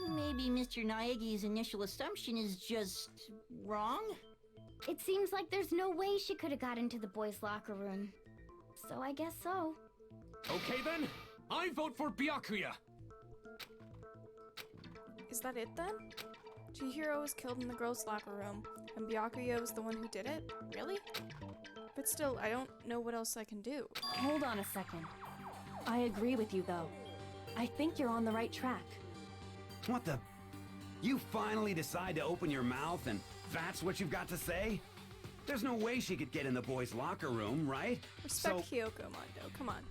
Maybe Mr. Naegi's initial assumption is just wrong? It seems like there's no way she could have got into the boys' locker room. So I guess so. Okay then, I vote for Byakuya. Is that it then? Chihiro was killed in the girls' locker room, and Byakuya was the one who did it? Really? But still, I don't know what else I can do. Hold on a second. I agree with you, though. I think you're on the right track. What the? You finally decide to open your mouth and that's what you've got to say? There's no way she could get in the boys' locker room, right? Respect Kyoko, Mondo. Come on.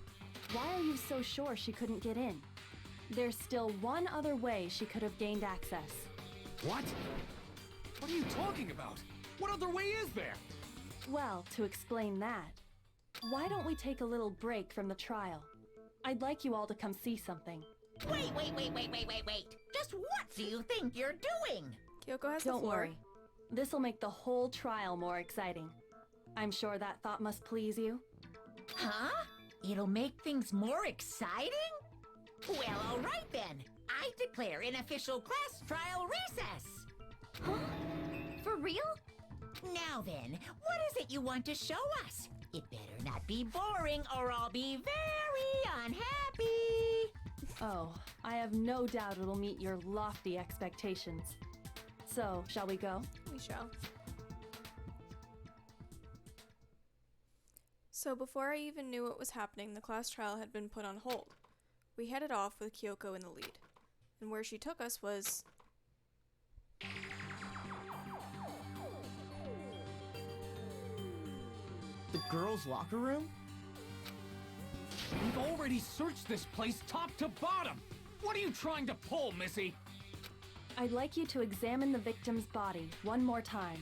Why are you so sure she couldn't get in? There's still one other way she could have gained access. What? What are you talking about? What other way is there? Well, to explain that, why don't we take a little break from the trial? I'd like you all to come see something. Wait. Just what do you think you're doing? Kyoko has the floor. Don't worry. This'll make the whole trial more exciting. I'm sure that thought must please you. Huh? It'll make things more exciting? Well, all right then. I declare an official class trial recess. Huh? For real? Now then, what is it you want to show us? It better not be boring or I'll be very unhappy. Oh, I have no doubt it'll meet your lofty expectations. So, shall we go? We shall. So before I even knew what was happening, the class trial had been put on hold. We headed off with Kyoko in the lead. And where she took us was... The girls' locker room? We've already searched this place top to bottom! What are you trying to pull, Missy? I'd like you to examine the victim's body one more time.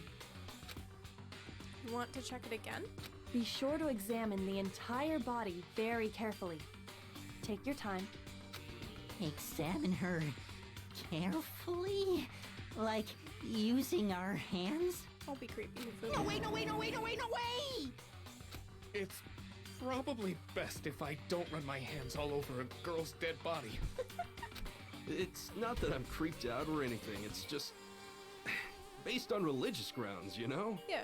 You want to check it again? Be sure to examine the entire body very carefully. Take your time. Examine her carefully? Like using our hands? Don't be creepy. No way! It's probably best if I don't run my hands all over a girl's dead body. It's not that I'm creeped out or anything, it's just... based on religious grounds, you know? Yeah.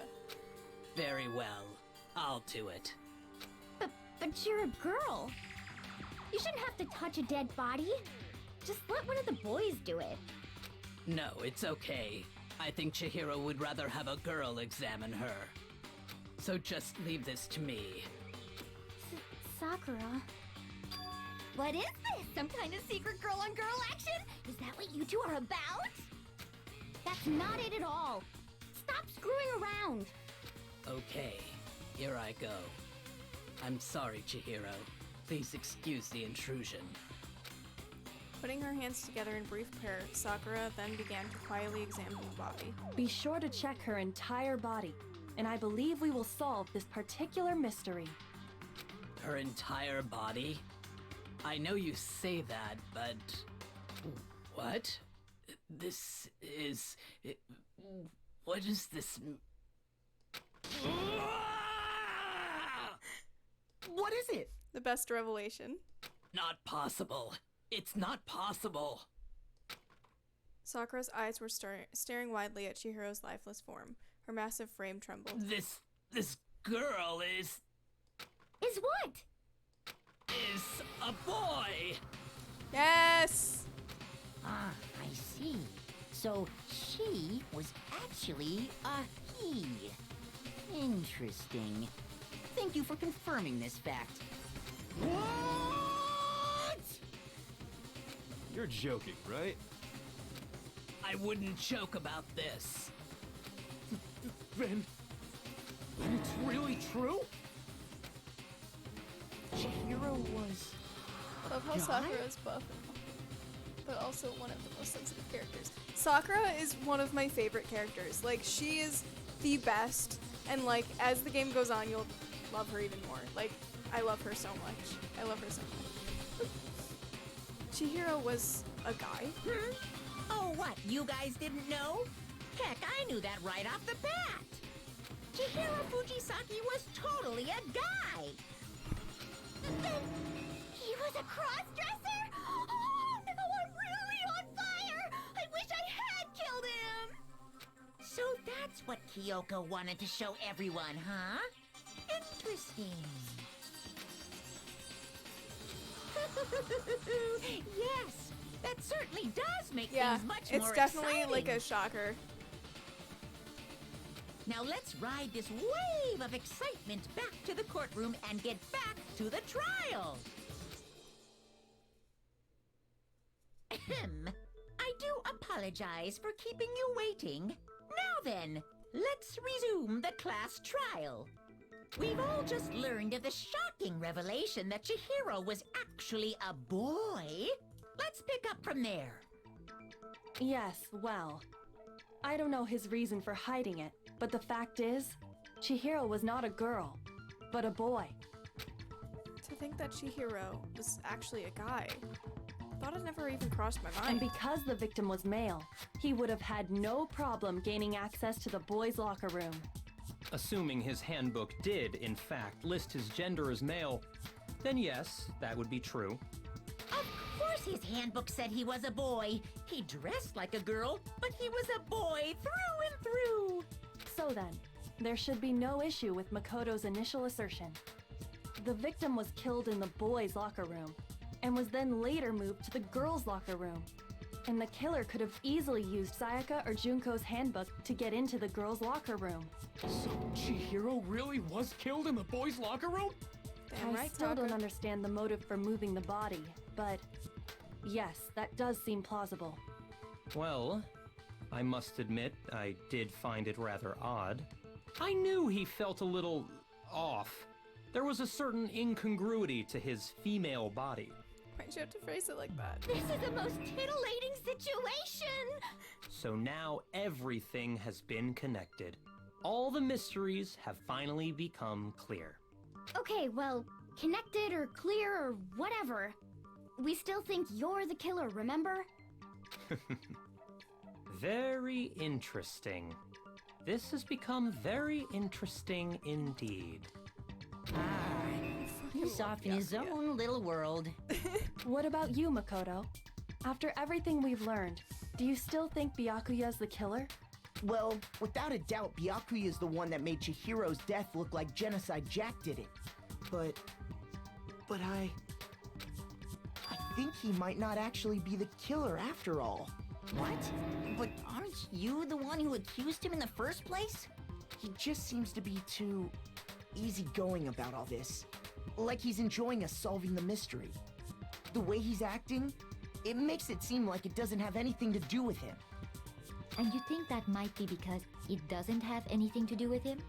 Very well. I'll do it. But you're a girl. You shouldn't have to touch a dead body. Just let one of the boys do it. No, it's okay. I think Chihiro would rather have a girl examine her. So just leave this to me. Sakura. What is this? Some kind of secret girl-on-girl action? Is that what you two are about? That's not it at all. Stop screwing around. Okay, here I go. I'm sorry, Chihiro. Please excuse the intrusion. Putting her hands together in brief prayer, Sakura then began to quietly examine the body. Be sure to check her entire body, and I believe we will solve this particular mystery. Her entire body? I know you say that, but... What? This is... What is this... What is it? The best revelation. Not possible. It's not possible. Sakura's eyes were staring widely at Chihiro's lifeless form. Her massive frame trembled. This girl is what? Is a boy. Yes! Ah, I see. So she was actually a he. Interesting. Thank you for confirming this fact. What? You're joking, right? I wouldn't joke about this. Then it's really true? Chihiro was... I love how Sakura is buff, but also one of the most sensitive characters. Sakura is one of my favorite characters. Like, she is the best, and like, as the game goes on, you'll love her even more. Like, I love her so much. I love her so much. Chihiro was a guy. Oh, what? You guys didn't know? Heck, I knew that right off the bat. Chihiro Fujisaki was totally a guy. Then he was a cross-dresser? Oh, now I'm really on fire! I wish I had killed him! So that's what Kyoko wanted to show everyone, huh? Interesting. Yes, that certainly does make things much more it's definitely exciting. like a shocker. Now let's ride this wave of excitement back to the courtroom and get back to the trial. Ahem. I do apologize for keeping you waiting. Now then, let's resume the class trial. We've all just learned of the shocking revelation that Chihiro was actually a boy. Let's pick up from there. Yes, well, I don't know his reason for hiding it, but the fact is, Chihiro was not a girl, but a boy. To think that Chihiro was actually a guy. Thought it never even crossed my mind. And because the victim was male, he would have had no problem gaining access to the boys' locker room. Assuming his handbook did, in fact, list his gender as male, then yes, that would be true. Of course his handbook said he was a boy. He dressed like a girl, but he was a boy through and through. So then, there should be no issue with Makoto's initial assertion. The victim was killed in the boys' locker room, and was then later moved to the girls' locker room. And the killer could have easily used Sayaka or Junko's handbook to get into the girls' locker room. So Chihiro really was killed in the boys' locker room? Damn I right, still Taka. don't understand the motive for moving the body, but yes, that does seem plausible. Well, I must admit, I did find it rather odd. I knew he felt a little off. There was a certain incongruity to his female body. Why'd you have to phrase it like that? This is a most titillating situation! So now everything has been connected. All the mysteries have finally become clear. Okay, well, connected or clear or whatever. We still think you're the killer, remember? Very interesting. This has become very interesting indeed. He's off in his own little world. What about you, Makoto? After everything we've learned, do you still think Byakuya's the killer? Well, without a doubt, Byakuya is the one that made Chihiro's death look like Genocide Jack did it. But I think he might not actually be the killer after all. What? But aren't you the one who accused him in the first place? He just seems to be too easygoing about all this. Like he's enjoying us solving the mystery. The way he's acting, it makes it seem like it doesn't have anything to do with him. And you think that might be because it doesn't have anything to do with him?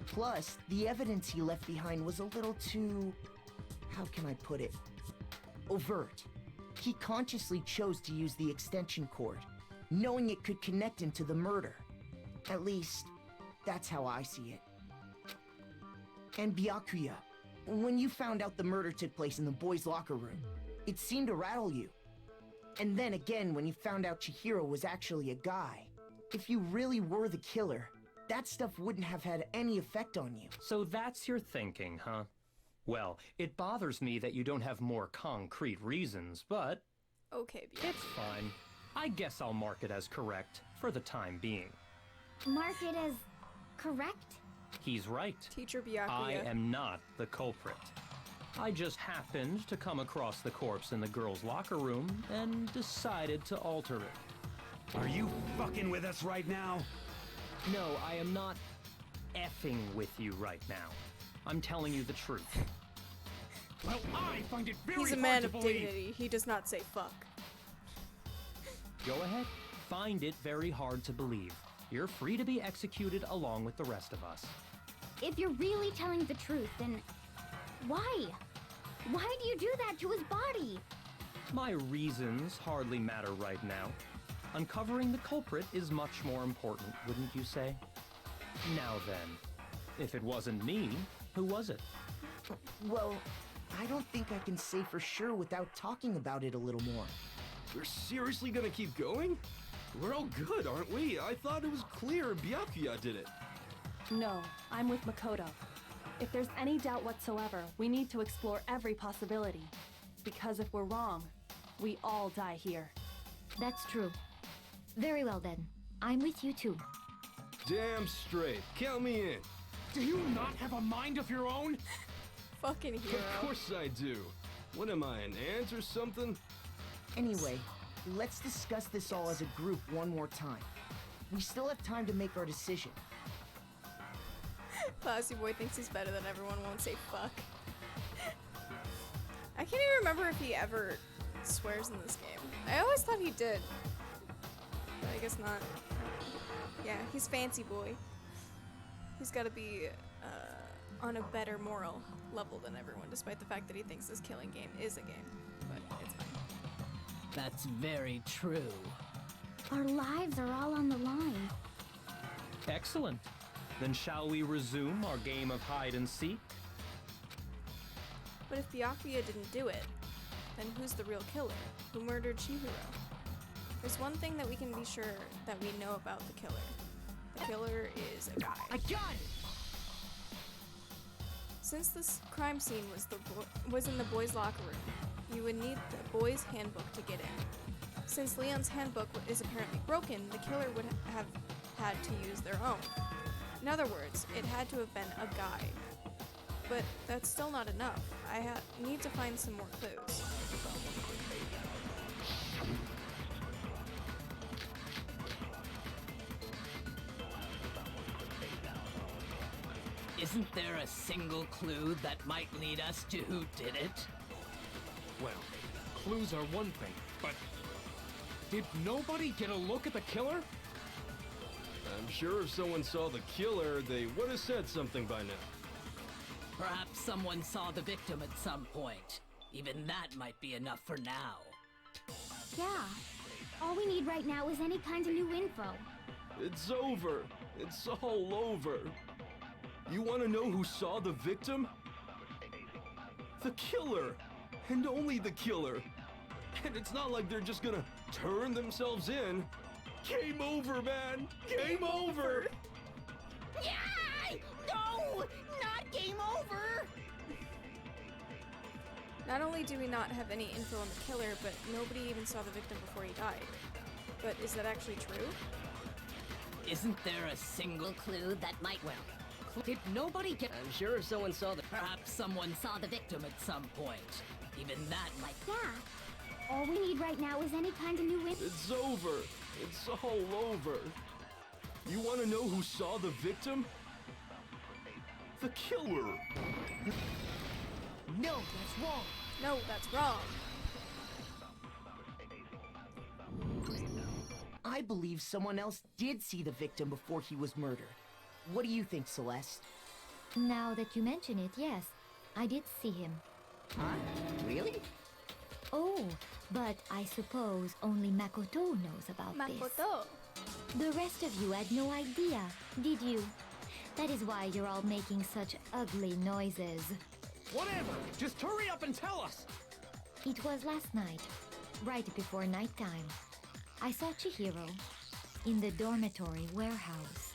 Plus, the evidence he left behind was a little too... how can I put it? Overt. He consciously chose to use the extension cord, knowing it could connect him to the murder. At least, that's how I see it. And Byakuya, when you found out the murder took place in the boys' locker room, it seemed to rattle you. And then again, when you found out Chihiro was actually a guy, if you really were the killer, that stuff wouldn't have had any effect on you. So that's your thinking, huh? Well, it bothers me that you don't have more concrete reasons, but... Okay, Byakuya. It's fine. I guess I'll mark it as correct for the time being. Mark it as correct? He's right. Teacher Byakuya. I am not the culprit. I just happened to come across the corpse in the girls' locker room and decided to alter it. Are you fucking with us right now? No, I am not effing with you right now. I'm telling you the truth. Well, I find it very He's a hard man to of believe. dignity. He does not say fuck. Go ahead. Find it very hard to believe. You're free to be executed along with the rest of us. If you're really telling the truth, then why? Why do you do that to his body? My reasons hardly matter right now. Uncovering the culprit is much more important, wouldn't you say? Now then, if it wasn't me, who was it? Well, I don't think I can say for sure without talking about it a little more. We're seriously gonna keep going? We're all good, aren't we? I thought it was clear Byakuya did it. No, I'm with Makoto. If there's any doubt whatsoever, we need to explore every possibility. Because if we're wrong, we all die here. That's true. Very well then. I'm with you too. Damn straight. Count me in. Do you not have a mind of your own? Fucking hero. Of course I do. What am I, an ant or something? Anyway, let's discuss this all as a group one more time. We still have time to make our decision. Classy boy thinks he's better than everyone, won't say fuck. I can't even remember if he ever swears in this game. I always thought he did. But I guess not. Yeah, he's fancy boy. He's gotta be on a better moral level than everyone, despite the fact that he thinks this killing game is a game. But it's fine. That's very true. Our lives are all on the line. Excellent. Then shall we resume our game of hide and seek? But if Byakuya didn't do it, then who's the real killer? Who murdered Chihiro? There's one thing that we can be sure that we know about the killer. The killer is a guy. I got it! Since this crime scene was in the boys' locker room, you would need the boys' handbook to get in. Since Leon's handbook is apparently broken, the killer would have had to use their own. In other words, it had to have been a guide. But that's still not enough. I need to find some more clues. Isn't there a single clue that might lead us to who did it? Well, clues are one thing, but did nobody get a look at the killer? I'm sure if someone saw the killer, they would have said something by now. Perhaps someone saw the victim at some point. Even that might be enough for now. Yeah. All we need right now is any kind of new info. It's over. It's all over. You want to know who saw the victim? The killer. And only the killer. And it's not like they're just gonna turn themselves in. Game over, man! Game over! Yeah! No! Not game over! Not only do we not have any info on the killer, but nobody even saw the victim before he died. But is that actually true? Isn't there a single clue that might... Well, did nobody get... I'm sure if someone saw the... Perhaps someone saw the victim at some point. Even that might... Yeah. All we need right now is any kind of new info. It's over. It's all over. You want to know who saw the victim? The killer. No, that's wrong. No, that's wrong. I believe someone else did see the victim before he was murdered. What do you think, Celeste? Now that you mention it, yes, I did see him. Huh? Really? Oh, but I suppose only Makoto knows about Makoto. this. The rest of you had no idea, did you? That is why you're all making such ugly noises. Whatever! Just hurry up and tell us! It was last night, right before nighttime. I saw Chihiro in the dormitory warehouse.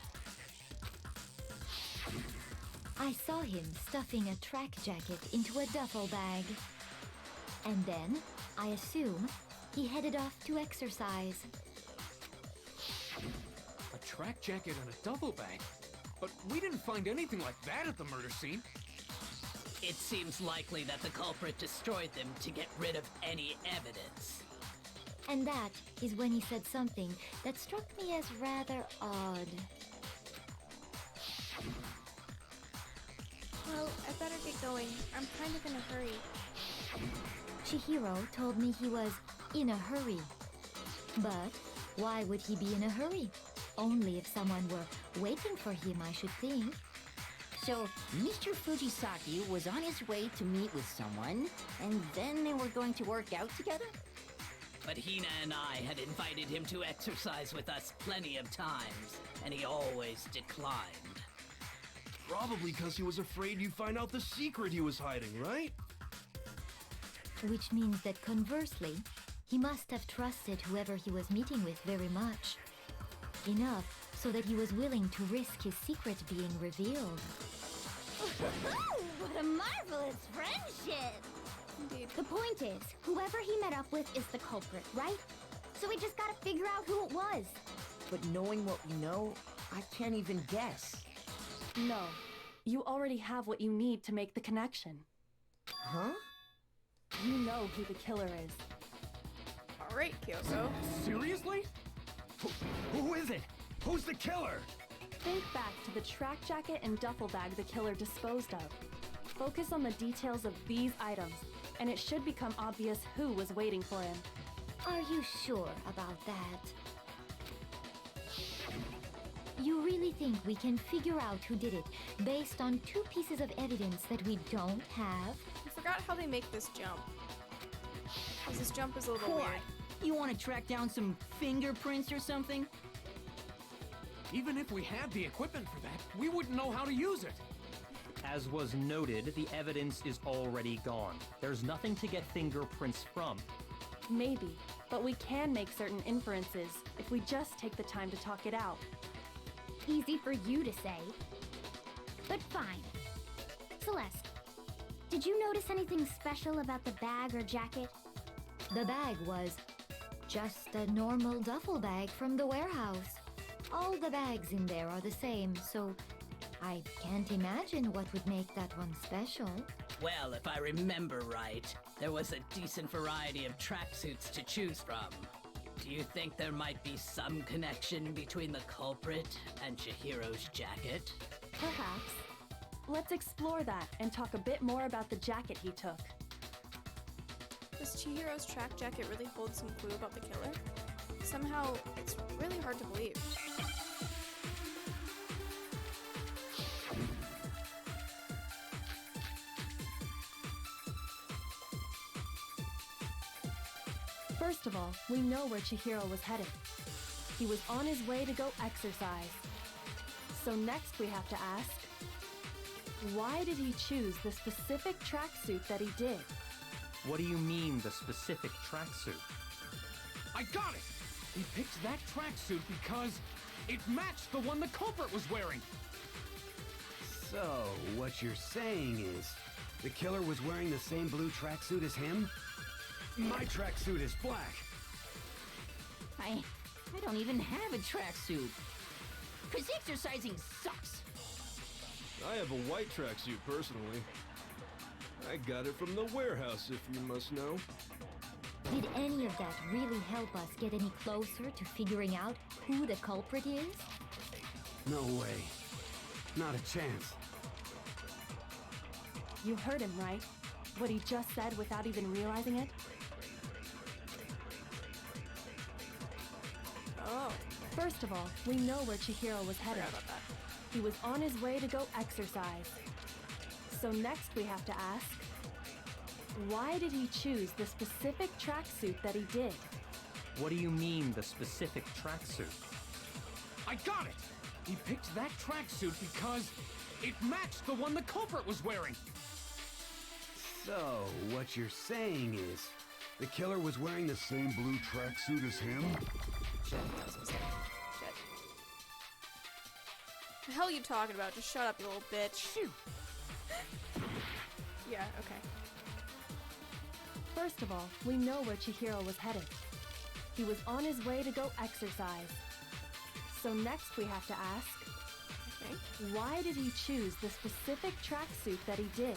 I saw him stuffing a track jacket into a duffel bag. And then, I assume, he headed off to exercise. A track jacket and a duffel bag? But we didn't find anything like that at the murder scene. It seems likely that the culprit destroyed them to get rid of any evidence. And that is when he said something that struck me as rather odd. Well, I better get going. I'm kind of in a hurry. Chihiro told me he was in a hurry. But why would he be in a hurry? Only if someone were waiting for him, I should think. So, Mr. Fujisaki was on his way to meet with someone, and then they were going to work out together? But Hina and I had invited him to exercise with us plenty of times, and he always declined. Probably because he was afraid you'd find out the secret he was hiding, right? Which means that conversely, He must have trusted whoever he was meeting with very much. Enough so that he was willing to risk his secret being revealed. What a marvelous friendship! Indeed. The point is, whoever he met up with is the culprit, right? So we just gotta figure out who it was. But knowing what we know, I can't even guess. No. You already have what you need to make the connection. Huh? You know who the killer is. Alright, Kyoko. Seriously? Who is it? Who's the killer? Think back to the track jacket and duffel bag the killer disposed of. Focus on the details of these items, and it should become obvious who was waiting for him. Are you sure about that? You really think we can figure out who did it based on 2 pieces of evidence that we don't have? I forgot how they make this jump. 'Cause this jump is a little What? weird. You want to track down some fingerprints or something? Even if we had the equipment for that, we wouldn't know how to use it. As was noted, the evidence is already gone. There's nothing to get fingerprints from. Maybe, but we can make certain inferences if we just take the time to talk it out. Easy for you to say. But fine. Celeste, did you notice anything special about the bag or jacket? The bag was just a normal duffel bag from the warehouse. All the bags in there are the same, so I can't imagine what would make that one special. Well, if I remember right, there was a decent variety of tracksuits to choose from. Do you think there might be some connection between the culprit and Chihiro's jacket? Perhaps. Let's explore that and talk a bit more about the jacket he took. Does Chihiro's track jacket really hold some clue about the killer? Somehow, it's really hard to believe. First of all, we know where Chihiro was headed. He was on his way to go exercise. So next we have to ask, why did he choose the specific tracksuit that he did? What do you mean, the specific tracksuit? I got it! He picked that tracksuit because it matched the one the culprit was wearing. So, what you're saying is, the killer was wearing the same blue tracksuit as him? My tracksuit is black. I don't even have a tracksuit. Cause exercising sucks. I have a white tracksuit, personally. I got it from the warehouse, if you must know. Did any of that really help us get any closer to figuring out who the culprit is? No way. Not a chance. You heard him, right? What he just said without even realizing it? Oh. First of all, we know where Chihiro was headed. Forgot about that. He was on his way to go exercise. So next we have to ask, why did he choose the specific tracksuit that he did? What do you mean, the specific tracksuit? I got it! He picked that tracksuit because it matched the one the culprit was wearing. So, what you're saying is, the killer was wearing the same blue tracksuit as him? Shit, that was a mistake. Shit. The hell are you talking about? Just shut up, you little bitch. Shoot. Yeah, okay. First of all, we know where Chihiro was headed. He was on his way to go exercise. So next we have to ask, Okay. why did he choose the specific tracksuit that he did?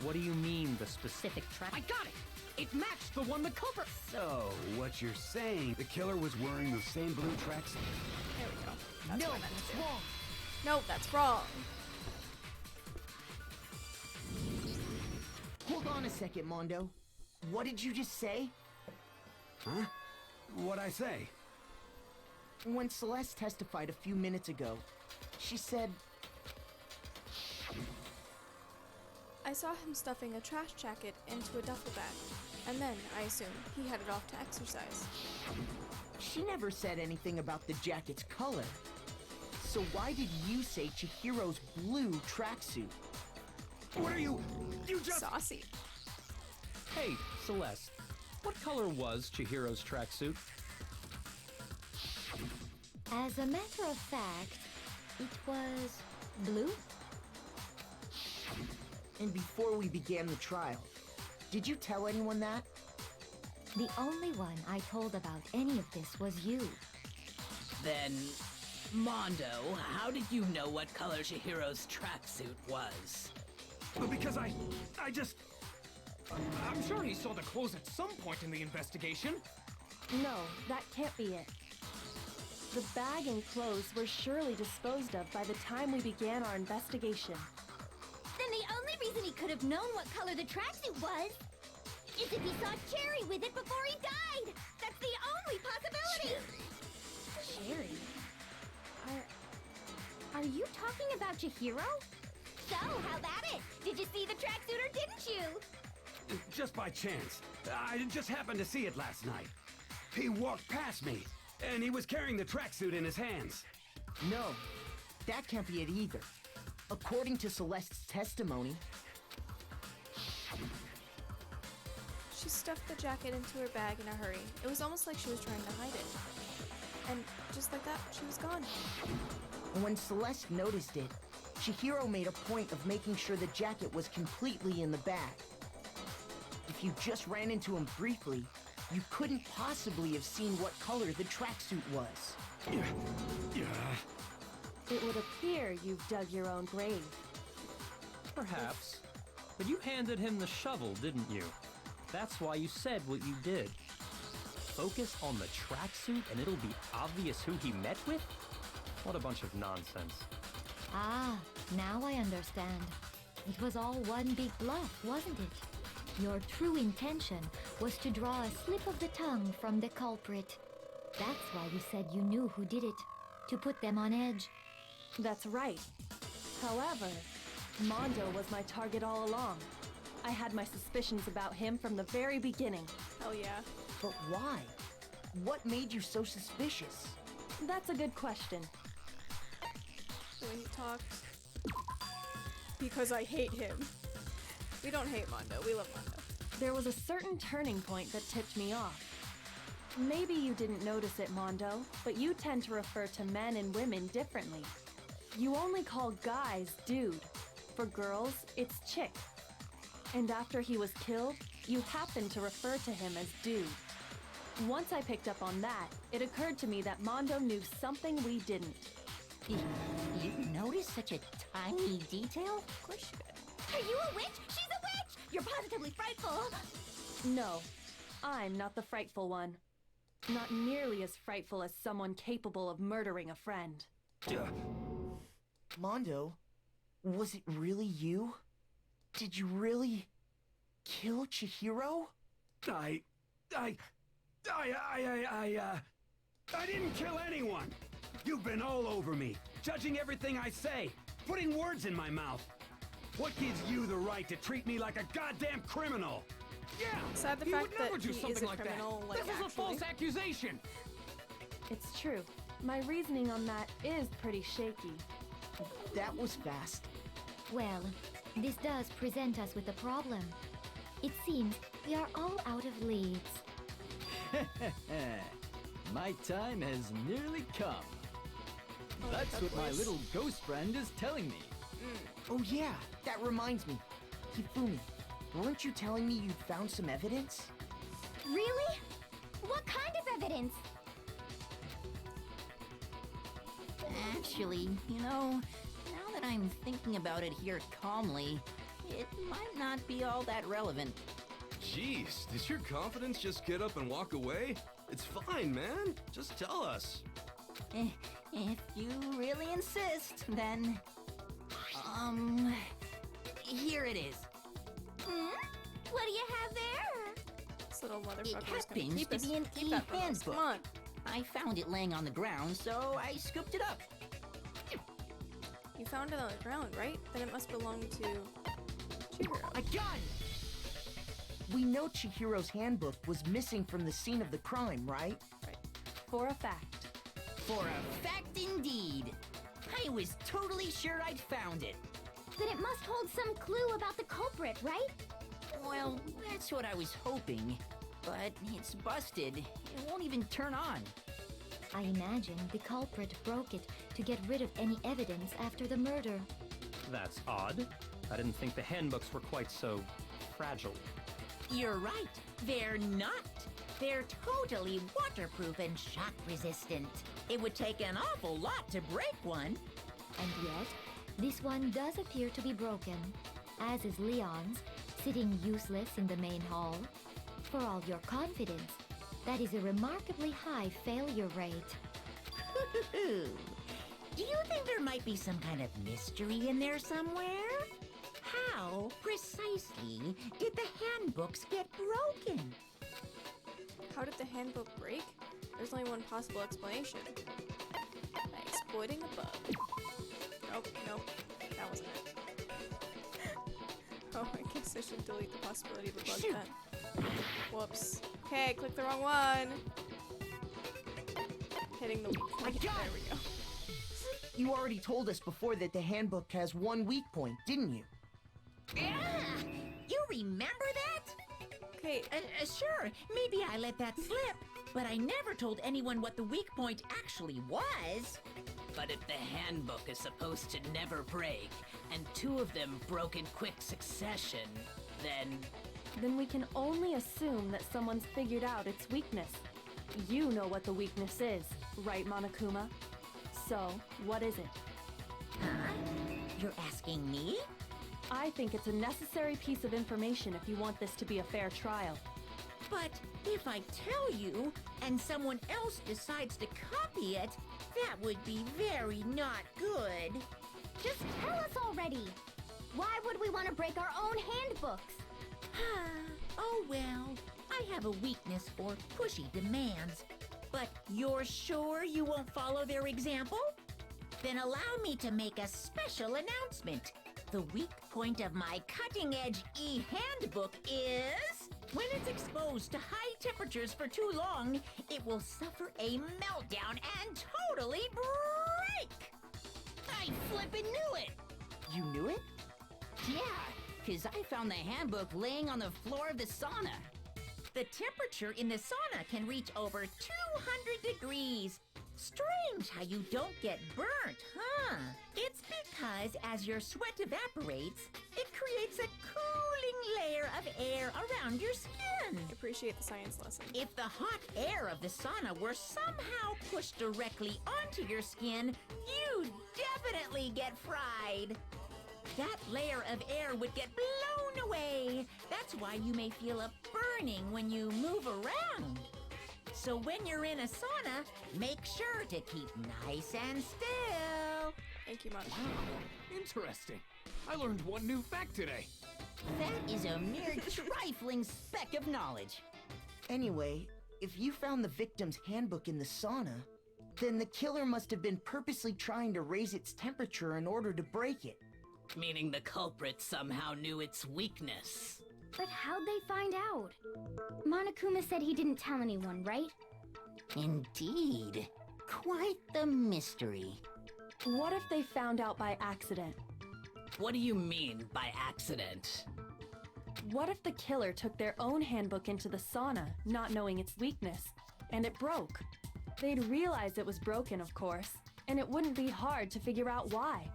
What do you mean, the specific I got it! It matched the one the culprit... So, what you're saying, the killer was wearing the same blue tracksuit? There we go. That's No, what I meant that's to do. wrong. No, that's wrong. Hold on a second, Mondo. What did you just say? Huh? What'd I say? When Celeste testified a few minutes ago, she said... I saw him stuffing a trash jacket into a duffel bag, and then, I assume, he headed off to exercise. She never said anything about the jacket's color. So why did you say Chihiro's blue tracksuit? What are you... You just... Saucy. Hey, Celeste. What color was Chihiro's tracksuit? As a matter of fact, it was blue. And before we began the trial, did you tell anyone that? The only one I told about any of this was you. Then, Mondo, how did you know what color Chihiro's tracksuit was? Because I'm sure he saw the clothes at some point in the investigation. No, that can't be it. The bag and clothes were surely disposed of by the time we began our investigation. Then the only reason he could have known what color the tracksuit was is if he saw Cherry with it before he died! That's the only possibility! Cherry? Are you talking about Chihiro? So, how about it? Did you see the tracksuit or didn't you? Just by chance. I just happened to see it last night. He walked past me, and he was carrying the tracksuit in his hands. No, that can't be it either. According to Celeste's testimony, She stuffed the jacket into her bag in a hurry. It was almost like she was trying to hide it. And just like that, she was gone. when Celeste noticed it, Chihiro made a point of making sure the jacket was completely in the bag. If you just ran into him briefly, you couldn't possibly have seen what color the tracksuit was. It would appear you've dug your own grave. Perhaps. But you handed him the shovel, didn't you? That's why you said what you did. Focus on the tracksuit and it'll be obvious who he met with? What a bunch of nonsense. Ah, now I understand. It was all one big bluff, wasn't it? Your true intention was to draw a slip of the tongue from the culprit. That's why you said you knew who did it, to put them on edge. That's right. However, Mondo was my target all along. I had my suspicions about him from the very beginning. Hell yeah. But why? What made you so suspicious? That's a good question. The way he talks. Because I hate him. We don't hate Mondo, we love Mondo. There was a certain turning point that tipped me off. Maybe you didn't notice it, Mondo, but you tend to refer to men and women differently. You only call guys dude. For girls, it's chick. And after he was killed, you happened to refer to him as dude. Once I picked up on that, it occurred to me that Mondo knew something we didn't. You noticed such a tiny detail? Of course you did. Are you a witch? She's a witch! You're positively frightful! No, I'm not the frightful one. Not nearly as frightful as someone capable of murdering a friend. Mondo, was it really you? Did you really kill Chihiro? I didn't kill anyone! You've been all over me, judging everything I say, putting words in my mouth. What gives you the right to treat me like a goddamn criminal? Yeah! Besides the you fact would never that do he something is a like criminal, that. like, This is a actually. false accusation! It's true. My reasoning on that is pretty shaky. That was fast. Well, this does present us with a problem. It seems we are all out of leads. My time has nearly come. That's what my little ghost friend is telling me. Oh yeah, that reminds me. Hifumi, weren't you telling me you'd found some evidence? Really? What kind of evidence? Actually, you know, now that I'm thinking about it here calmly, it might not be all that relevant. Jeez, did your confidence just get up and walk away? It's fine, man. Just tell us. If you really insist, then... here it is. What do you have there? This little It motherfucker's gonna happens keep to us. be an Keep that from us. e-handbook. Come on. I found it laying on the ground, so I scooped it up. You found it on the ground, right? Then it must belong to Chihiro. I got it! We know Chihiro's handbook was missing from the scene of the crime, right? Right. For a fact. For a fact indeed. I was totally sure I'd found it. Then it must hold some clue about the culprit, right? Well, that's what I was hoping. But it's busted. It won't even turn on. I imagine the culprit broke it to get rid of any evidence after the murder. That's odd. I didn't think the handbooks were quite so fragile. You're right. They're not. They're totally waterproof and shock resistant. It would take an awful lot to break one. And yet, this one does appear to be broken, as is Leon's, sitting useless in the main hall. For all your confidence, that is a remarkably high failure rate. Do you think there might be some kind of mystery in there somewhere? How, precisely, did the handbooks get broken? How did the handbook break? There's only one possible explanation. By exploiting a bug. Nope, that wasn't it. Oh, I guess I should delete the possibility of a bug then. Whoops. Okay, click the wrong one. Hitting the weak point. There we go. You already told us before that the handbook has one weak point, didn't you? Yeah! You remember that? Okay. Sure, maybe I let that slip, but I never told anyone what the weak point actually was. But if the handbook is supposed to never break, and two of them broke in quick succession, then we can only assume that someone's figured out its weakness. You know what the weakness is, right, Monokuma? So, what is it? Huh? You're asking me? I think it's a necessary piece of information if you want this to be a fair trial. But if I tell you, and someone else decides to copy it, that would be very not good. Just tell us already! Why would we want to break our own handbooks? Oh well, I have a weakness for pushy demands. But you're sure you won't follow their example? Then allow me to make a special announcement. The weak point of my cutting-edge e-handbook is... when it's exposed to high temperatures for too long, it will suffer a meltdown and totally break! I flippin' knew it! You knew it? Yeah, because I found the handbook laying on the floor of the sauna. The temperature in the sauna can reach over 200 degrees. Strange how you don't get burnt, huh? It's because as your sweat evaporates, it creates a cooling layer of air around your skin. Appreciate the science lesson. If the hot air of the sauna were somehow pushed directly onto your skin, you'd definitely get fried. That layer of air would get blown away. That's why you may feel a burning when you move around. So when you're in a sauna, make sure to keep nice and still. Thank you, Mom. Wow, interesting. I learned one new fact today. That is a mere trifling speck of knowledge. Anyway, if you found the victim's handbook in the sauna, then the killer must have been purposely trying to raise its temperature in order to break it. meaning the culprit somehow knew its weakness. But how'd they find out? Monokuma said he didn't tell anyone, right? Indeed. Quite the mystery. What if they found out by accident? What do you mean by accident? What if the killer took their own handbook into the sauna, not knowing its weakness, and it broke? They'd realize it was broken, of course, and it wouldn't be hard to figure out why.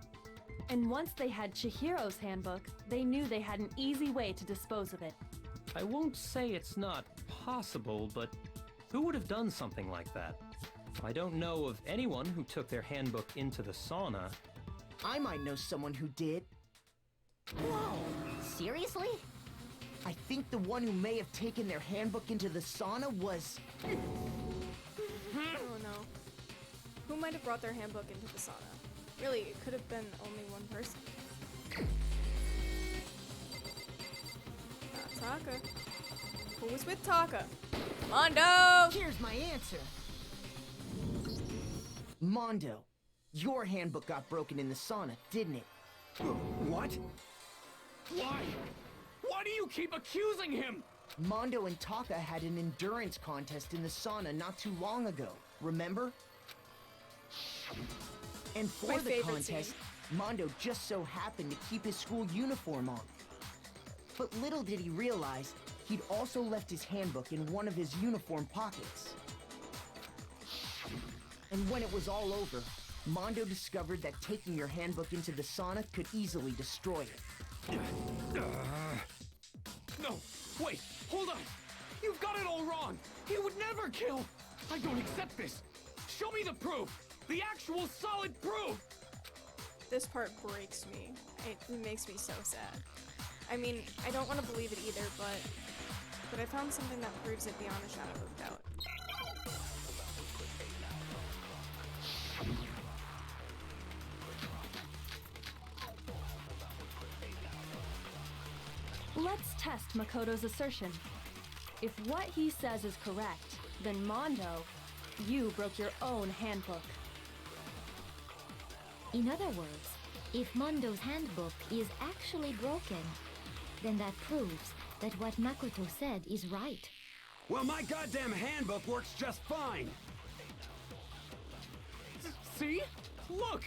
And once they had Chihiro's handbook, they knew they had an easy way to dispose of it. I won't say it's not possible, but who would have done something like that? I don't know of anyone who took their handbook into the sauna. I might know someone who did. Whoa! Seriously? I think the one who may have taken their handbook into the sauna was... Oh no. Who might have brought their handbook into the sauna? Really, it could have been only one person. Not Taka. Who was with Taka? Mondo! Here's my answer. Mondo, your handbook got broken in the sauna, didn't it? What? Why? Why do you keep accusing him? Mondo and Taka had an endurance contest in the sauna not too long ago, remember? And for the contest, Mondo just so happened to keep his school uniform on. But little did he realize, he'd also left his handbook in one of his uniform pockets. And when it was all over, Mondo discovered that taking your handbook into the sauna could easily destroy it. No, wait, hold on! You've got it all wrong! He would never kill! I don't accept this! Show me the proof! The actual solid proof! This part breaks me. It makes me so sad. I mean, I don't want to believe it either, but I found something that proves it beyond a shadow of doubt. Let's test Makoto's assertion. If what he says is correct, then Mondo, you broke your own handbook. In other words, if Mondo's handbook is actually broken, then that proves that what Makoto said is right. Well, my goddamn handbook works just fine! See? Look!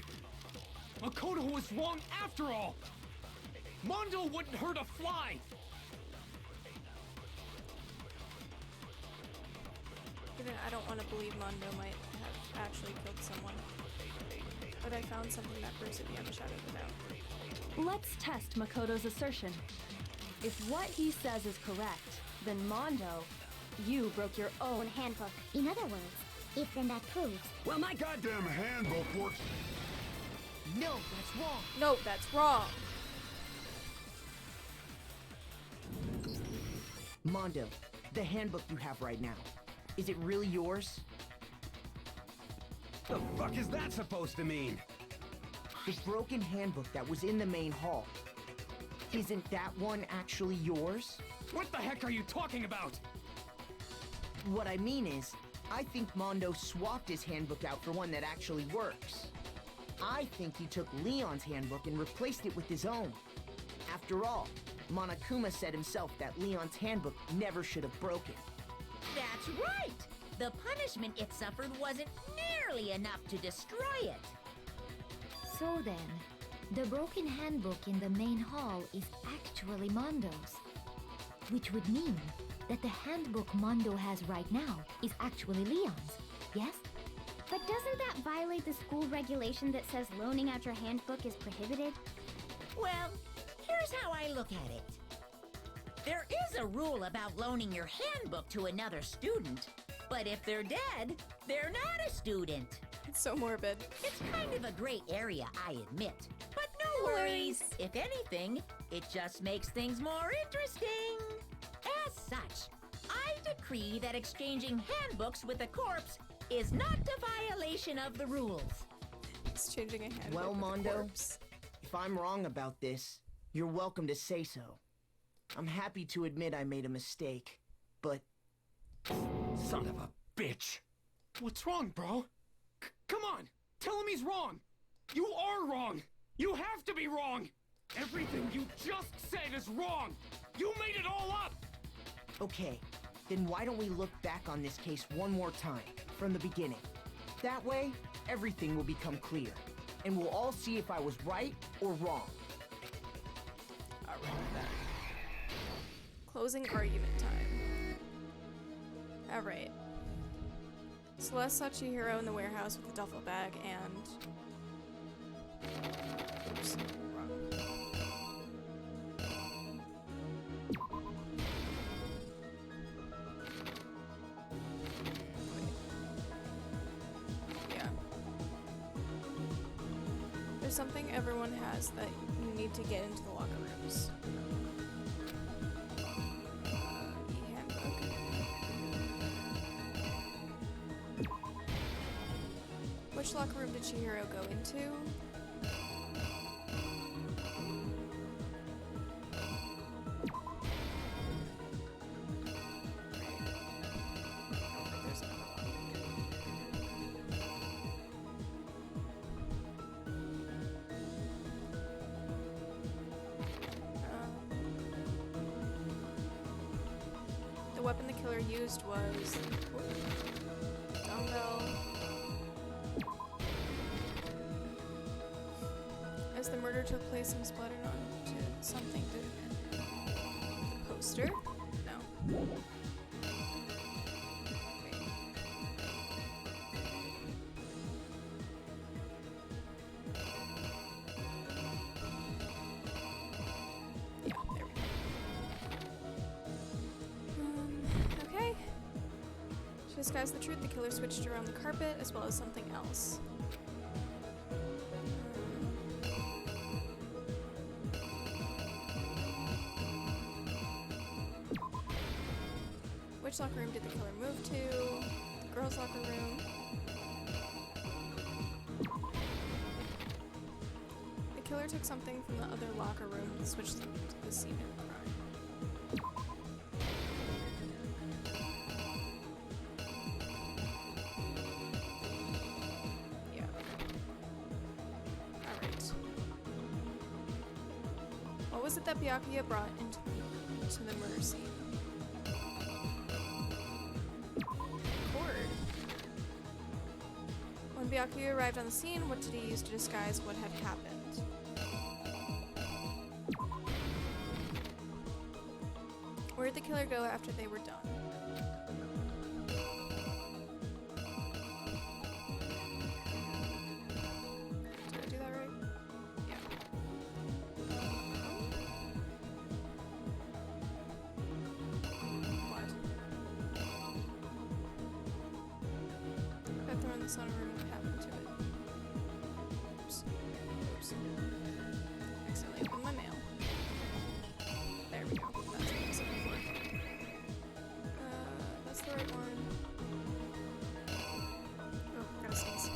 Makoto was wrong after all! Mondo wouldn't hurt a fly! I don't want to believe Mondo might have actually killed someone. But I found something that proves it beyond a shadow of a doubt. Let's test Makoto's assertion. If what he says is correct, then Mondo, you broke your own handbook. In other words, if then that proves... Well, my goddamn handbook works... No, that's wrong! No, that's wrong! Mondo, the handbook you have right now, is it really yours? The fuck is that supposed to mean? The broken handbook that was in the main hall. Isn't that one actually yours? What the heck are you talking about? What I mean is, I think Mondo swapped his handbook out for one that actually works. I think he took Leon's handbook and replaced it with his own. After all, Monokuma said himself that Leon's handbook never should have broken. That's right! The punishment it suffered wasn't nearly enough to destroy it. So then, the broken handbook in the main hall is actually Mondo's. Which would mean that the handbook Mondo has right now is actually Leon's, yes? But doesn't that violate the school regulation that says loaning out your handbook is prohibited? Well, here's how I look at it. There is a rule about loaning your handbook to another student, but if they're dead, they're not a student. It's so morbid. It's kind of a gray area, I admit. But no worries. If anything, it just makes things more interesting. As such, I decree that exchanging handbooks with a corpse is not a violation of the rules. Exchanging a handbook Well, with Mondo, a corpse. if I'm wrong about this, you're welcome to say so. I'm happy to admit I made a mistake, but... Son of a bitch! What's wrong, bro? Come on! Tell him he's wrong! You are wrong! You have to be wrong! Everything you just said is wrong! You made it all up! Okay, then why don't we look back on this case one more time, from the beginning? That way, everything will become clear, and we'll all see if I was right or wrong. Alright with that. Closing argument time. Alright. Celeste saw Chihiro in the warehouse with a duffel bag and... Oops, wrong. Yeah. There's something everyone has that you need to get into the locker rooms. Which locker room did Chihiro go into? The weapon the killer used was dumbbell. As the murder took place, some splattered onto something, didn't it? The poster? No. Okay. To disguise the truth, the killer switched around the carpet as well as something else. Which locker room did the killer move to? The girls' locker room. The killer took something from the other locker room and switched them to the scene of the crime. Yeah. Alright. What was it that Byakuya brought into the murder scene? When Byakuya arrived on the scene, what did he use to disguise what had happened? Where did the killer go after they were done? Did I do that right? Yeah. What? Got thrown in the sauna room. What happened to it? Oops. Oops. Accidentally opened my mail. There we go. That's what I was looking for. That's the right one. Oh, gotta sneeze.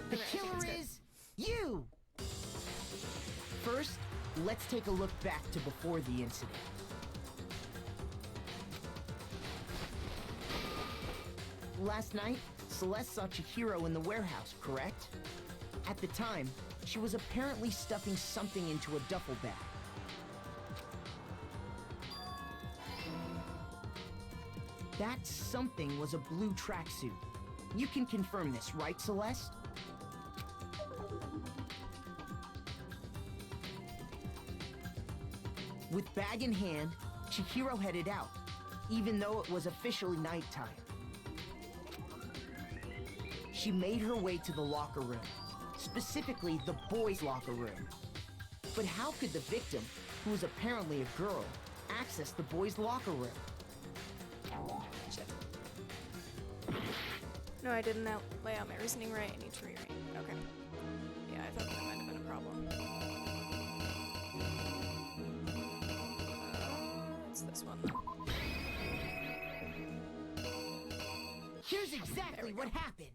The Okay, I think killer it's good. is you! First, let's take a look back to before the incident. Last night, Celeste saw Chihiro in the warehouse, correct? At the time, she was apparently stuffing something into a duffel bag. That something was a blue tracksuit. You can confirm this, right, Celeste? With bag in hand, Chihiro headed out, even though it was officially nighttime. She made her way to the locker room, specifically the boys' locker room. But how could the victim, who was apparently a girl, access the boys' locker room? Shit. No, I didn't lay out my reasoning right. I need to rewrite. Okay. Yeah, I thought that might have been a problem. It's this one, though. Here's exactly what happened.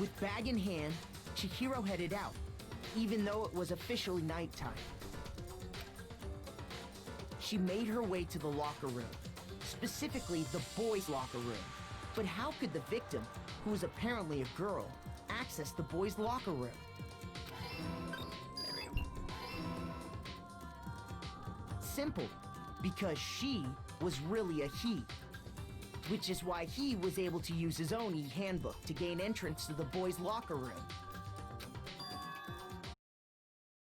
With bag in hand, Chihiro headed out, even though it was officially nighttime. She made her way to the locker room, specifically the boys' locker room. But how could the victim, who was apparently a girl, access the boys' locker room? There we go. Simple, because she was really a he. Which is why he was able to use his own e-handbook to gain entrance to the boys' locker room.